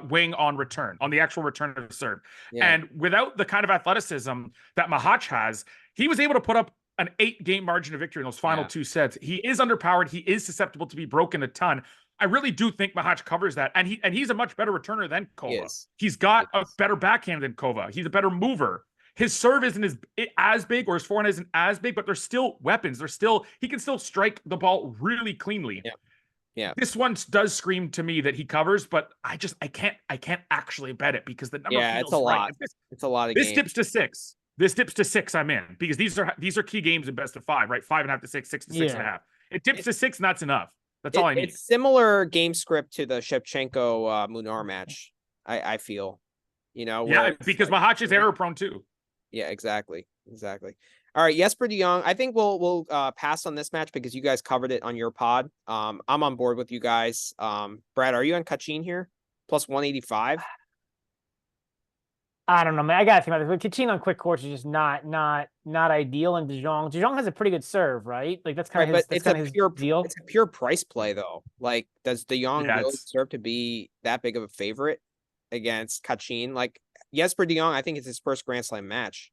wing on return, on the actual return of serve. And without the kind of athleticism that Mahac has, he was able to put up an 8-game margin of victory in those final 2 sets. He is underpowered. He is susceptible to be broken a ton. I really do think Mahac covers that. And he's a much better returner than Kova. He's got a better backhand than Kova. He's a better mover. His serve isn't as big, or his forehand isn't as big, but there's still weapons. He can still strike the ball really cleanly. Yeah. This one does scream to me that he covers, but I can't actually bet it because the number feels it's a lot. It's a lot of games. This dips to 6. This dips to 6. I'm in because these are key games in best of 5, right? 5.5 to 6, 6 to 6.5. It dips to 6, and that's enough. That's all I need. It's similar game script to the Shevchenko Munar match. I feel, because Mahac is error prone too. Yeah, exactly. All right, Jesper de Jong. I think we'll pass on this match because you guys covered it on your pod. I'm on board with you guys. Brad, are you on Kachin here? Plus 185. I don't know, man. I gotta think about this. Kachin on quick courts is just not ideal. And de Jong has a pretty good serve, right? Like that's kind of his deal. It's a pure price play though. Like, does de Jong really deserve to be that big of a favorite against Kachin? Like, Jesper de Jong, I think it's his first Grand Slam match.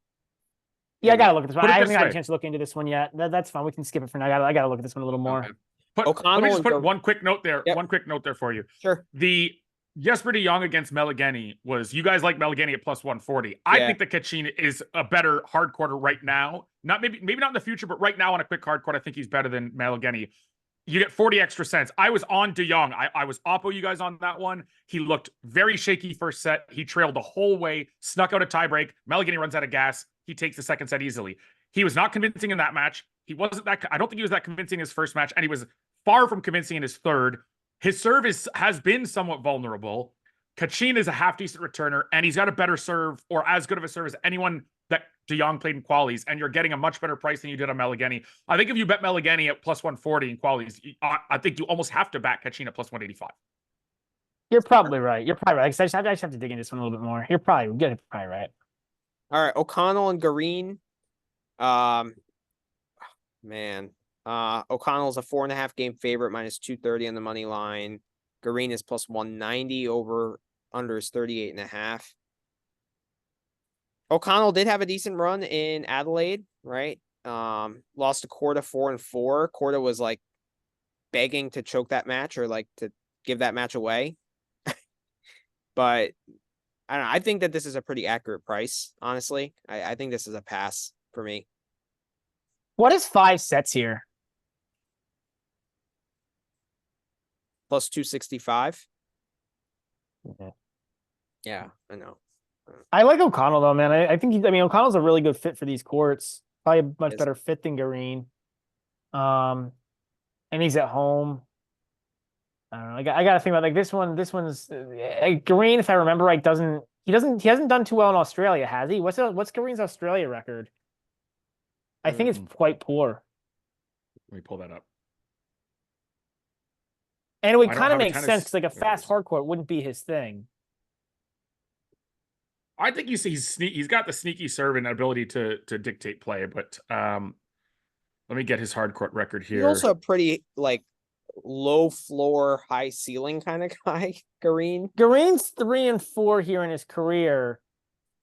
Yeah, I gotta look at this one. I haven't got a chance to look into this one yet. That's fine. We can skip it for now. I gotta look at this one a little more. Okay. Let me just put one quick note there. One quick note there for you. Sure. The Jesper de Jong against Meligeni was, you guys like Meligeni at plus 140. I think that Kachin is a better hard quarter right now. Not maybe not in the future, but right now on a quick hard court, I think he's better than Meligeni. you get 40 extra cents. I was on De Jong. I was oppo you guys on that one. He looked very shaky first set. He trailed the whole way, snuck out a tiebreak. Meligany runs out of gas. He takes the second set easily. He was not convincing in that match. He wasn't that. I don't think he was that convincing in his first match, and he was far from convincing in his third. His serve has been somewhat vulnerable. Kachin is a half-decent returner, and he's got a better serve, or as good of a serve as anyone that De Jong played in qualies, and you're getting a much better price than you did on Meligany. I think if you bet Meligany at plus 140 in qualies, I think you almost have to back Kachin at plus 185. You're probably right. You're probably right. I just have to dig into this one a little bit more. You're probably right. All right, O'Connell and Green. Man. O'Connell's a 4.5 game favorite, minus 230 on the money line. Green is plus 190, over under is 38.5. O'Connell did have a decent run in Adelaide, right? Lost to Korda 4-4. Korda was like begging to choke that match, or like to give that match away. But I don't know. I think that this is a pretty accurate price, honestly. I think this is a pass for me. What is 5 sets here? Plus 265. Okay. Yeah, I know. I like O'Connell though, man. I think O'Connell's a really good fit for these courts. Probably a much Yes. better fit than Green. And he's at home. I don't know. I gotta think about like this one. This one's Green, if I remember right, he hasn't done too well in Australia, has he? What's Green's Australia record? I think it's quite poor. Let me pull that up. And it would I don't kind of have a make tennis- sense because like a there it fast is. hardcourt wouldn't be his thing. I think you see he's got the sneaky serve and ability to dictate play, but let me get his hardcourt record He's here. also a pretty like low floor, high ceiling kind of guy, Green. Green's 3-4 here in his career.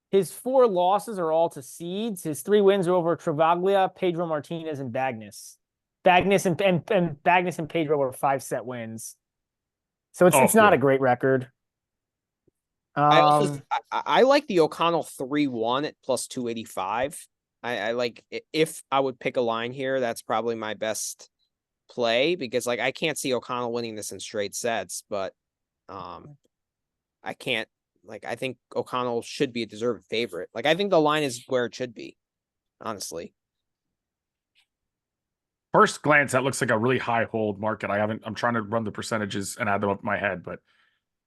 His 4 losses are all to seeds. His 3 wins are over Travaglia, Pedro Martinez, and Bagnis. Bagnis and Pedro were 5-set wins. So it's not a great record. I like the O'Connell 3-1 at plus 285. I like, if I would pick a line here, that's probably my best play, because like I can't see O'Connell winning this in straight sets, but I can't, like, I think O'Connell should be a deserved favorite. Like, I think the line is where it should be, honestly. First glance, that looks like a really high hold market. I'm trying to run the percentages and add them up in my head, but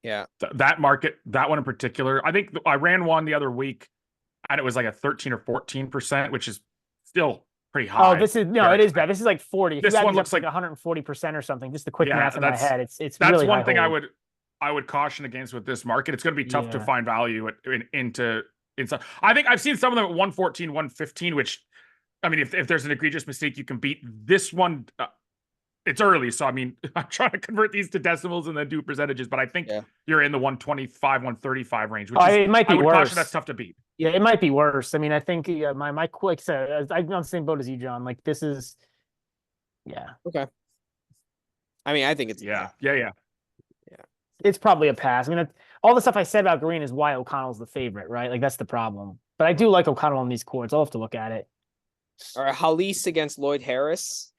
Yeah. that market, that one in particular, I think I ran one the other week and it was like a 13 or 14%, which is still pretty high. Oh, it is bad. This is like 40. If This you add one these up looks to like 140% or something. Just the quick Yeah, math in my that's- head. It's that's really one high thing hold. I would caution against with this market. It's going to be tough to Yeah. find value into. I think I've seen some of them at 114, 115, which, I mean, if there's an egregious mistake, you can beat this one. It's early, so I mean, I'm trying to convert these to decimals and then do percentages, but I think you're in the 125, 135 range, which It might be I would worse. caution that's tough to beat. Yeah, it might be worse. I mean, I think my quick set, I'm on the same boat as you, John. Like this is, yeah, Okay. I mean, I think it's Yeah. it's probably a pass. I mean, all the stuff I said about Green is why O'Connell's the favorite, right? Like that's the problem. But I do like O'Connell on these courts. I'll have to look at it. All right, Halise against Lloyd Harris.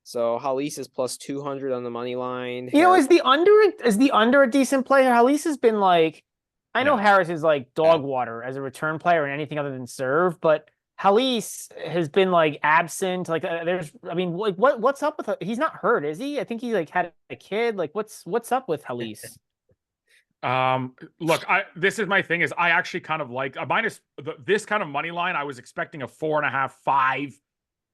So Halise is plus 200 on the money line. You know, is the under a decent player? Halise has been like, I know No. Harris is like dog water as a return player and anything other than serve, but Halise has been like absent. Like what's up with? He's not hurt, is he? I think he like had a kid. Like what's up with Halise? Look, this is my thing is I actually kind of like this kind of money line. I was expecting a 4.5, 5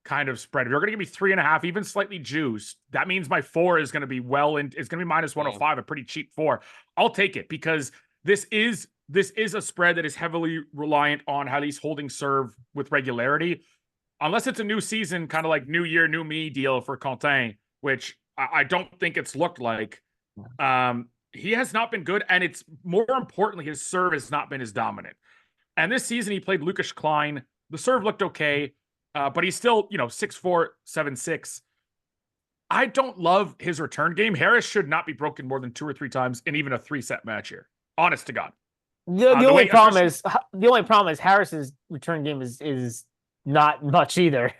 kind of spread. If you're going to give me 3.5, even slightly juiced, that means my 4 is going to be it's going to be minus 105, a pretty cheap 4. I'll take it because this is a spread that is heavily reliant on Halise holding serve with regularity. Unless it's a new season, kind of like new year, new me deal for Quentin, which I don't think it's looked like. He has not been good, and it's more importantly, his serve has not been as dominant. And this season, he played Lucas Klein. The serve looked okay, but he's still, 6'4", 7'6". I don't love his return game. Harris should not be broken more than 2 or 3 times in even a 3-set match here. Honest to God. The only problem is Harris's return game is not much either.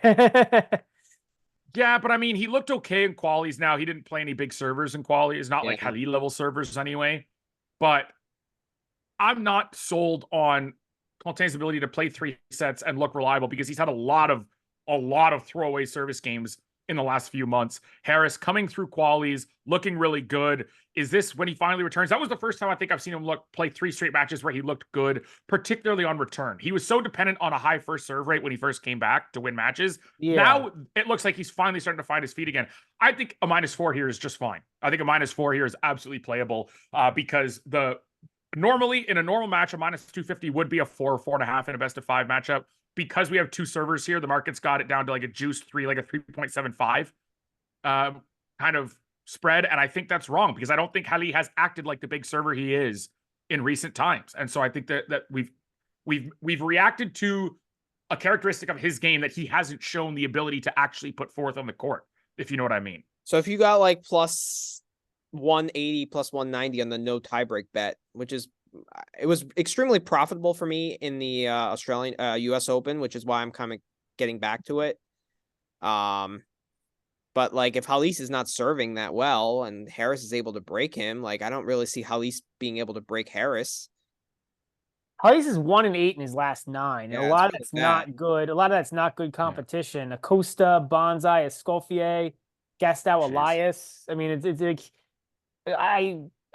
Yeah, but I mean, he looked okay in qualies. Now he didn't play any big servers in qualies, not like Yeah. Halil level servers anyway. But I'm not sold on Containe's ability to play 3 sets and look reliable because he's had a lot of throwaway service games in the last few months. Harris coming through qualies, looking really good. Is this when he finally returns? That was the first time I think I've seen him play 3 straight matches where he looked good, particularly on return. He was so dependent on a high first serve rate when he first came back to win matches. Yeah. Now it looks like he's finally starting to find his feet again. I think a -4 here is just fine. I think a -4 here is absolutely playable because normally in a normal match, a -250 would be a 4 or 4.5 in a best of 5 matchup. Because we have 2 servers here, the market's got it down to like a juice 3, like a 3.75 kind of spread. And I think that's wrong because I don't think Halil has acted like the big server he is in recent times. And so I think that we've reacted to a characteristic of his game that he hasn't shown the ability to actually put forth on the court, if you know what I mean. So if you got like plus 180, plus 190 on the no tiebreak bet, which is, it was extremely profitable for me in the Australian US Open, which is why I'm kind of getting back to it. But like if Halis is not serving that well and Harris is able to break him, like I don't really see Halis being able to break Harris. Halis is 1-8 in his last 9. And Yeah, a lot of it's that's not good. A lot of that's not good competition. Acosta, Bonsai, Escoffier, Gastow, Elias. I mean, it's like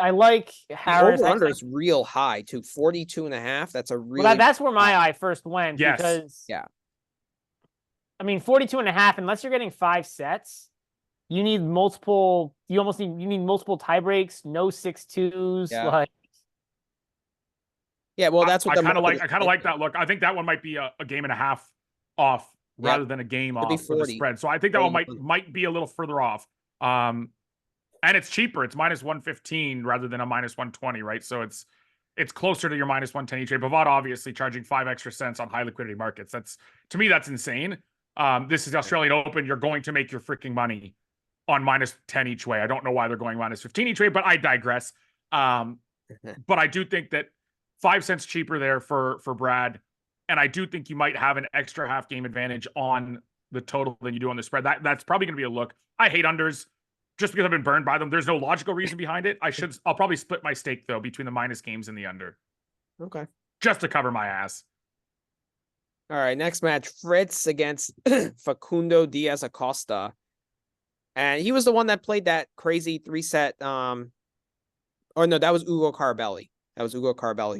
I like Harris. The over-under is real high, too. 42.5. That's a really... Well, that's where my eye first went. Yes. Because, yeah. I mean, 42.5, unless you're getting 5 sets, you need multiple... You need multiple tie breaks, no 6-2s. Yeah. Like... Yeah, well, that's what I kind of like that look. I think that one might be a game and a half off rather than a game off for the spread. So I think that one might be a little further off. And it's cheaper. It's -115 rather than a -120, right? So it's closer to your -110 each way. Bavad obviously charging 5 extra cents on high liquidity markets. To me, that's insane. This is the Australian Open. You're going to make your freaking money on -10 each way. I don't know why they're going -15 each way, but I digress. But I do think that 5 cents cheaper there for Brad. And I do think you might have an extra half game advantage on the total than you do on the spread. That's probably going to be a look. I hate unders. Just because I've been burned by them, there's no logical reason behind it. I'll probably split my stake though between the minus games and the under. Okay. Just to cover my ass. All right, next match, Fritz against Facundo Diaz Acosta. And he was the one that played that crazy 3-set or no, that was Ugo Carabelli.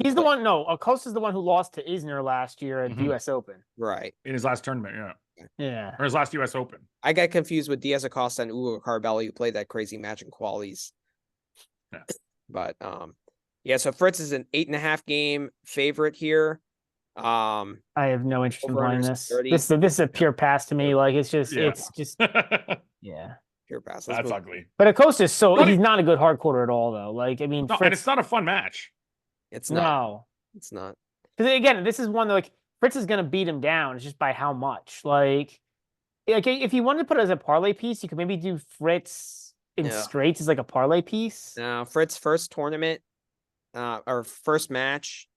He's the one, no, Acosta's the one who lost to Isner last year at the US Open. Right. In his last tournament, yeah. Yeah. Or his last US Open. I got confused with Diaz Acosta and Ugo Carabelli, who played that crazy match in qualies. Yeah. But yeah, so Fritz is an 8.5 game favorite here. I have no interest in playing this. 30. This is a pure pass to me. Like it's just yeah. Pure pass. That's ugly. But Acosta's he's not a good hard quarter at all though. Like I mean, no, Fritz, and it's not a fun match. It's not. No. It's not. Because again, this is one that like Fritz is gonna beat him down. It's just by how much. Like if you wanted to put it as a parlay piece, you could maybe do Fritz in straights as like a parlay piece. No, Fritz first tournament, or first match.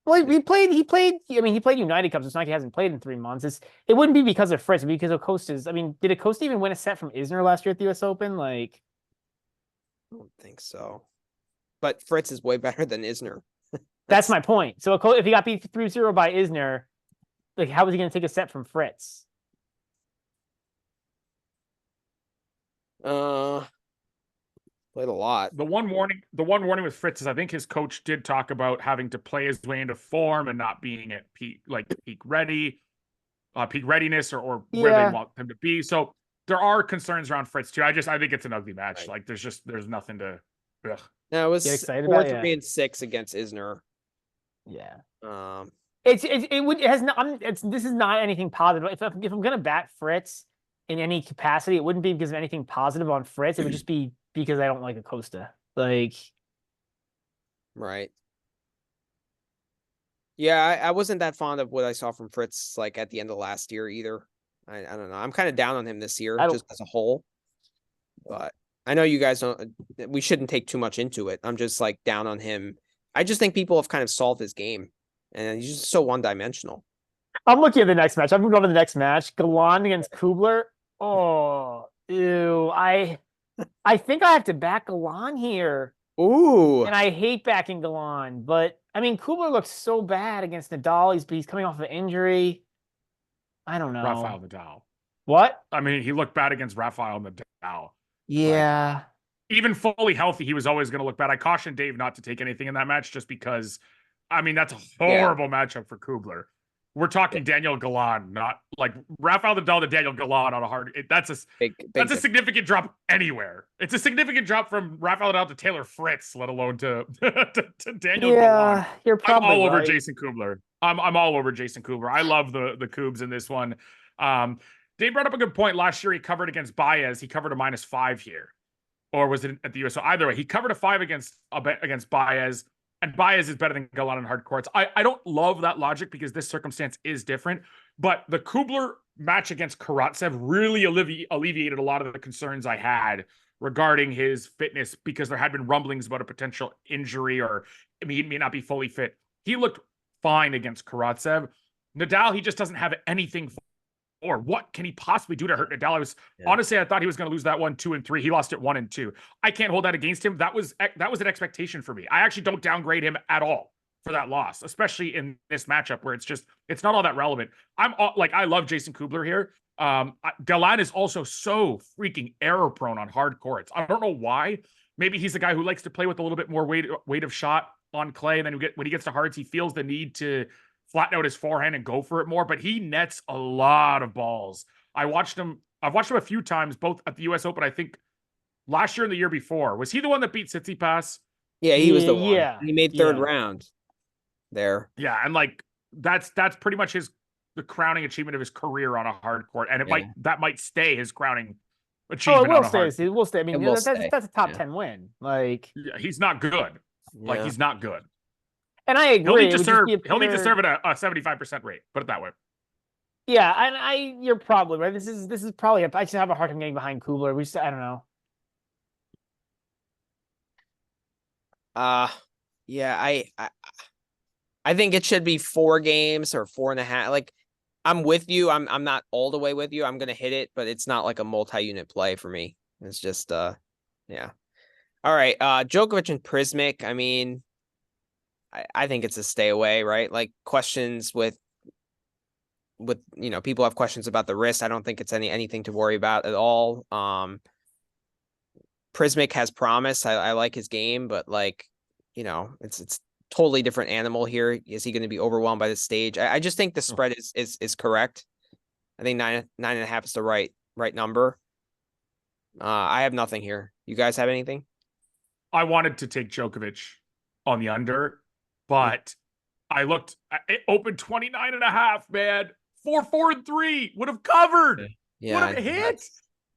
Well, he played. I mean, he played United Cups. It's not like he hasn't played in 3 months. It wouldn't be because of Fritz. It'd be because of Acosta's. I mean, did Acosta even win a set from Isner last year at the US Open? Like, I don't think so. But Fritz is way better than Isner. That's my point. So if he got beat 3-0 by Isner, like, how was he going to take a set from Fritz? Played a lot. The one warning with Fritz is I think his coach did talk about having to play his way into form and not being at peak readiness or where they want him to be. So there are concerns around Fritz too. I think it's an ugly match. Right. Like there's nothing to. Ugh. No, it was Get excited 4, about, 3, and 6 against Isner. Yeah. This is not anything positive. If I'm gonna bat Fritz in any capacity, it wouldn't be because of anything positive on Fritz. It would just be because I don't like Acosta. Like, right. Yeah, I wasn't that fond of what I saw from Fritz like at the end of last year either. I don't know. I'm kind of down on him this year just as a whole. But I know you guys don't. We shouldn't take too much into it. I'm just like down on him. I just think people have kind of solved his game, and he's just so one-dimensional. I'm looking at the next match. I'm going to the next match. Galan against Kubler. Oh, ew. I think I have to back Galan here. Ooh. And I hate backing Galan, but I mean Kubler looks so bad against Nadal. He's coming off of an injury. I don't Rafael know. Nadal. What? I mean, he looked bad against Rafael Nadal. Like, Yeah. even fully healthy, he was always going to look bad. I cautioned Dave not to take anything in that match just because, I mean, that's a Yeah. horrible matchup for Kubler. We're talking Daniel Galan, not like Rafael Nadal to Daniel Galan on a hard. That's a Big that's a significant drop anywhere. It's a significant drop from Rafael Nadal to Taylor Fritz, let alone to to Daniel Galan. Yeah, you're I'm probably all over right. Jason Kubler. I'm all over Jason Kubler. I love the Kubes in this one. Dave brought up a good point. Last year he covered against Baez. He covered a -5 here, or was it at the US? So either way, he covered a 5 against Baez, and Baez is better than Galan on hard courts. I don't love that logic because this circumstance is different, but the Kubler match against Karatsev really alleviated a lot of the concerns I had regarding his fitness, because there had been rumblings about a potential injury, or I mean, he may not be fully fit. He looked fine against Karatsev. Nadal, he just doesn't have anything. Or what can he possibly do to hurt Nadal? Honestly, I thought he was going to lose that 1, 2, and 3. He lost it 1 and 2. I can't hold that against him. That was an expectation for me. I actually don't downgrade him at all for that loss, especially in this matchup where it's not all that relevant. I love Jason Kubler here. Galan is also so freaking error prone on hard courts. I don't know why. Maybe he's a guy who likes to play with a little bit more weight of shot on clay, and then when he gets to hards, he feels the need to flatten out his forehand and go for it more, but he nets a lot of balls. I've watched him a few times, both at the US Open, I think last year and the year before. Was he the one that beat Tsitsipas? Yeah, he was the one. Yeah. He made third round there. Yeah, and like that's pretty much the crowning achievement of his career on a hard court, and that might stay his crowning achievement. Oh, it will stay. It will stay. I mean, that's a top 10 win. Like, yeah, he's not good. Like, he's not good. And I agree. He'll need to serve at a 75% rate. Put it that way. Yeah, and you're probably right. This is probably I just have a hard time getting behind Kubler. I don't know. Yeah, I think it should be 4 games or 4.5. Like, I'm with you. I'm not all the way with you. I'm gonna hit it, but it's not like a multi-unit play for me. It's just yeah. All right. Djokovic and Prismic. I mean, I think it's a stay away, right? Like, questions with people have questions about the wrist. I don't think it's anything to worry about at all. Prismic has promise. I like his game, but like, it's totally different animal here. Is he going to be overwhelmed by the stage? I just think the spread is correct. I think 9.5 is the right number. I have nothing here. You guys have anything? I wanted to take Djokovic on the under, but I looked. It opened 29.5. Man, 4, 4, and 3 would have covered. Yeah, would have hit.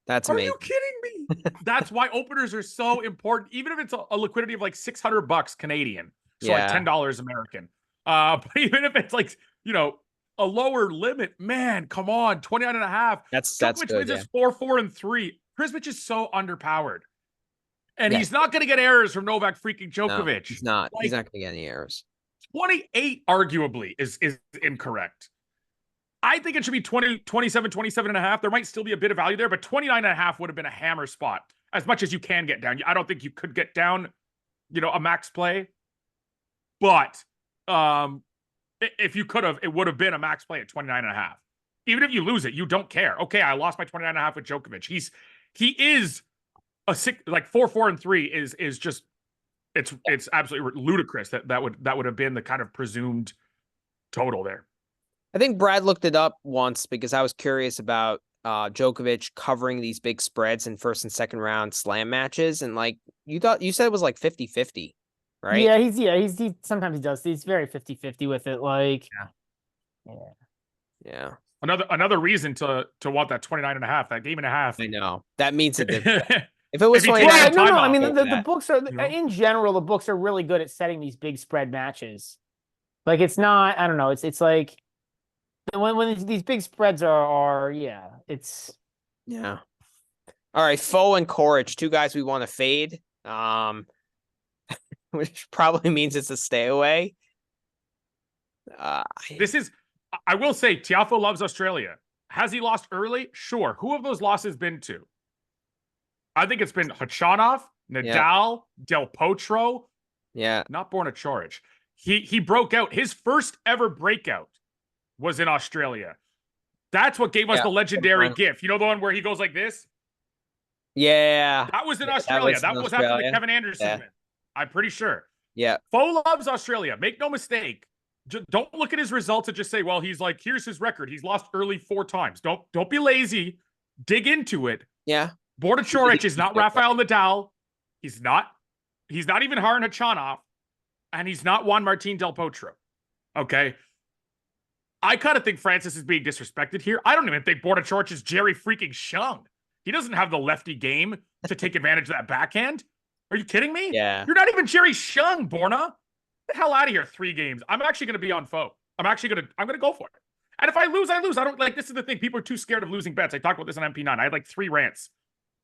That's Are amazing. you kidding me? That's why openers are so important, even if it's a liquidity of like $600 Canadian, so like $10 American. But even if it's like a lower limit, man, come on, 29.5. That's Djokovic good. wins 4, 4, and 3. Prismic is so underpowered. And he's not going to get errors from Novak freaking Djokovic. No, he's not. He's not going to get any errors. 28, arguably, is incorrect. I think it should be 20, 27, 27.5. There might still be a bit of value there, but 29.5 would have been a hammer spot. As much as you can get down. I don't think you could get down, a max play. But if you could have, it would have been a max play at 29.5. Even if you lose it, you don't care. Okay, I lost my 29.5 with Djokovic. He is a 6, like 4, 4, and 3 is just it's absolutely ludicrous that would have been the kind of presumed total there. I think Brad looked it up once because I was curious about Djokovic covering these big spreads in first and second round slam matches, and like you said it was like 50-50, right? Yeah, he sometimes he does. He's very 50-50 with it. Like, yeah. Another reason to want that 29.5, that game and a half. I know that means it. If it was 29, no. I mean, the books are in general. The books are really good at setting these big spread matches. Like, it's not. I don't know. It's like when these big spreads are it's. Yeah. All right, Foe and Coric, 2 guys we want to fade. Which probably means it's a stay away. I will say, Tiafoe loves Australia. Has he lost early? Sure. Who have those losses been to? I think it's been Khachanov, Nadal, Del Potro. Yeah. Not Borna Coric. He broke out. His first ever breakout was in Australia. That's what gave us the legendary gif. You know the one where he goes like this? Yeah. That was in Australia. That was after the Kevin Anderson win. I'm pretty sure. Yeah. Fo loves Australia. Make no mistake. Don't look at his results and just say, well, he's like, here's his record. He's lost early 4 times. Don't be lazy. Dig into it. Yeah. Borna Coric is not Rafael Nadal. He's not even Haran Khachanov. And he's not Juan Martín Del Potro. Okay? I kind of think Francis is being disrespected here. I don't even think Borna Coric is Jerry freaking Shung. He doesn't have the lefty game to take advantage of that backhand. Are you kidding me? Yeah. You're not even Jerry Shung, Borna. Get the hell out of here. 3 games. I'm actually going to be on Fo. I'm going to go for it. And if I lose, I lose. I don't like, this is the thing. People are too scared of losing bets. I talked about this on MP9. I had like 3 rants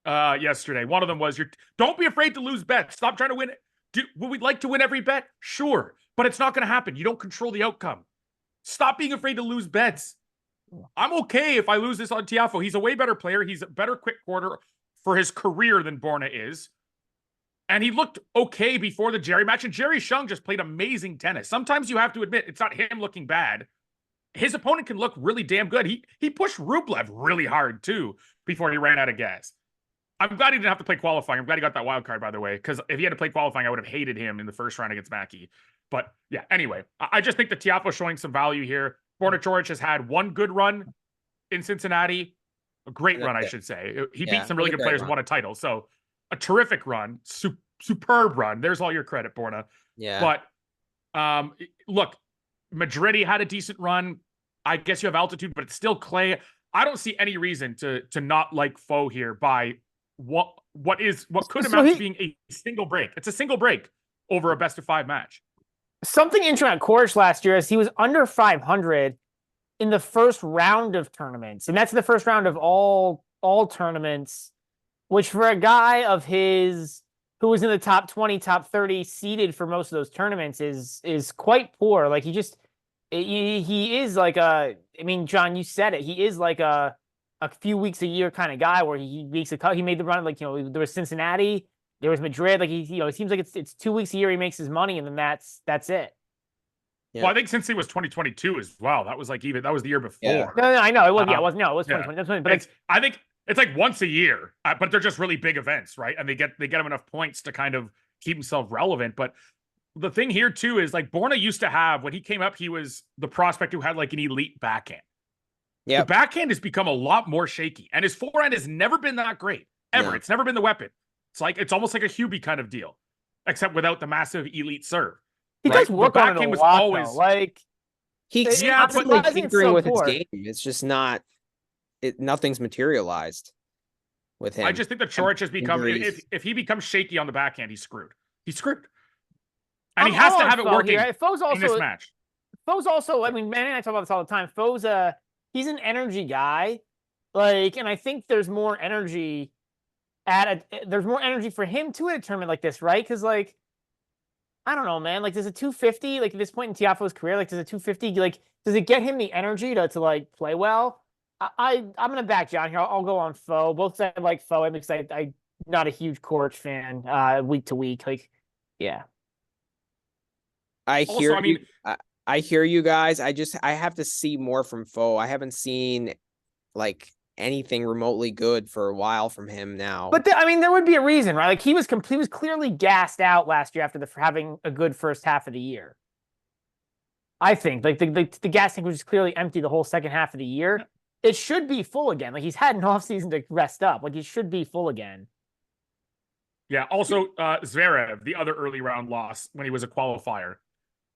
yesterday. One of them was, don't be afraid to lose bets. Stop trying to win. Would we like to win every bet? Sure. But it's not going to happen. You don't control the outcome. Stop being afraid to lose bets. I'm okay if I lose this on Tiafoe. He's a way better player. He's a better quick quarter for his career than Borna is. And he looked okay before the Jerry match. And Jerry Shung just played amazing tennis. Sometimes you have to admit, it's not him looking bad. His opponent can look really damn good. He pushed Rublev really hard, too, before he ran out of gas. I'm glad he didn't have to play qualifying. I'm glad he got that wild card, by the way, because if he had to play qualifying, I would have hated him in the first round against Mackie. But yeah, anyway, I just think that Tiafoe showing some value here. Borna Coric has had one good run in Cincinnati, a great run, I should say. He beat some really good players and won a title. So a terrific run, superb run. There's all your credit, Borna. Yeah. But look, Madrid had a decent run. I guess you have altitude, but it's still clay. I don't see any reason to not like Fo here by what could amount to being a single break. It's a single break over a best of 5 match. Something interesting at Coric last year is he was under 500 in the first round of tournaments, and that's the first round of all tournaments, which for a guy of his who was in the top 20, top 30 seeded for most of those tournaments is quite poor. Like he is like I mean, John, you said it. He is like a few weeks a year kind of guy where he makes a cut. He made the run, like, there was Cincinnati, there was Madrid. Like it seems like it's 2 weeks a year he makes his money, and then that's it. Yeah. Well, I think since it was 2022 as well. That was like that was the year before. Yeah. No, I know it was. It was 2020. That's 20, but I think it's like once a year, but they're just really big events, right? And they get him enough points to kind of keep himself relevant. But the thing here too is like Borna used to have, when he came up, he was the prospect who had like an elite backhand. Yeah, the backhand has become a lot more shaky, and his forehand has never been that great ever. It's never been the weapon. It's almost like a Hubie kind of deal, except without the massive elite serve. He does work on it a lot, though. Like he's constantly tinkering with his game. It's just not. Nothing's materialized with him. I just think that Coric has become. If he becomes shaky on the backhand, he's screwed. He's screwed, and he has to have it working in this match. Fo's also. I mean, Manny and I talk about this all the time. Fo's he's an energy guy, like, and I think there's more energy there's more energy for him too at a tournament like this, right? Because like, I don't know, man. Like, does a 250, like at this point in Tiafoe's career, like does a 250, like, does it get him the energy to like play well? I'm gonna back John here. I'll go on Fo. Both sides like Fo. I'm excited. I'm not a huge Coric fan week to week. Like, yeah. I hear you guys. I have to see more from Fo. I haven't seen like anything remotely good for a while from him now. But I mean, there would be a reason, right? Like he was clearly gassed out last year after having a good first half of the year. I think like the gas tank was just clearly empty the whole second half of the year. It should be full again. Like he's had an off season to rest up. Like he should be full again. Yeah. Also, Zverev, the other early round loss when he was a qualifier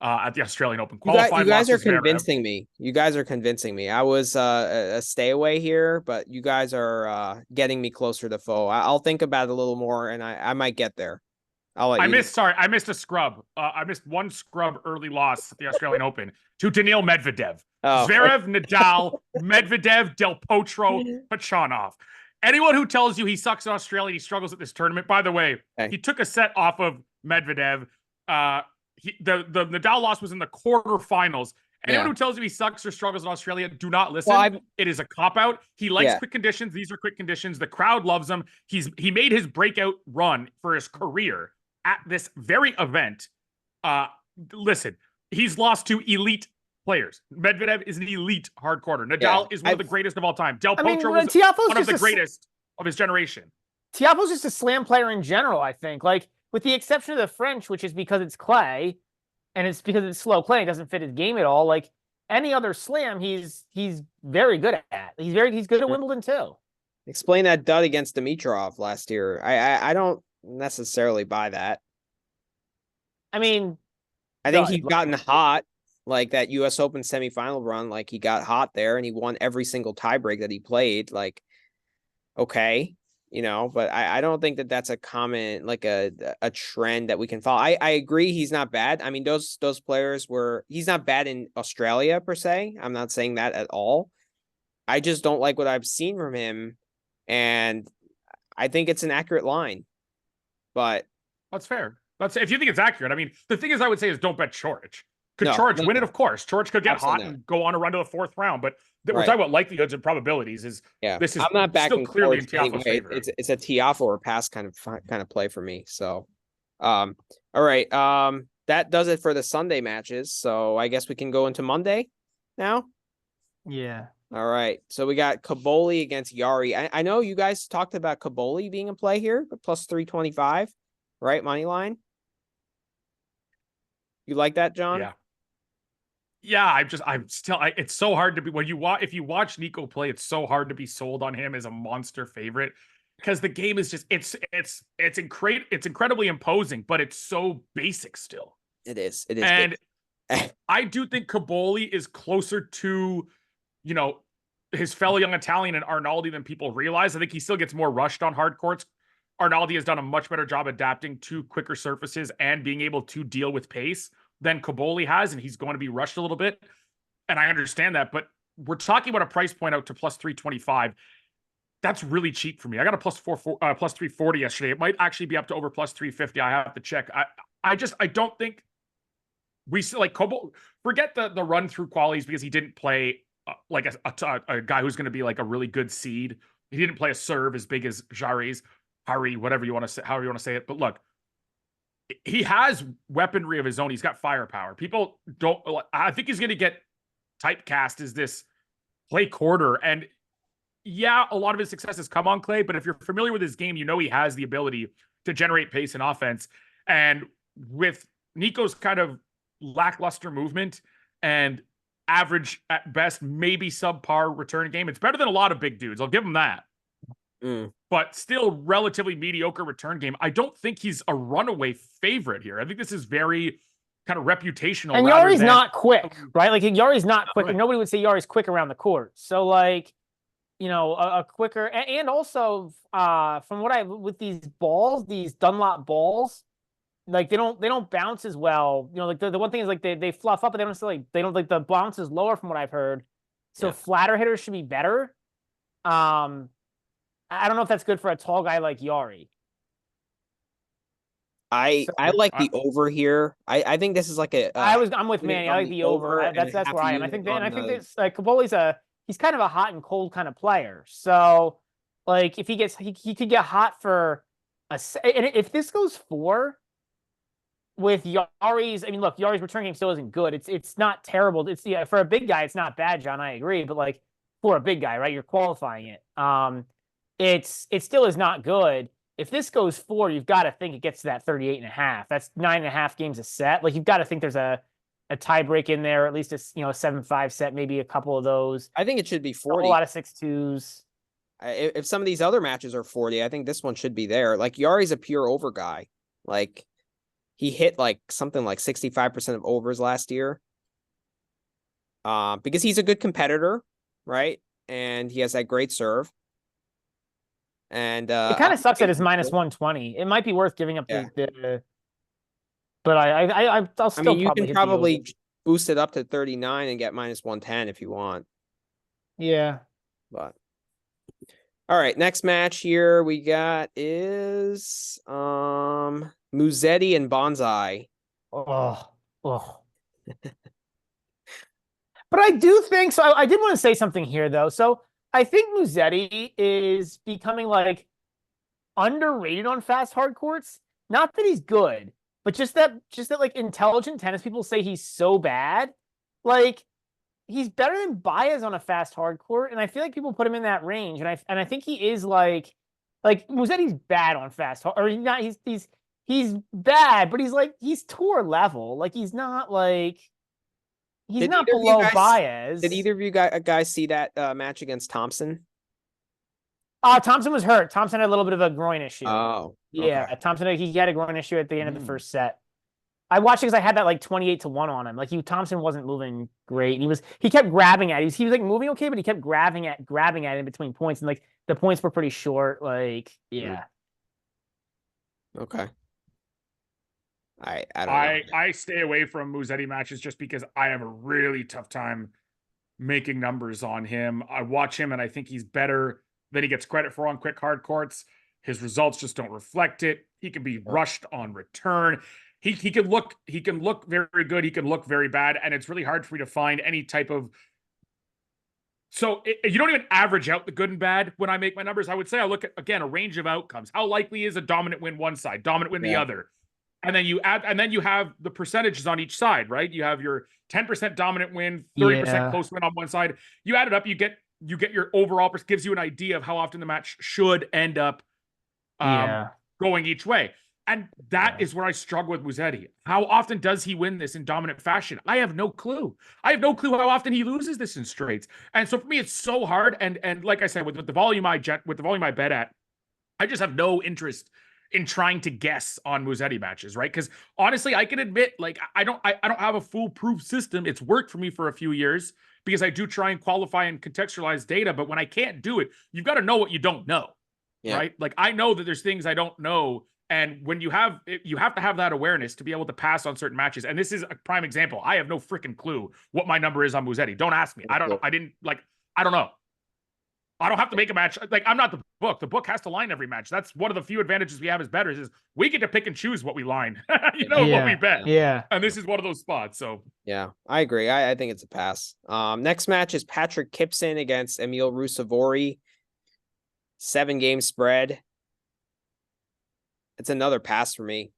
at the Australian Open. You guys are convincing me. You guys are convincing me. I was a stay away here, but you guys are getting me closer to Fo. I'll think about it a little more, and I might get there. I missed a scrub. I missed one scrub early loss at the Australian Open to Daniil Medvedev. Oh. Zverev, Nadal, Medvedev, Del Potro, Khachanov. Anyone who tells you he sucks in Australia, he struggles at this tournament. By the way, he took a set off of Medvedev. The Nadal loss was in the quarterfinals, Anyone Yeah. who tells you he sucks or struggles in Australia, do not listen. Well, it is a cop-out. He likes Yeah. quick conditions. These are quick conditions. The crowd loves him. He made his breakout run for his career at this very event. Listen, he's lost to elite players. Medvedev is an elite hard quarter. Nadal is one of the greatest of all time. Del Potro was one of the greatest of his generation. Tiafoe's just a slam player in general, I think. Like, with the exception of the French, which is because it's clay, and it's because it's slow play, it doesn't fit his game at all. Like, any other slam, he's very good at. He's good at Wimbledon too. Explain that dud against Dimitrov last year. I don't necessarily buy that. I mean, I think he's gotten hot, like that U.S. Open semifinal run. Like, he got hot there, and he won every single tiebreak that he played. Like, okay, but I don't think that that's a common, like a trend that we can follow. I agree he's not bad. I mean, those players he's not bad in Australia per se. I'm not saying that at all. I just don't like what I've seen from him, and I think it's an accurate line. But that's fair. If you think it's accurate. I mean, the thing is, I would say is don't bet Coric. Could Coric win it? Of course. Coric could get hot and go on a run to the fourth round, but we're talking about likelihoods and probabilities. This is I'm not backing still clearly in Coric Tiafoe's anyway. favor. It's a Tiafoe or pass kind of play for me. So, all right. That does it for the Sunday matches. So I guess we can go into Monday now. Yeah. All right. So we got Caboli against Yari. I know you guys talked about Caboli being in play here, but plus 325, right? Money line. You like that, John? Yeah. Yeah, it's so hard to be if you watch Nico play, it's so hard to be sold on him as a monster favorite because the game is just it's incredibly imposing, but it's so basic still. It is. And I do think Caboli is closer to, his fellow young Italian and Arnaldi than people realize. I think he still gets more rushed on hard courts. Arnaldi has done a much better job adapting to quicker surfaces and being able to deal with pace than Caboli has, and he's going to be rushed a little bit. And I understand that, but we're talking about a price point out to plus 325. That's really cheap for me. I got a plus 340 yesterday. It might actually be up to over plus 350. I have to check. I don't think we see like Caboli. Forget the run through qualities because he didn't play like a guy who's going to be like a really good seed. He didn't play a serve as big as Jari's, Hari, whatever you want to say, however you want to say it. But look, he has weaponry of his own. He's got firepower. People don't. I think he's going to get typecast as this clay quarter. And yeah, a lot of his success has come on clay. But if you're familiar with his game, he has the ability to generate pace and offense. And with Nico's kind of lackluster movement and average at best, maybe subpar return game, it's better than a lot of big dudes. I'll give him that. But still relatively mediocre return game. I don't think he's a runaway favorite here. I think this is very kind of reputational. And Yari's not quick, right? Like Yari's not quick. Right. Nobody would say Yari's quick around the court. So like, a quicker and also from what with these balls, these Dunlop balls, like they don't bounce as well. Like the one thing is like they fluff up, but they don't like the bounce is lower from what I've heard. So flatter hitters should be better. I don't know if that's good for a tall guy like Yari. I like the over here. I think this is like I'm with Manny. I like the over. That's where I am. I think this like Capoli's he's kind of a hot and cold kind of player. So like if he could get hot for and if this goes 4 with Yari's, I mean, look, Yari's return game still isn't good. It's not terrible. It's for a big guy, it's not bad, John. I agree, but like for a big guy, right? You're qualifying it. It still is not good. If this goes 4, you've got to think it gets to that 38.5. That's 9.5 games a set. Like you've got to think there's a tie break in there, at least a 7-5 set, maybe a couple of those. I think it should be 40. A lot of 6-2s. If some of these other matches are 40, I think this one should be there. Like Yari's a pure over guy. Like he hit like something like 65% of overs last year. Because he's a good competitor, right? And he has that great serve. And it kind of sucks that it's minus 120. It might be worth giving up the but I'll still. I mean, you can probably boost it up to 39 and get minus 110 if you want. Yeah. But all right, next match here we got is Musetti and Bonsai. Oh. But I do think so. I did want to say something here though. So I think Musetti is becoming like underrated on fast hard courts. Not that he's good, but just that like intelligent tennis people say he's so bad. Like he's better than Baez on a fast hard court, and I feel like people put him in that range. And I think he is like Musetti's bad on fast hard, or he's not. He's bad, but he's tour level. Like he's Did not either of you below guys Baez. did either of you guys see that match against Thompson? Thompson was hurt. Thompson had a little bit of a groin issue. Oh, Yeah, okay. Thompson he had a groin issue at the end of the first set. I watched it because I had that like 28-1 on him. Like Thompson wasn't moving great. He kept grabbing at it. He was like moving okay, but he kept grabbing at it in between points, and like the points were pretty short. Like, yeah. Okay. I don't know. I stay away from Musetti matches just because I have a really tough time making numbers on him. I watch him and I think he's better than he gets credit for on quick hard courts. His results just don't reflect it. He can be rushed on return. He can look very good. He can look very bad, and it's really hard for me to find any type of. So you don't even average out the good and bad when I make my numbers. I would say I look at again a range of outcomes. How likely is a dominant win one side, dominant win the other, and then you have the percentages on each side, right? You have your 10% dominant win, 30% close win on one side. You add it up, you get your overall, gives you an idea of how often the match should end up going each way. And that is where I struggle with Musetti. How often does he win this in dominant fashion? I have no clue. I have no clue how often he loses this in straights. And so for me, it's so hard. And like I said, with the volume I bet at, I just have no interest in trying to guess on Musetti matches, right? Because honestly, I can admit, like I don't have a foolproof system. It's worked for me for a few years because I do try and qualify and contextualize data. But when I can't do it, you've got to know what you don't know, right? Like I know that there's things I don't know. And when you have to have that awareness to be able to pass on certain matches. And this is a prime example. I have no freaking clue what my number is on Musetti. Don't ask me. I don't know. I don't know. I don't have to make a match. Like I'm not the book. The book has to line every match. That's one of the few advantages we have as bettors is we get to pick and choose what we line, what we bet. Yeah. And this is one of those spots. So yeah, I agree. I think it's a pass. Next match is Patrick Kipson against Emil Rusevori. 7-game spread. It's another pass for me.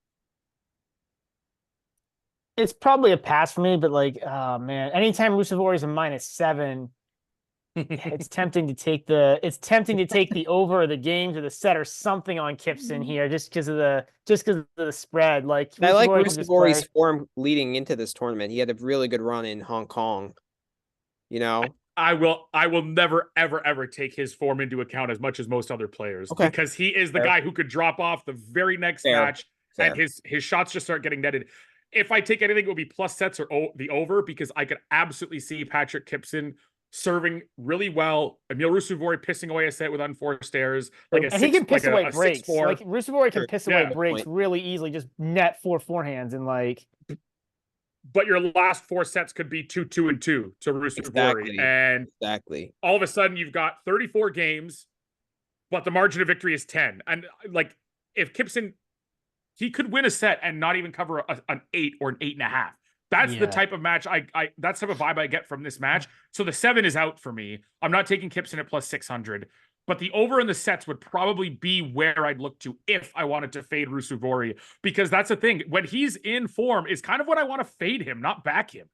It's probably a pass for me, but like, oh man, anytime Rusevori is a -7, it's tempting to take the over or the games or the set or something on Kipson here, just because of the spread. Like I like Rusevori's form leading into this tournament. He had a really good run in Hong Kong. I will never, ever take his form into account as much as most other players because he is the guy who could drop off the very next match and his shots just start getting netted. If I take anything, it would be plus sets or the over because I could absolutely see Patrick Kipson serving really well. Emil Rusevori pissing away a set with unforced errors. He can piss away breaks. Like Rusevori can piss away breaks really easily, just net 4 forehands and like. But your last 4 sets could be 2-2 and 2 to Rusevori. And all of a sudden you've got 34 games, but the margin of victory is 10. And like if Kipson, he could win a set and not even cover an 8 or an 8.5. That's the type of match that's the type of vibe I get from this match. So the 7 is out for me. I'm not taking Kipson at plus 600. But the over in the sets would probably be where I'd look to if I wanted to fade Rusevori, because that's the thing. When he's in form is kind of what I want to fade him, not back him,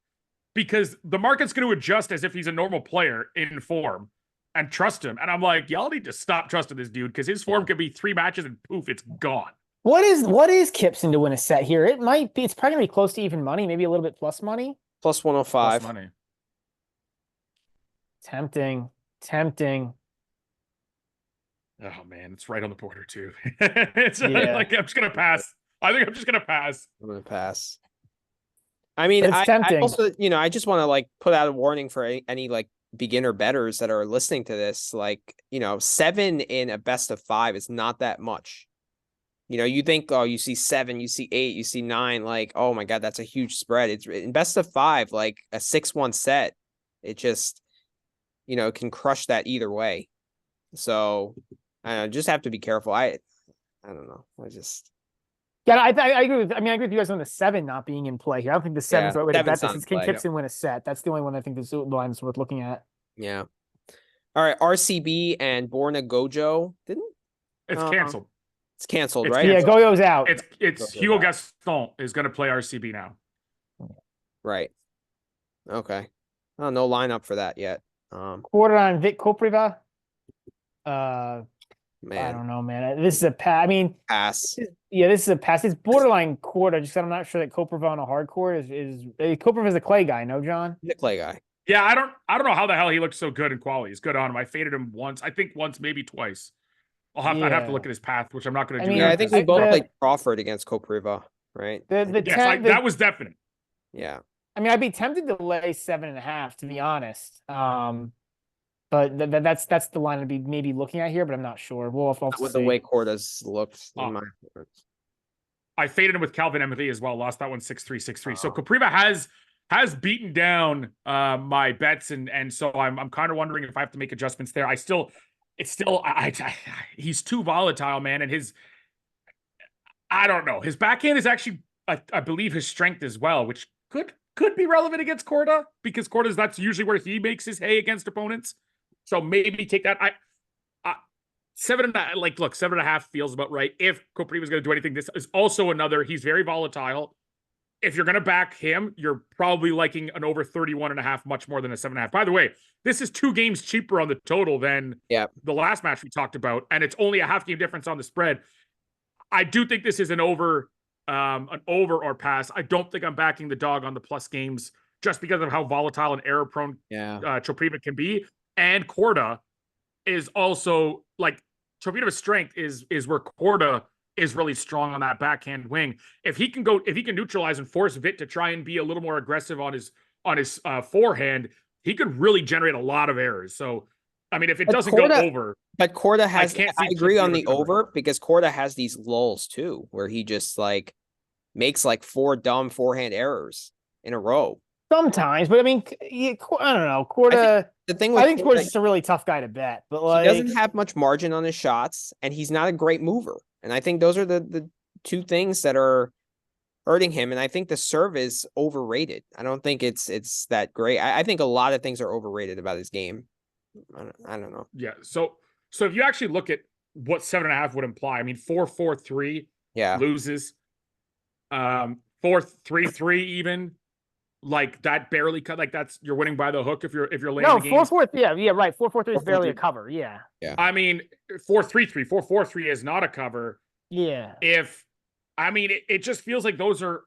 because the market's going to adjust as if he's a normal player in form and trust him. And I'm like, y'all need to stop trusting this dude because his form could be 3 matches and poof, it's gone. What is Kipson to win a set here? It's probably going to be close to even money, maybe a little bit plus money. Plus 105. Plus money. Tempting. Oh man, it's right on the border too. It's like I'm just gonna pass. I think I'm just gonna pass. I'm gonna pass. I mean, I also, I just want to like put out a warning for any like beginner bettors that are listening to this. Like, 7 in a best of 5 is not that much. You think, oh, you see 7, you see 8, you see 9, like, oh my God, that's a huge spread. It's in best of 5, like a 6-1 set. It just, can crush that either way. So I don't know, just have to be careful. I don't know. Yeah, I agree with. I mean, I agree with you guys on the 7 not being in play here. I don't think the 7's the right way to bet seven's this. not It's in can play. Gibson win a set? That's the only one I think the line is worth looking at. Yeah. All right, RCB and Borna Gojo didn't. It's canceled. It's canceled, It's right? Yeah, canceled. Goyo's out. It's Hugo Gaston is going to play RCB now. Right. Okay. Oh, no lineup for that yet. Quarter on Vic Kopriva. I Man, don't know, man. This is a pass. I mean, pass. yeah, this is a pass. It's borderline quarter. Just 'cause I'm not sure that Kopriva on a hard court is Kopriva is a clay guy, no, John? The clay guy. Yeah, I don't know how the hell he looked so good in quality. He's good on him. I faded him once. I think once, maybe twice. I'd have to look at his path, which I'm not going to do. mean, Yeah, that I think because- we both played Crawford against Kopriva, right? that was definite. Yeah. I mean, I'd be tempted to lay 7.5, to be honest. But that's the line I'd be maybe looking at here, but I'm not sure. We'll have to With see. the way Corda's looked in my I faded him with Calvin Emily as well. Lost that one 6-3, 6-3. So Kopriva has beaten down my bets, and so I'm kind of wondering if I have to make adjustments there. He's too volatile, man, and I don't know. His backhand is actually I believe his strength as well, which could be relevant against Corda, because that's usually where he makes his hay against opponents. So maybe take that. 7.5, look, 7.5 feels about right. If Kopriva was going to do anything, this is also another. He's very volatile. If you're going to back him, you're probably liking an over 31.5 much more than a 7.5. By the way, this is 2 games cheaper on the total than the last match we talked about, and it's only a half game difference on the spread. I do think this is an over or pass. I don't think I'm backing the dog on the plus games just because of how volatile and error prone Kopriva can be. And Corda is also like Kopriva's strength is where Corda is really strong on that backhand wing. If he can neutralize and force Vit to try and be a little more aggressive on his forehand, he could really generate a lot of errors. So, I mean, if it doesn't go over, but Corda has, I agree on the over, because Corda has these lulls too, where he just like makes like 4 dumb forehand errors in a row. Sometimes, but I mean, I don't know. Corda. The thing I think Corda's just a really tough guy to bet, but like, he doesn't have much margin on his shots, and he's not a great mover. And I think those are the 2 things that are hurting him. And I think the serve is overrated. I don't think it's that great. I think a lot of things are overrated about his game. I don't know. Yeah. So if you actually look at what 7.5 would imply, I mean, 4-4-3 loses. 4-3-3 even. Like that barely cut. Like that's you're winning by the hook if you're laying the game. 4-4, yeah, right. 4-4-3 is barely a cover. Yeah. I mean, 4-3-3, 4-4-3 is not a cover. Yeah. It just feels like those are.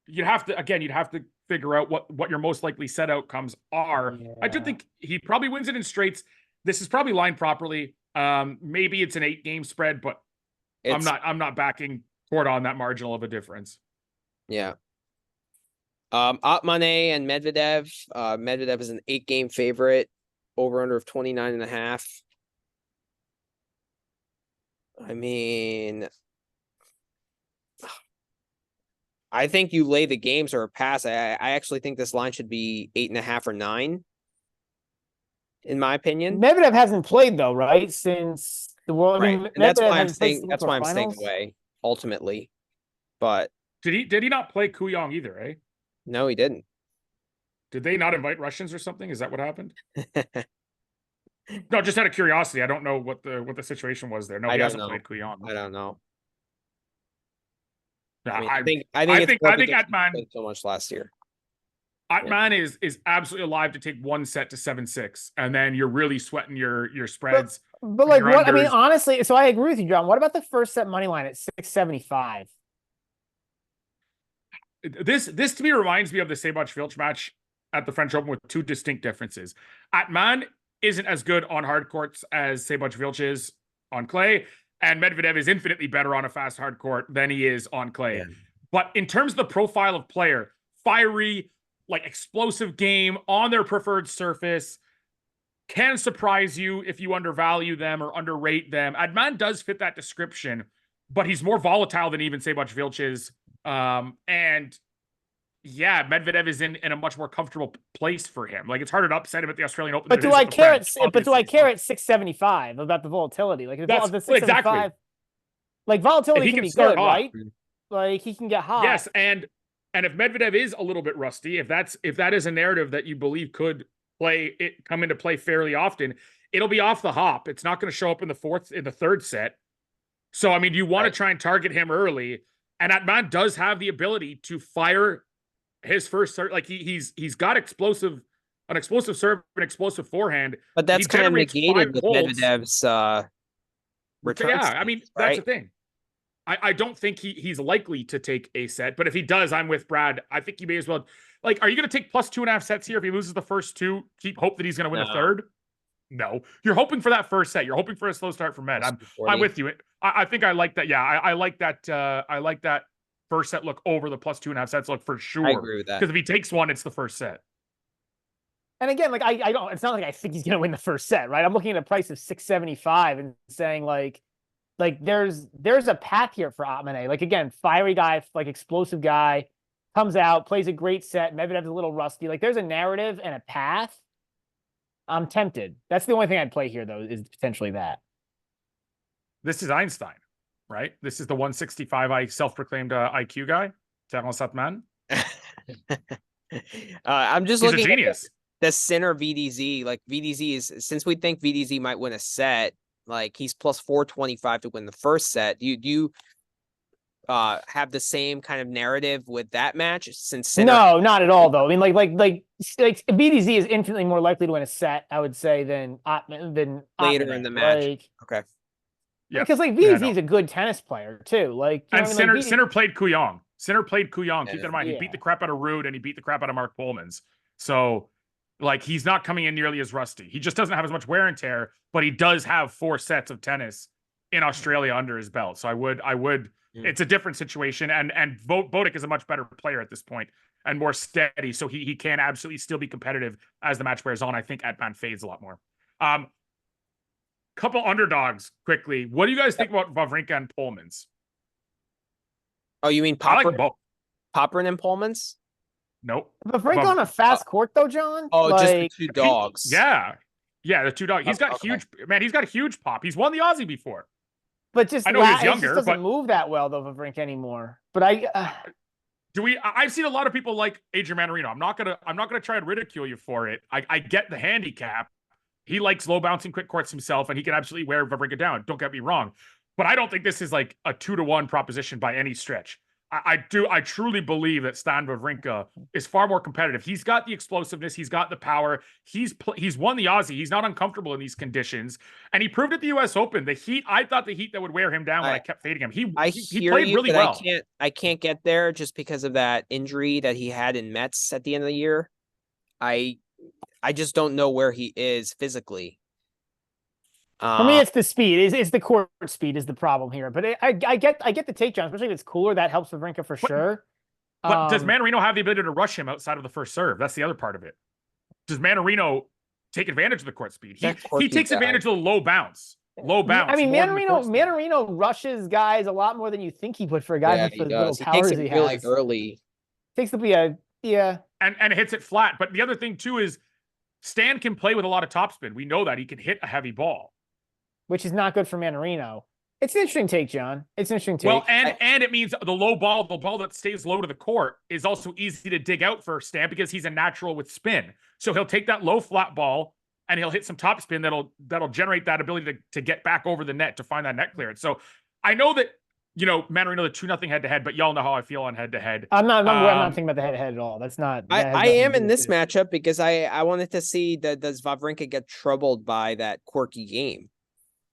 You'd have to figure out what your most likely set outcomes are. Yeah. I do think he probably wins it in straights. This is probably lined properly. Maybe it's an 8-game spread, but I'm not backing Corda on that marginal of a difference. Yeah. Atmane and Medvedev. Medvedev is an 8-game favorite, over under of 29.5. I mean, I think you lay the games or a pass. I actually think this line should be 8.5 or 9. In my opinion, Medvedev hasn't played though, right? Since the world. Right. I mean, that's why I'm staying. That's why I'm staying finals. away. Ultimately, but did he not play Kooyong either? Eh? No, he didn't. Did they not invite Russians or something? Is that what happened? No, just out of curiosity. I don't know what the situation was there. No, he hasn't played Kooyong. I don't know. I think Atman played so much last year. Atman is absolutely alive to take one set to 7-6, and then you're really sweating your spreads. But like what? I mean, honestly, so I agree with you, John. What about the first set money line at 675? This to me reminds me of the Sejbac Filch match at the French Open with 2 distinct differences. Atman isn't as good on hard courts as Sejbac Filch is on clay, and Medvedev is infinitely better on a fast hard court than he is on clay. Yeah. But in terms of the profile of player, fiery, like explosive game on their preferred surface, can surprise you if you undervalue them or underrate them. Atman does fit that description, but he's more volatile than even Sejbac Filch is. And yeah, Medvedev is in a much more comfortable place for him. Like it's harder to upset him at the Australian Open. But do I care at 675 about the volatility? Like if the 675, like volatility can be good, right? Like he can get hot. Yes, and if Medvedev is a little bit rusty, if that is a narrative that you believe could come into play fairly often, it'll be off the hop. It's not going to show up in the third set. So I mean, you want to try and target him early, and Atman does have the ability to fire his first serve. Like he's got an explosive serve, an explosive forehand. But that's kind of negated with Medvedev's return. Yeah, I mean, that's the thing. I don't think he's likely to take a set, but if he does, I'm with Brad. I think he may as well. Like, are you going to take plus 2.5 sets here if he loses the first two? Hope that he's going to win the third? No, you're hoping for that first set. You're hoping for a slow start from Med. I'm with you. I think I like that. Yeah, I like that. I like that first set look over the plus 2.5 sets look for sure. I agree with that. Because if he takes one, it's the first set. And again, like I don't. It's not like I think he's going to win the first set, right? I'm looking at a price of 675 and saying like there's a path here for Atman. Like again, fiery guy, like explosive guy, comes out, plays a great set. Medvedev's a little rusty. Like there's a narrative and a path. I'm tempted. That's the only thing I'd play here, though, is potentially that. This is Einstein, right? This is the 165 self-proclaimed IQ guy, Terence Atman. I'm just He's looking a genius. At the center VDZ. Like VDZ is, since we think VDZ might win a set, like he's plus 425 to win the first set. Do you have the same kind of narrative with that match? Since center... No, not at all, though. I mean, like BDZ is infinitely more likely to win a set, I would say, than later in the match. Like, okay, yeah, because like BDZ is a good tennis player too. Like, and center played Kuyong. Center played Kuyong. Keep that in mind. He beat the crap out of Rude and he beat the crap out of Mark Polmans. So, like, he's not coming in nearly as rusty. He just doesn't have as much wear and tear, but he does have 4 sets of tennis in Australia under his belt. So I would. It's a different situation, and Bodek is a much better player at this point and more steady, so he can absolutely still be competitive as the match wears on. I think Atman fades a lot more. Couple underdogs quickly. What do you guys think about Wawrinka and Polmans? Oh, you mean I like both. Popperin and Polmans? Nope. Wawrinka on a fast court though, John? Oh, like, just the two dogs. Yeah, the two dogs. He's got huge He's got a huge pop. He's won the Aussie before. But just I know he's younger, just doesn't move that well though, Wawrinka anymore. But I've seen a lot of people like Adrian Manarino. I'm not gonna try and ridicule you for it. I get the handicap. He likes low bouncing quick courts himself, and he can absolutely wear Wawrinka down. Don't get me wrong, but I don't think this is like a 2-to-1 proposition by any stretch. I truly believe that Stan Wawrinka is far more competitive. He's got the explosiveness. He's got the power. He's won the Aussie. He's not uncomfortable in these conditions. And he proved at the US Open. The heat, I thought the heat that would wear him down when I kept fading him. He played really well. I can't get there just because of that injury that he had in Mets at the end of the year. I just don't know where he is physically. For me, it's the speed. It's the court speed is the problem here. But I get the take, John. Especially if it's cooler, that helps Wawrinka for sure. But does Manarino have the ability to rush him outside of the first serve? That's the other part of it. Does Manarino take advantage of the court speed? He takes advantage of the low bounce. I mean, Manarino rushes guys a lot more than you think he would for a guy with the little powers he has. Really early. Takes the and hits it flat. But the other thing too is Stan can play with a lot of topspin. We know that he can hit a heavy ball, which is not good for Manarino. It's an interesting take, John. It's an interesting take. Well, and it means the ball that stays low to the court is also easy to dig out for Stan because he's a natural with spin. So he'll take that low flat ball and he'll hit some topspin that'll generate that ability to get back over the net to find that net clearance. So I know that Manarino the 2-0 head-to-head, but y'all know how I feel on head-to-head. I'm not thinking about the head-to-head at all. That's not. I am in this matchup because I wanted to see does Wawrinka get troubled by that quirky game.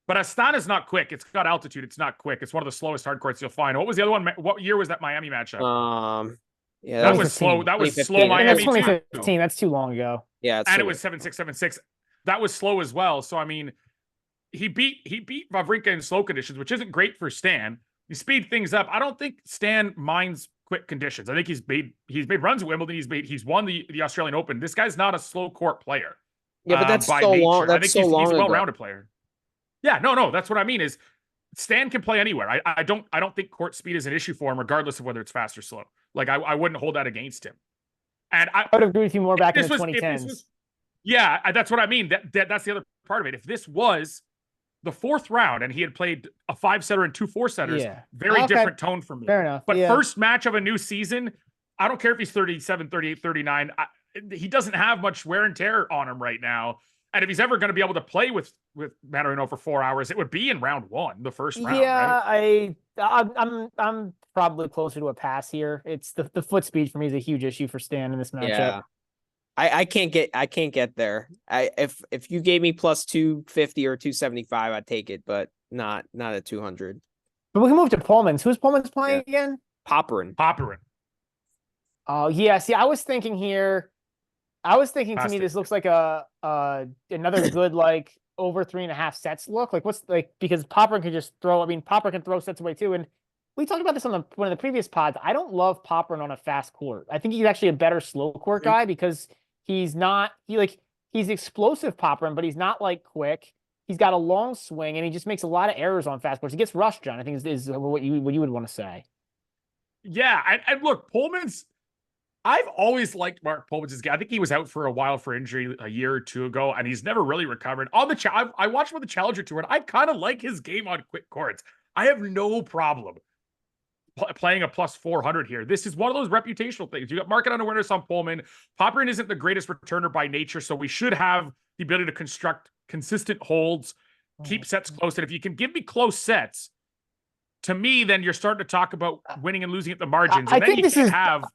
But Astana is not quick. It's got altitude. It's not quick. It's one of the slowest hard courts you'll find. What was the other one? What year was that Miami matchup? Yeah, that was slow. That was slow Miami. That's 2015. That's too long ago. Yeah, and it was 7-6, 7-6. That was slow as well. So I mean, he beat Wawrinka in slow conditions, which isn't great for Stan. You speed things up. I don't think Stan minds quick conditions. I think he's made runs at Wimbledon. He's won the Australian Open. This guy's not a slow court player. Yeah, but that's so long. I think he's a well-rounded player. Yeah, no, that's what I mean is Stan can play anywhere. I don't think court speed is an issue for him, regardless of whether it's fast or slow. Like I wouldn't hold that against him. And I would agree with you more back in the 2010s. Yeah, that's what I mean. That's the other part of it. If this was the fourth round and he had played a 5-setter and 2 4-setters, Yeah. very Okay. different tone for me. Fair enough. But Yeah. first match of a new season, I don't care if he's 37, 38, 39. He doesn't have much wear and tear on him right now. And if he's ever going to be able to play with Manarino for 4 hours, it would be in round 1, the first round. Yeah, right? I'm probably closer to a pass here. It's the foot speed for me is a huge issue for Stan in this matchup. Yeah. I can't get there. If you gave me plus 250 or 275, I'd take it, but not at 200. But we can move to Pullman's. Who's Pullman's playing again? Popperin. Oh yeah. See, I was thinking here. I was thinking to me, Fantastic. this looks like another good like over 3.5 sets look. Like what's like because Popper can just throw. I mean, Popper can throw sets away too. And we talked about this on one of the previous pods. I don't love Popper on a fast court. I think he's actually a better slow court guy because he's explosive Popper, but he's not like quick. He's got a long swing and he just makes a lot of errors on fast courts. He gets rushed, John. I think is what you would want to say. Yeah, and look, Pullman's. I've always liked Mark Pullman's game. I think he was out for a while for injury a year or two ago, and he's never really recovered. On the I watched him on the Challenger Tour, and I kind of like his game on quick courts. I have no problem playing a plus 400 here. This is one of those reputational things. You got market unawareness on Pullman. Popperin isn't the greatest returner by nature, so we should have the ability to construct consistent holds, keep sets close. And if you can give me close sets, to me, then you're starting to talk about winning and losing at the margins. And then you can't have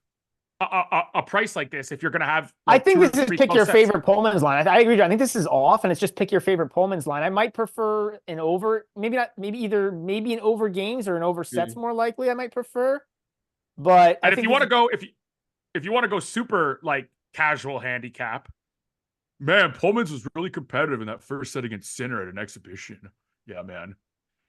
a price like this if you're going to have. Like, I think this is pick your favorite Pullman's line. I agree, John. I think this is off, and it's just pick your favorite Pullman's line. I might prefer an over, maybe an over games or an over sets more likely. I might prefer, but and if you want to go, if you want to go super like casual handicap, man, Pullman's was really competitive in that first set against Sinner at an exhibition. Yeah, man.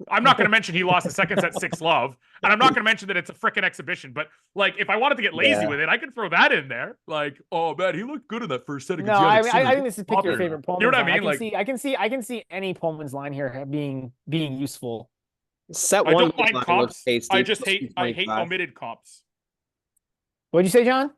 I'm not going to mention he lost the second set 6-love, and I'm not going to mention that it's a freaking exhibition. But like, if I wanted to get lazy with it, I could throw that in there. Like, oh man, he looked good in that first set. No, I think this is pick your favorite Pullman's. You know what I mean? I can see any Pullman's line here being useful. Set I one. don't mind comps. I just hate omitted comps. What'd you say, John?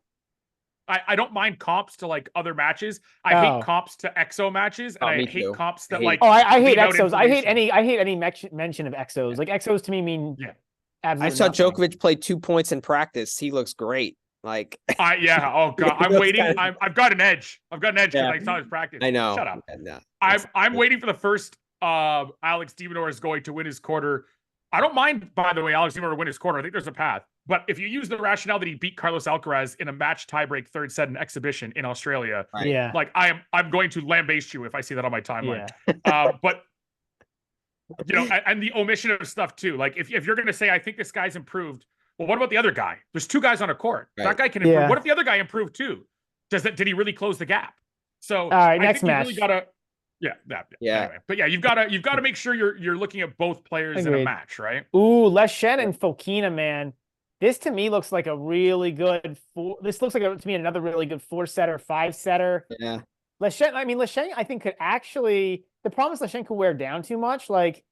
I don't mind comps to like other matches. I hate comps to EXO matches, and I hate comps that like. Oh, I hate EXOs. I hate any mention of EXOs. Like EXOs to me mean absolutely. I saw nothing. Djokovic play 2 points in practice. He looks great. Like yeah. Oh god, I'm waiting. I've got an edge. I've got an edge because I saw his practice. I know. Shut up. No, I'm waiting for the first. Alex de Minaur is going to win his quarter. I don't mind, by the way, Alex de Minaur to win his quarter. I think there's a path. But if you use the rationale that he beat Carlos Alcaraz in a match tiebreak third set in exhibition in Australia, like I'm going to lambaste you if I see that on my timeline. Yeah. But you know, and the omission of stuff too. Like if you're going to say I think this guy's improved, well, what about the other guy? There's 2 guys on a court. Right. That guy can improve. What if the other guy improved too? Did he really close the gap? So all right, I next think match. You really gotta. Anyway. But yeah, you've got to make sure you're looking at both players in a match, right? Ooh, Leshen and Fokina, man. This to me looks like a really good this looks like to me another really good 4-setter, 5-setter. Yeah. Leshen, I think could actually the problem is Leshen could wear down too much. Like,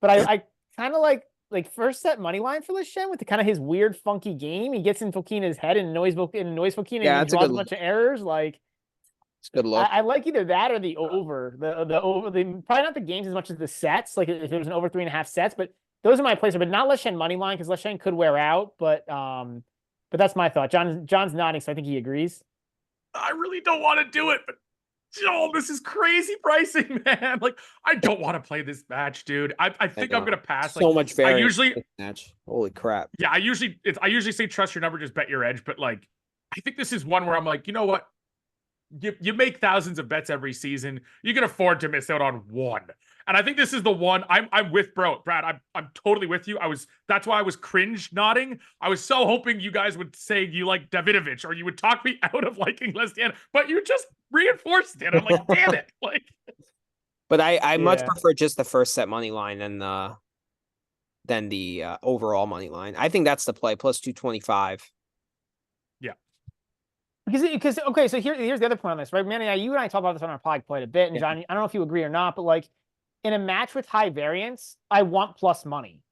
but I kind of like first set money line for Leshen with the kind of his weird funky game. He gets in Fokina's head and annoys Fokina and he draws a bunch of errors. Like it's good look. I like either that or the over. The over probably not the games as much as the sets. Like if it was an over 3.5 sets, but those are my places, but not Leshen money line because Leshen could wear out. But that's my thought. John's nodding, so I think he agrees. I really don't want to do it, but Joel, this is crazy pricing, man. Like I don't want to play this match, dude. I think I'm gonna pass. So much variance. I usually match. Holy crap. Yeah, I usually say trust your number, just bet your edge. But like, I think this is one where I'm like, you know what? You make thousands of bets every season. You can afford to miss out on one. And I think this is the one I'm with Brad. I'm totally with you. That's why I was cringe nodding. I was so hoping you guys would say you like Davidovich or you would talk me out of liking Lestienne, but you just reinforced it. I'm like, damn it. Like, but I much prefer just the first set money line than the overall money line. I think that's the play plus 225. Yeah. Because okay, so here's the other point on this, right? Manny, you and I talked about this on our pod quite a bit, and John, I don't know if you agree or not, but like in a match with high variance, I want plus money.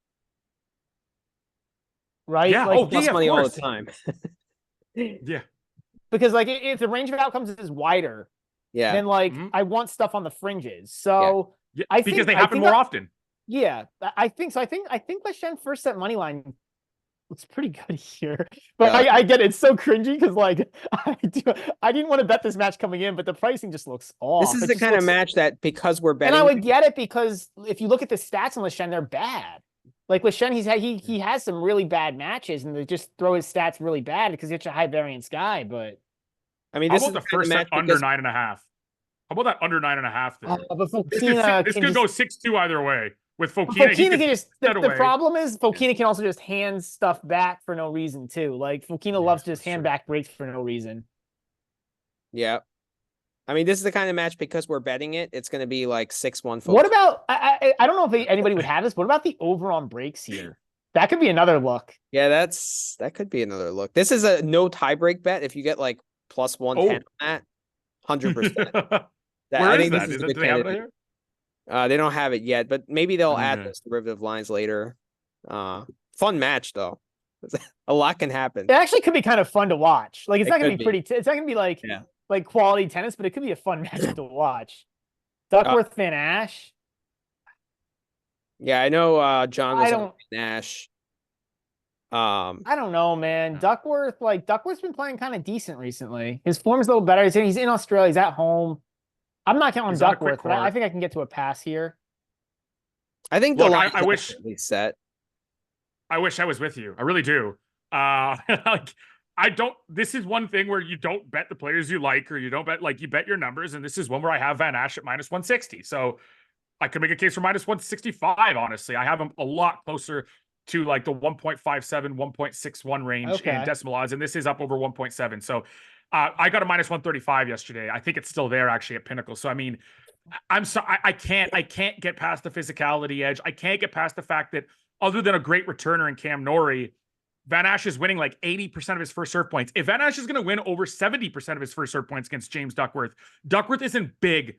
Right? Yeah, like, plus money all the time. Yeah. Because like if the range of outcomes is wider, then like I want stuff on the fringes. So Yeah, I because think they happen more often. Yeah, I think so. I think Leshen first set money line looks pretty good here, but I get it. It's so cringy because like I didn't want to bet this match coming in, but the pricing just looks off. This is It the just kind of looks- match that because we're and betting, I would get it because if you look at the stats on Leshen, they're bad. Like Leshen, he has some really bad matches, and they just throw his stats really bad because he's such a high variance guy. But I mean, How this is about the the kind of first match set under because 9.5? How about that under 9.5 there? but This Fokina could can go just 6-2 either way. With Fokina, he Fokina could can just set the away. problem is Fokina can also just hand stuff back for no reason too. Like Fokina loves to just that's hand true. back breaks for no reason. yeah. I mean, this is the kind of match because we're betting it. It's going to be like 6-1. What about I don't know if anybody would have this. What about the over on breaks here? That could be another look. Yeah, that could be another look. This is a no tiebreak bet. If you get like plus 110 on that, 100%. Where I is think that? this is a Do good they have it candidate. here? They don't have it yet, but maybe they'll add Yeah. those derivative lines later. Fun match though. A lot can happen. It actually could be kind of fun to watch. Like it's It not gonna could be be. pretty. It's not gonna be like Yeah. like quality tennis, but it could be a fun match to watch. Duckworth Van Ash. Yeah, I know John was I on don't. Nash. I don't know, man. Duckworth's been playing kind of decent recently. His form is a little better. He's in Australia. He's at home. I'm not counting He's on a quick Duckworth, but I court. think I can get to a pass here. I think the Look, line I wish- at least set. I wish I was with you. I really do. Like, I don't. This is one thing where you don't bet the players you like, or you don't bet you bet your numbers. And this is one where I have Van Ash at minus 160. So I could make a case for minus 165. Honestly, I have him a lot closer to like the 1.57, 1.61 range in decimal odds, and this is up over 1.7. So I got a minus 135 yesterday. I think it's still there actually at Pinnacle. So I mean, I'm sorry, I can't get past the physicality edge. I can't get past the fact that other than a great returner in Cam Norrie, Van Ash is winning like 80% of his first serve points. If Van Ash is going to win over 70% of his first serve points against James Duckworth, Duckworth is in big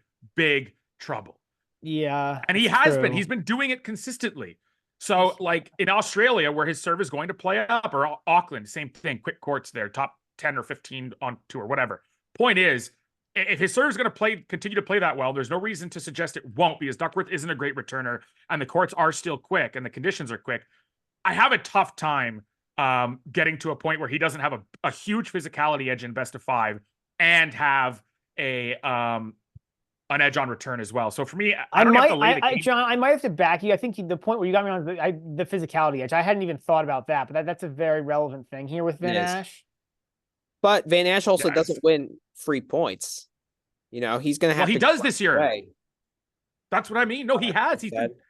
trouble. Yeah. And he has been. He's been doing it consistently. So, like in Australia, where his serve is going to play up, or Auckland, same thing, quick courts there, top 10 or 15 on tour, whatever. Point is, if his serve is going to continue to play that well, there's no reason to suggest it won't, because Duckworth isn't a great returner, and the courts are still quick, and the conditions are quick. I have a tough time getting to a point where he doesn't have a huge physicality edge in best of 5 and have an edge on return as well. So for me, I don't have to lay the game. John, I might have to back you. I think the point where you got me on the physicality edge, I hadn't even thought about that, but that's a very relevant thing here with Van Ash. But Van Ash also doesn't win free points. You know, he's going to have he does this year. Away. That's what I mean. No, he has.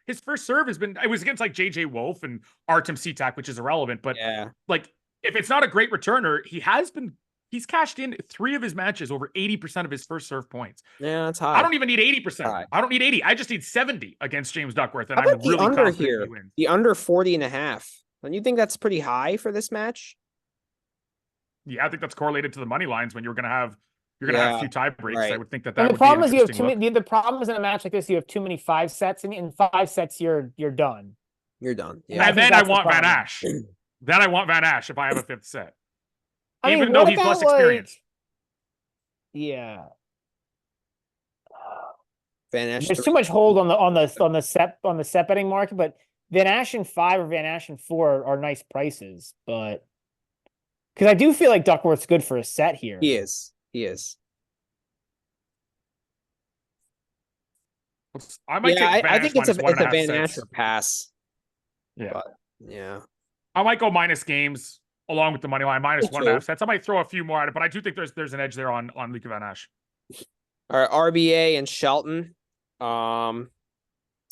His first serve has been, it was against like JJ Wolf and Artem Sitak, which is irrelevant. But like, if it's not a great returner, he's cashed in 3 of his matches over 80% of his first serve points. Yeah, that's high. I don't even need 80%. I don't need 80. I just need 70 against James Duckworth. And How about I'm really the under confident here? he wins. The under 40.5. Don't you think that's pretty high for this match? Yeah, I think that's correlated to the money lines when you're going to have a few tie breaks. Right. I would think that And would the problem be is you have interesting too many. The problem is in a match like this, you have too many 5 sets, and in 5 sets you're done. You're done. Yeah. And then I want Van Ash. Then I want Van Ash if I have a 5th set. I Even though he's less experienced. Yeah. Van Ash. There's too much hold on the set betting market, but Van Ash in 5 or Van Ash in 4 are nice prices, but because I do feel like Duckworth's good for a set here. He is. I might take I think it's a Van sets. Ash pass. Yeah. But, yeah. I might go minus games along with the money line, minus Me 1.5 sets. I might throw a few more at it, but I do think there's an edge there on Luka Van Ash. All right, RBA and Shelton. To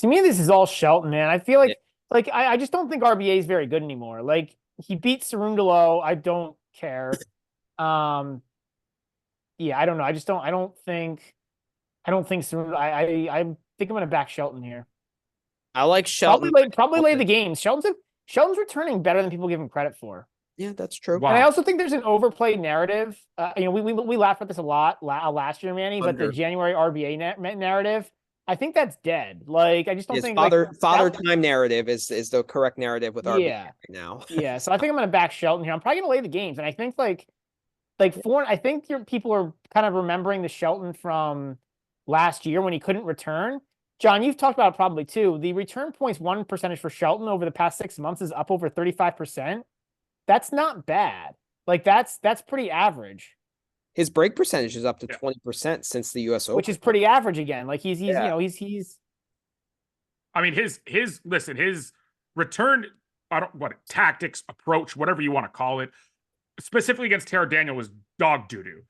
me, this is all Shelton, man. I feel like I just don't think RBA is very good anymore. Like he beat Cerundolo. I don't care. Yeah, I don't know. I don't think Cerundolo. I think I'm gonna back Shelton here. I like Shelton. Probably lay the games. Shelton's returning better than people give him credit for. Yeah, that's true. Wow. And I also think there's an overplayed narrative. We laughed at this a lot last year, Manny, but the January RBA narrative, I think that's dead. Like, I just don't think father time narrative is the correct narrative with RBA right now. Yeah, so I think I'm going to back Shelton here. I'm probably going to lay the games, and I think I think people are kind of remembering the Shelton from last year when he couldn't return. John, you've talked about it probably too. The return points won percentage for Shelton over the past 6 months is up over 35%. That's not bad. Like that's pretty average. His break percentage is up to Yeah. 20% since the US Open. Which is pretty average again. Like he's Yeah. you know, he's I mean, his return, tactics, approach, whatever you want to call it, specifically against Taro Daniel was dog doo-doo.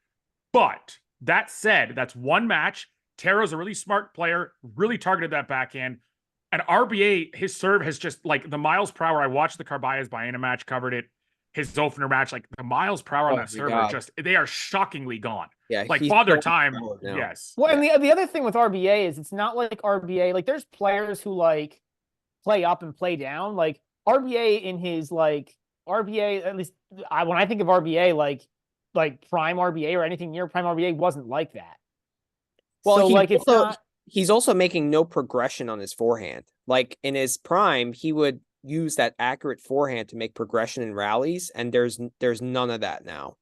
But that said, that's one match. Taro's a really smart player, really targeted that backhand. And RBA, his serve has just like the miles per hour. I watched the Carballes Baena match, covered it. His opener match, like the miles per hour on that serve are just, they are shockingly gone. Yeah, like he's Father so Time. powered now. Yes. well, and the other thing with RBA is it's not like RBA, like there's players who like play up and play down. Like RBA in his like RBA, at least when I think of RBA, like prime RBA or anything near prime RBA wasn't like that. Well, so like it's not. He's also making no progression on his forehand. Like in his prime, he would use that accurate forehand to make progression in rallies, and there's none of that now.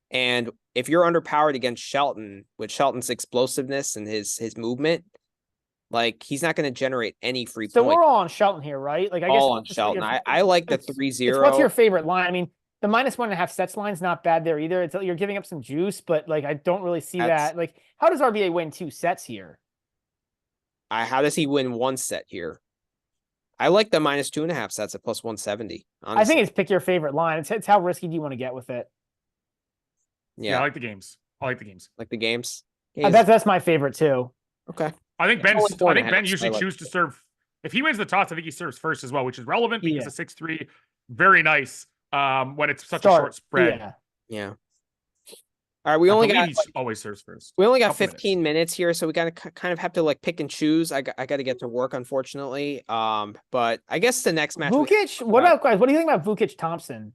And if you're underpowered against Shelton, with Shelton's explosiveness and his movement, like he's not going to generate any free So points. we're all on Shelton here, right? Like I guess All on Shelton. I like the 3-0. What's your favorite line? I mean, the -1.5 sets line's not bad there either. It's you're giving up some juice, but like I don't really see that. Like, how does RBA win 2 sets here? How does he win 1 set here? I like the -2.5 sets at +170. Honestly. I think it's pick your favorite line. It's how risky do you want to get with it? Yeah, I like the games. Like the games. That's my favorite too. Okay. I think Ben halves, usually chooses to serve. If he wins the toss, I think he serves first as well, which is relevant because Yeah. a 6-3, very nice. When it's such a short spread. Yeah. All right, we only got always serves first. We only got 15 minutes here, so we gotta kind of have to like pick and choose. I got to get to work, unfortunately. But I guess the next match. Vukic. What about guys? What do you think about Vukic Thompson?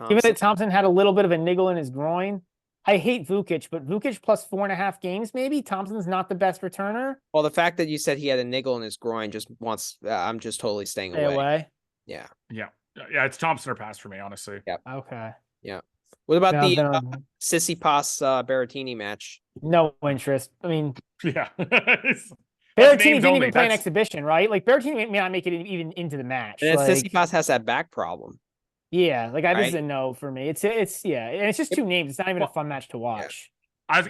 Given that Thompson had a little bit of a niggle in his groin, I hate Vukic, but Vukic plus 4.5 games, maybe Thompson's not the best returner. Well, the fact that you said he had a niggle in his groin just wants. I'm just totally staying away. Yeah. It's Thompson or pass for me, honestly. Yeah. Okay. Yeah. What about the Tsitsipas Berrettini match? No interest. I mean, yeah. Berrettini didn't even play an exhibition, right? Like Berrettini may not make it even into the match. And Tsitsipas has that back problem. Yeah, like this is a no for me. It's and it's just 2 names. It's not even a fun match to watch.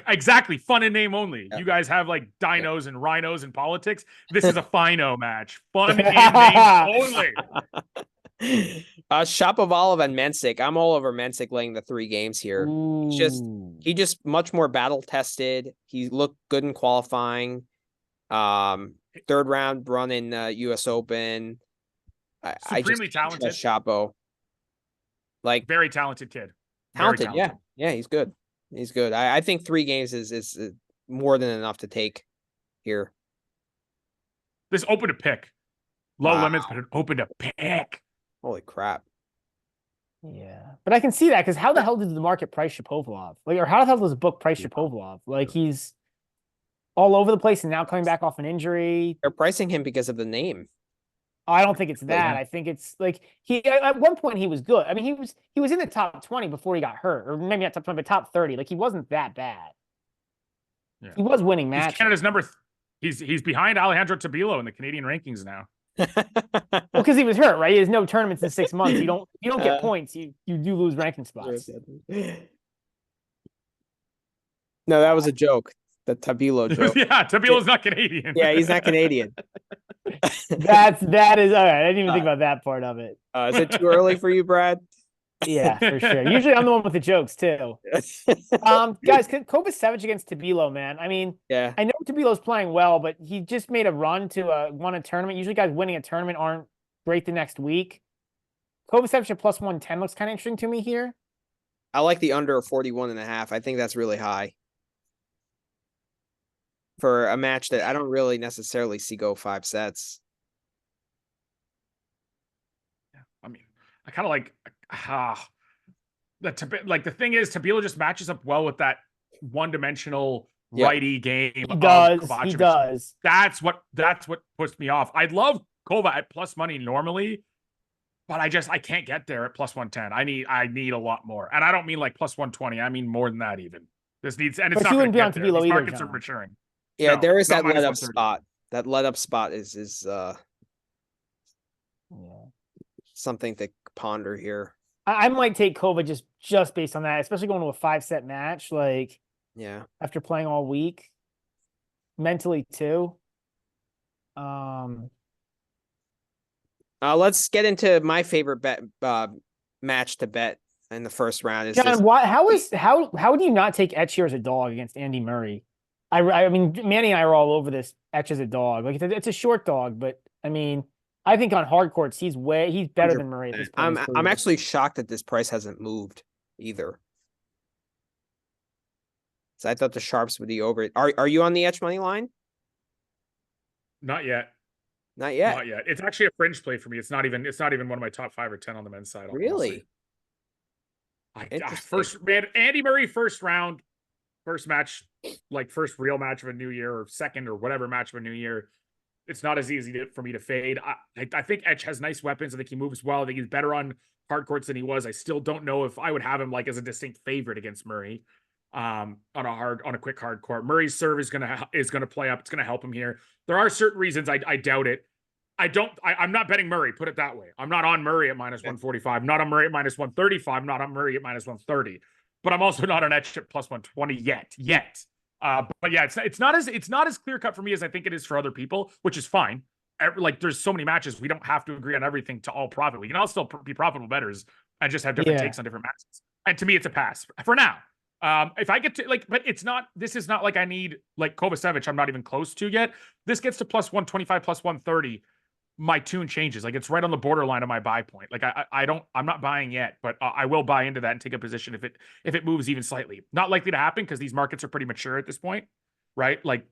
Exactly, fun in name only. You guys have like dinos and rhinos in politics. This is a fino match. Fun in name only. Shapovalov and Mensik. I'm all over Mensik laying the 3 games here. He just much more battle tested. He looked good in qualifying. 3rd round run in US Open. Supremely talented. Shapo. Like very talented kid. Talented. Yeah, he's good. He's good. I think 3 games is more than enough to take here. This open to pick. Low limits, but it opened to pick. Holy crap. Yeah. But I can see that because how the hell did the market price Shapovalov? Like, or how the hell does the book price Shapovalov? Like, he's all over the place and now coming back off an injury. They're pricing him because of the name. I don't think it's that. I think it's like he at one point he was good. I mean, he was in the top 20 before he got hurt, or maybe not top 20, but top 30. Like he wasn't that bad. Yeah. He was winning matches. He's Canada's number. He's behind Alejandro Tabilo in the Canadian rankings now. Well, because he was hurt, right? He has no tournaments in 6 months. You don't get points. You do lose ranking spots. No, that was a joke. The Tabilo joke. Yeah, Tabilo's not Canadian. Yeah, he's not Canadian. that is all right. I didn't even think about that part of it. Is it too early for you, Brad? Yeah, for sure. Usually I'm the one with the jokes too. Guys, Kovacevic against Tabilo, man. I mean, yeah, I know Tabilo's playing well, but he just made a run to won a tournament. Usually guys winning a tournament aren't great the next week. Kovacevic at plus 110 looks kind of interesting to me here. I like the under 41.5. I think that's really high for a match that I don't really necessarily see go 5 sets. Yeah, I mean, I kind of like the thing is Tabilo just matches up well with that one-dimensional righty game. He does. That's what puts me off. I love Kova at plus money normally, but I can't get there at plus 110. I need a lot more, and I don't mean like plus 120. I mean more than that even. This needs, and it's not going to be on Tabilo either. Markets are maturing. Yeah, there is that let up spot. That let up spot is Yeah. something to ponder here. I might take Kova just based on that, especially going to a 5-set match, like Yeah. after playing all week, mentally too. Let's get into my favorite bet match to bet in the first round. Is John, this how do you not take Etch as a dog against Andy Murray? I mean, Manny and I are all over this Etch as a dog. Like it's a short dog, but I mean, I think on hard courts he's better than Murray at this point. I'm actually shocked that this price hasn't moved either. So I thought the sharps would be over it. Are you on the Etch money line? Not yet. Not yet. Not yet. It's actually a fringe play for me. It's not even one of my top 5 or 10 on the men's side. Really? First man, Andy Murray first round, first match, like first real match of a new year or second or whatever match of a new year. It's not as easy for me to fade. I think Etch has nice weapons. I think he moves well. I think he's better on hard courts than he was. I still don't know if I would have him like as a distinct favorite against Murray on a quick hard court. Murray's serve is gonna play up. It's gonna help him here. There are certain reasons I doubt it. I'm not betting Murray, put it that way. I'm not on Murray at minus 145, not on Murray at minus 135, not on Murray at minus 130. But I'm also not on Etch at plus 120 yet. But yeah, it's not as clear cut for me as I think it is for other people, which is fine. Like there's so many matches, we don't have to agree on everything to all profit. We can all still be profitable bettors and just have different takes on different matches. And to me, it's a pass for now. If I get to but this is not like I need like Kovacevic, I'm not even close to yet. This gets to plus 125, plus 130. My tune changes. Like it's right on the borderline of my buy point. Like I'm not buying yet, but I will buy into that and take a position if it moves even slightly. Not likely to happen because these markets are pretty mature at this point, right? Like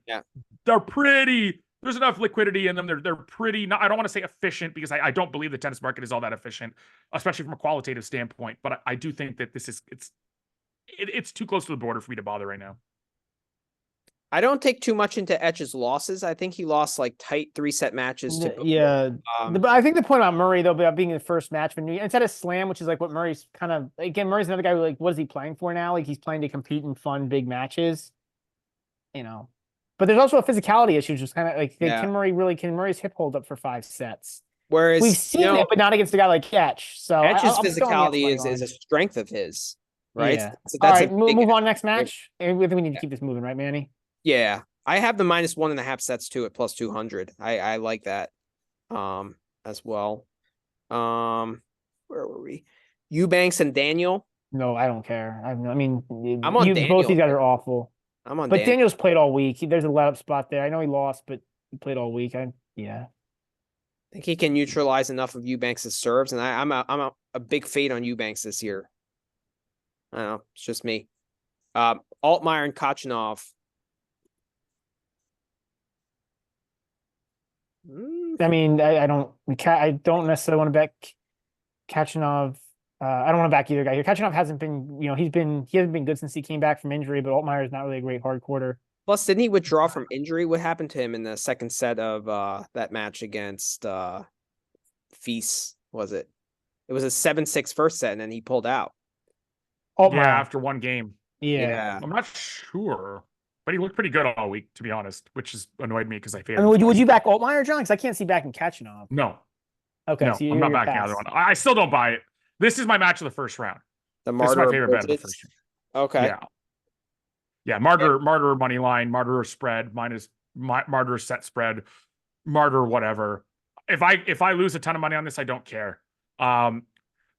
they're pretty. There's enough liquidity in them. They're pretty. Not, I don't want to say efficient because I don't believe the tennis market is all that efficient, especially from a qualitative standpoint. But I do think that it's too close to the border for me to bother right now. I don't take too much into Etch's losses. I think he lost like tight 3-set matches to but I think the point about Murray though, about being the first match for New Year instead of slam, which is like what Murray's kind of again. Murray's another guy who like what is he playing for now? Like he's playing to compete in fun big matches, you know. But there's also a physicality issue, just kind of like can Murray's hip hold up for 5 sets? Whereas we've seen it, but not against a guy like Etch. So Etch's physicality is a strength of his, right? Yeah. So that's all right, move on next match. And we need to keep this moving, right, Manny? Yeah, I have the minus 1.5 sets too at plus 200. I like that as well. Where were we? Eubanks and Daniel. No, I don't care. I mean, I'm on Daniel. Both these guys are awful. I'm on, but Daniel's played all week. There's a let up spot there. I know he lost, but he played all week. I think he can neutralize enough of Eubanks' serves, and I'm a big fade on Eubanks this year. I don't know. It's just me. Altmaier and Kachanov. I mean, I don't necessarily want to bet Kachanov. I don't want to back either guy here. Kachanov hasn't been, he hasn't been good since he came back from injury, but Altmaier is not really a great hard quarter. Plus, didn't he withdraw from injury? What happened to him in the second set of that match against Feast? Was it? It was a 7-6 first set, and then he pulled out. Altmaier. Yeah, after one game. Yeah. I'm not sure. But he looked pretty good all week, to be honest, which has annoyed me because I favored. I mean, would you back Altmaier, John? Because I can't see backing Kachanov. No. Okay. No, so I'm not backing either one. I still don't buy it. This is my match of the first round. This is my favorite bet of the first round. Okay. Yeah. Martyr money line, Martyr spread, Martyr set spread, Martyr whatever. If I lose a ton of money on this, I don't care.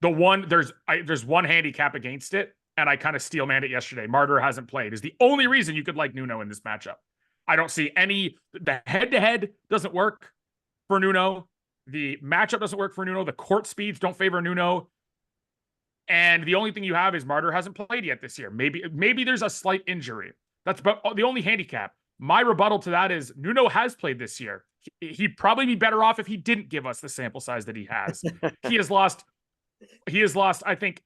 There's one handicap against it. And I kind of steel manned it yesterday. Martyr hasn't played is the only reason you could like Nuno in this matchup. I don't see the head-to-head doesn't work for Nuno. The matchup doesn't work for Nuno. The court speeds don't favor Nuno. And the only thing you have is Martyr hasn't played yet this year. Maybe there's a slight injury. That's about the only handicap. My rebuttal to that is Nuno has played this year. He'd probably be better off if he didn't give us the sample size that he has. He has lost, I think,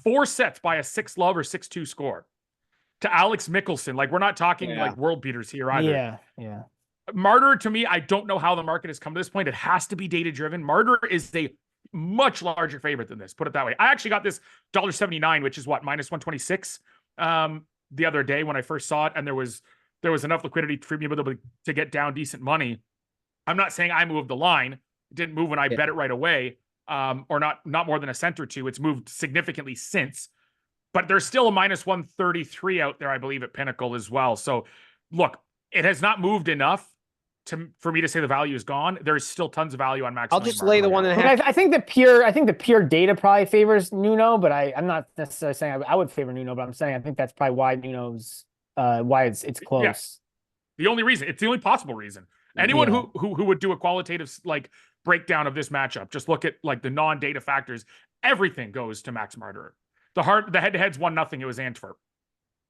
4 sets by a 6-love or 6-2 score to Alex Mickelson. Like, we're not talking like world beaters here either. Yeah. Martyr, to me, I don't know how the market has come to this point. It has to be data driven. Martyr is a much larger favorite than this. Put it that way. I actually got this $1.79, which is what, minus 126 the other day when I first saw it, and there was enough liquidity for me to get down decent money. I'm not saying I moved the line. It didn't move when I bet it right away, or not more than a cent or two. It's moved significantly since. But there's still a minus 133 out there, I believe, at Pinnacle as well. So, look, it has not moved enough for me to say the value is gone. There's still tons of value on Max. I'll just lay the 1.5. I think the pure data probably favors Nuno, but I'm not necessarily saying I would favor Nuno, but I'm saying I think that's probably why Nuno's why it's close. Yeah. The only reason, it's the only possible reason. Anyone who would do a qualitative like breakdown of this matchup, just look at like the non-data factors. Everything goes to Max Martyr. The head-to-head's 1-0. It was Antwerp.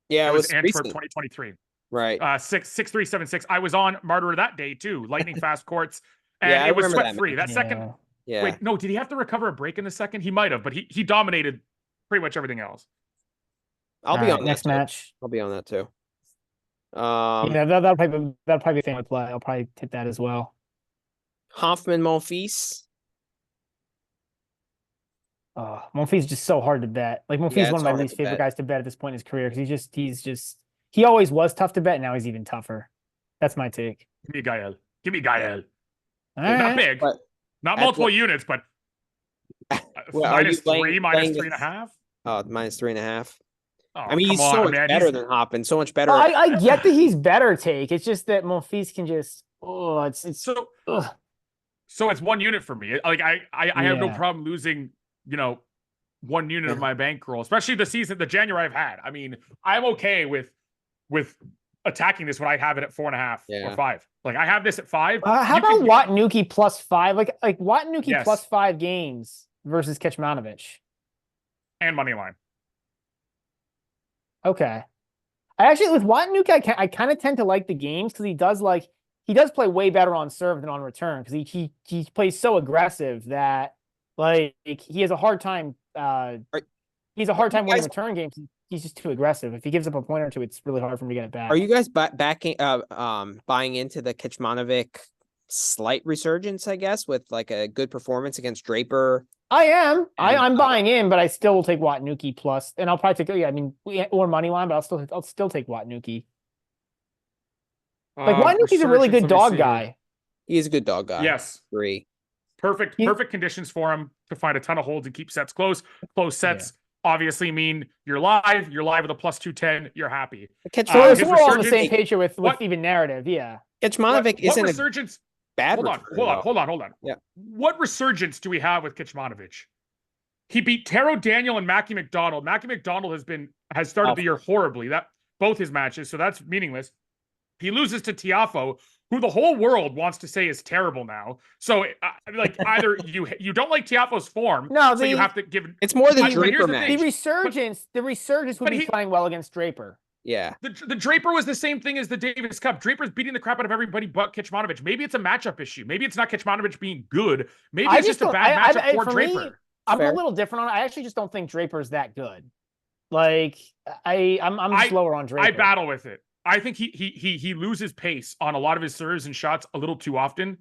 Yeah, it was Antwerp recent. 2023. Right. 6-3-7-6. I was on Martyr that day too. Lightning fast courts, and it was sweat-free. That second. Yeah. Wait, no, did he have to recover a break in the second? He might have, but he dominated pretty much everything else. I'll be on next match. I'll be on that too. Yeah, that'll probably be a family play. I'll probably hit that as well. Hoffman Monfils. Monfils is just so hard to bet. Like Monfils is one of my least favorite guys to bet at this point in his career because he always was tough to bet. And now he's even tougher. That's my take. Give me Gael. Give me Gael. Not big, not multiple units, but minus 3, minus 3.5. Oh, minus 3.5. Oh, I mean, he's so much better than Hoffman. So much better. I get that he's better. Take. It's just that Monfils can just. It's so. Ugh. So it's 1 unit for me. Like I have no problem losing. 1 unit of my bankroll, especially the January I've had. I mean, I'm okay with attacking this when I have it at 4.5 or 5. Like I have this at 5. How about Watnuki plus 5? Like Watnuki plus 5 games versus Kecmanovic and money line. Okay, I actually with Watnuki I kind of tend to like the games because he does play way better on serve than on return because he plays so aggressive that. Like he has a hard time. He's a hard time winning return games. He's just too aggressive. If he gives up a point or two, it's really hard for him to get it back. Are you guys buying into the Kecmanovic slight resurgence? I guess with like a good performance against Draper. I am. I'm buying in, but I still will take Watnuki plus, and I'll probably take or money line, but I'll still take Watnuki. Like Watnuki's a really good dog guy. He is a good dog guy. Yes. Agree. Perfect conditions for him to find a ton of holds and keep sets close. Close sets obviously mean you're live with a plus 210. You're happy. So we're all on the same page here with even narrative. Yeah. Kecmanovic isn't resurgence. Bad. Hold on. Yeah. What resurgence do we have with Kecmanovic? He beat Taro Daniel and Mackie McDonald. Mackie McDonald has started the year horribly. Both his matches, so that's meaningless. He loses to Tiafoe, who the whole world wants to say is terrible now. So, either you don't like Tiafoe's form, so you have to give. It's more than Draper match. The resurgence would be playing well against Draper. Yeah. The Draper was the same thing as the Davis Cup. Draper's beating the crap out of everybody but Kecmanovic. Maybe it's a matchup issue. Maybe it's not Kecmanovic being good. Maybe it's just a bad matchup for Draper. I'm a little different on it. I actually just don't think Draper's that good. Like I'm slower on Draper. I battle with it. I think he loses pace on a lot of his serves and shots a little too often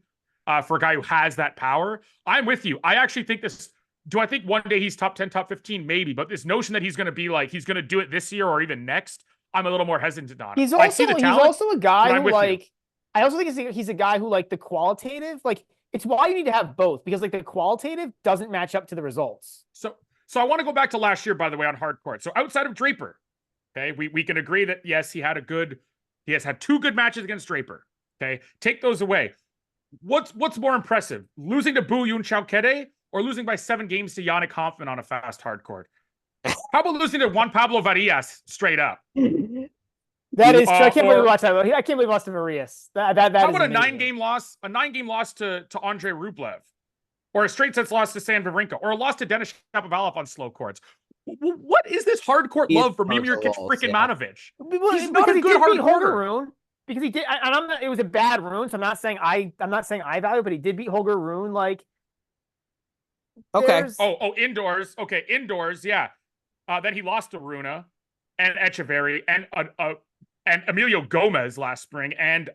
for a guy who has that power. I'm with you. I actually think this. Do I think one day he's top 10, top 15? Maybe. But this notion that he's going to be like he's going to do it this year or even next, I'm a little more hesitant on. He's also a guy who I also think he's a guy who like the qualitative it's why you need to have both because like the qualitative doesn't match up to the results. So I want to go back to last year, by the way, on hard court. So outside of Draper. Okay, we can agree that yes, he has had 2 good matches against Draper. Okay, take those away. What's more impressive, losing to Bu Yun Chao or losing by 7 games to Yannick Hoffman on a fast hard court? How about losing to Juan Pablo Varillas straight up? That is true. I can't believe we lost that. I can't believe we lost to Varillas. How about a 9-game loss? A 9-game loss to Andrei Rublev, or a straight sets loss to Stan Wawrinka, or a loss to Denis Shapovalov on slow courts. What is this hard court love for Mimir Kecmanovic? He's not a good hard courter. Because he did, and it was a bad rune. So I'm not saying I value, but he did beat Holger Rune. Like, okay. Indoors. Okay, indoors. Yeah. Then he lost to Runa and Etcheverry and Emilio Gomez last spring and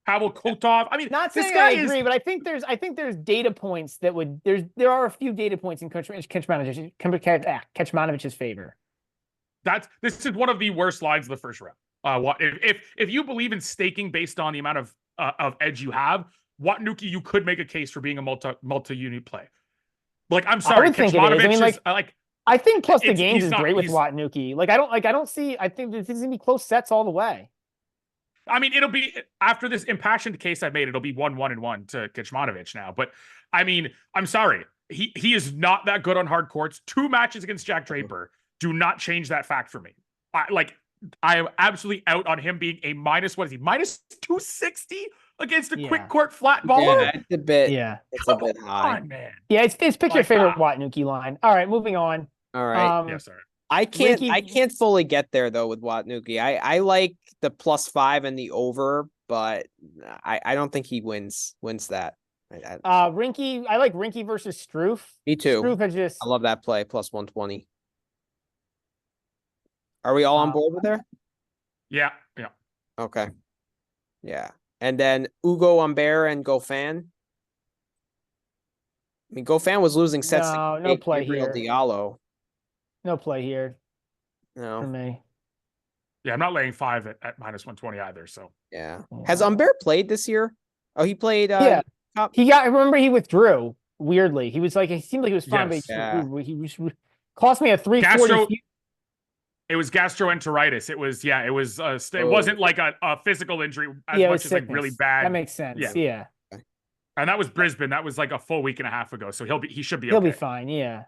Pavel Kotov. I mean, not saying I agree, but I think there's data points that there are a few data points in Kecmanovic's favor. This is one of the worst lines of the first round. If you believe in staking based on the amount of edge you have, Watanuki, you could make a case for being a multi-unit play. Like, I'm I sorry, would think it is. I mean, Kecmanovic like, I think plus the it's- games he's is not- great with he's- Watanuki. Like, I don't see. I think this is gonna be close sets all the way. I mean, it'll be after this impassioned case I made, it'll be 1-1-1 to Kecmanovic now. But I mean, I'm sorry. He is not that good on hard courts. 2 matches against Jack Draper do not change that fact for me. I am absolutely out on him being a minus, what is he, minus 260 against a quick court flat baller? Yeah, it's a bit. Yeah, It's a bit high. On, man. yeah. It's pick your Like, favorite Watanuki line. All right, moving on. All right. Yeah, sorry. I can't Ricky- fully get there though with Watanuki. I like the +5 and the over, but I don't think he wins that. Rinky. I like Rinky versus Struff. Me too. Struff has just. I love that play +120. Are we all on board with there? Yeah. Okay. Yeah. And then Ugo Humbert and Goffin. I mean, Goffin was losing sets to No play Gabriel here. Diallo. No play here for No. me. Yeah, I'm not laying 5 at minus 120 either. So Yeah. Has Humbert played this year? Oh, he played. Yeah. Cup? I remember he withdrew weirdly. He was like, it seemed like he was fine, Yes. but he was cost me a 340. It was gastroenteritis. It was it wasn't like a physical injury as Yeah, it much was as like really sickness. bad. That makes sense. Yeah. And that was Brisbane. That was like a full week and a half ago. So he should be He'll okay. be fine. Yeah.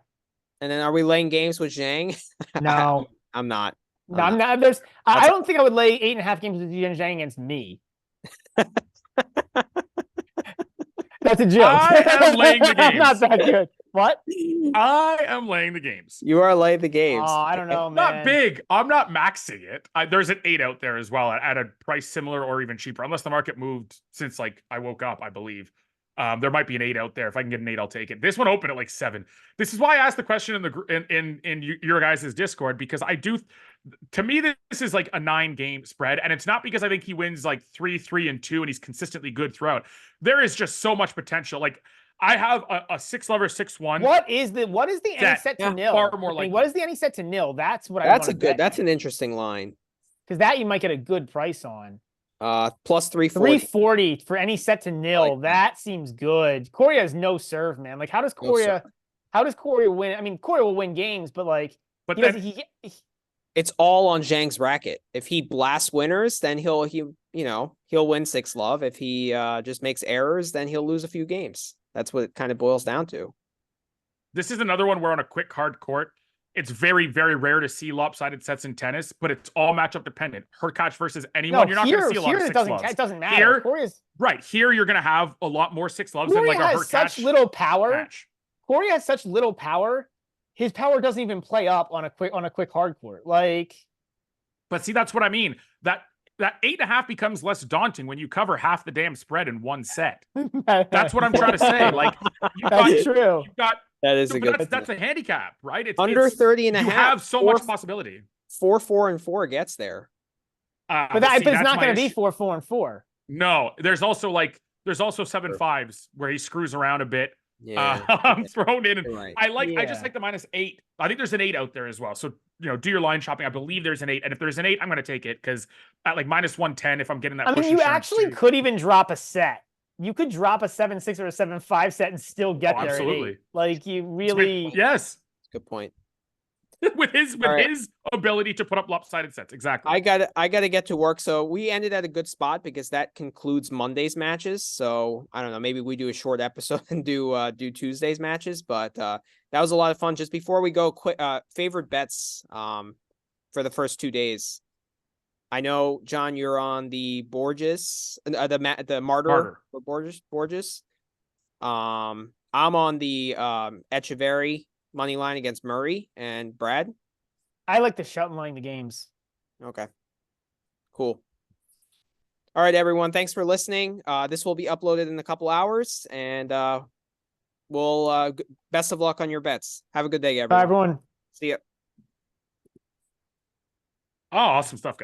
And then are we laying games with Zhang? No. I'm not. No, I'm not. I don't think I would lay 8.5 games with Zhang against me. That's a joke. I am laying the I'm not games. that good. What? I am laying the games. You are laying the games. Oh, I don't know, man. Not big. I'm not maxing it. There's an 8 out there as well at a price similar or even cheaper, unless the market moved since like I woke up, I believe. There might be an 8 out there. If I can get an 8, I'll take it. This one opened at like 7. This is why I asked the question in your guys' Discord, because to me, this is like a 9-game spread, and it's not because I think he wins like 3-3 and 2 and he's consistently good throughout. There is just so much potential. Like, I have a 6-lever 6-1. What is the any set to nil? Far more likely. What is the any set to nil? That's what That's an interesting line. Because that you might get a good price on. Plus 340. 340 for any set to nil. That seems good. Coria has no serve, man. Like, how does Coria win? I mean, Coria will win games, but like, it's all on Zhang's racket. If he blasts winners, then he'll win 6-love. If he just makes errors, then he'll lose a few games. That's what it kind of boils down to. This is another one where on a quick hard court, it's very, very rare to see lopsided sets in tennis, but it's all matchup dependent. Hurkacz versus anyone, you're not going to see a lot of 6-loves. It doesn't matter. Here you're going to have a lot more 6-loves than like a Hurkacz such little power. match. Coria has such little power. His power doesn't even play up on a quick hard court. Like, but see, that's what I mean. That 8.5 becomes less daunting when you cover half the damn spread in one set. That's what I'm trying to say. Like, that's true. That is a good. That's a handicap, right? It's under 30 and a half. You have so much possibility. 4, 4, and 4 gets there. But it's not going to be 4, 4, and 4. No, there's also 7-5s where he screws around a bit. Yeah, thrown in. Right. I just like the -8. I think there's an 8 out there as well. So do your line shopping. I believe there's an 8, and if there's an 8, I'm going to take it because at like -110, if I'm getting that. I mean, you actually could even drop a set. You could drop a 7-6 or a 7-5 set and still get there. Absolutely. At 8. Like, you really. Yes. Good point. with his ability to put up lopsided sets. Exactly. I gotta get to work. So we ended at a good spot because that concludes Monday's matches. So I don't know, maybe we do a short episode and do Tuesday's matches, but that was a lot of fun. Just before we go, quick favorite bets for the first 2 days. I know, John, you're on the Borges, the Martyr. For Borges. I'm on the Etcheverry money line against Murray and Brad. I like the Shelton line the games. Okay. Cool. All right, everyone. Thanks for listening. This will be uploaded in a couple hours, and we'll best of luck on your bets. Have a good day, everyone. Bye, everyone. See ya. Oh, awesome stuff, guys.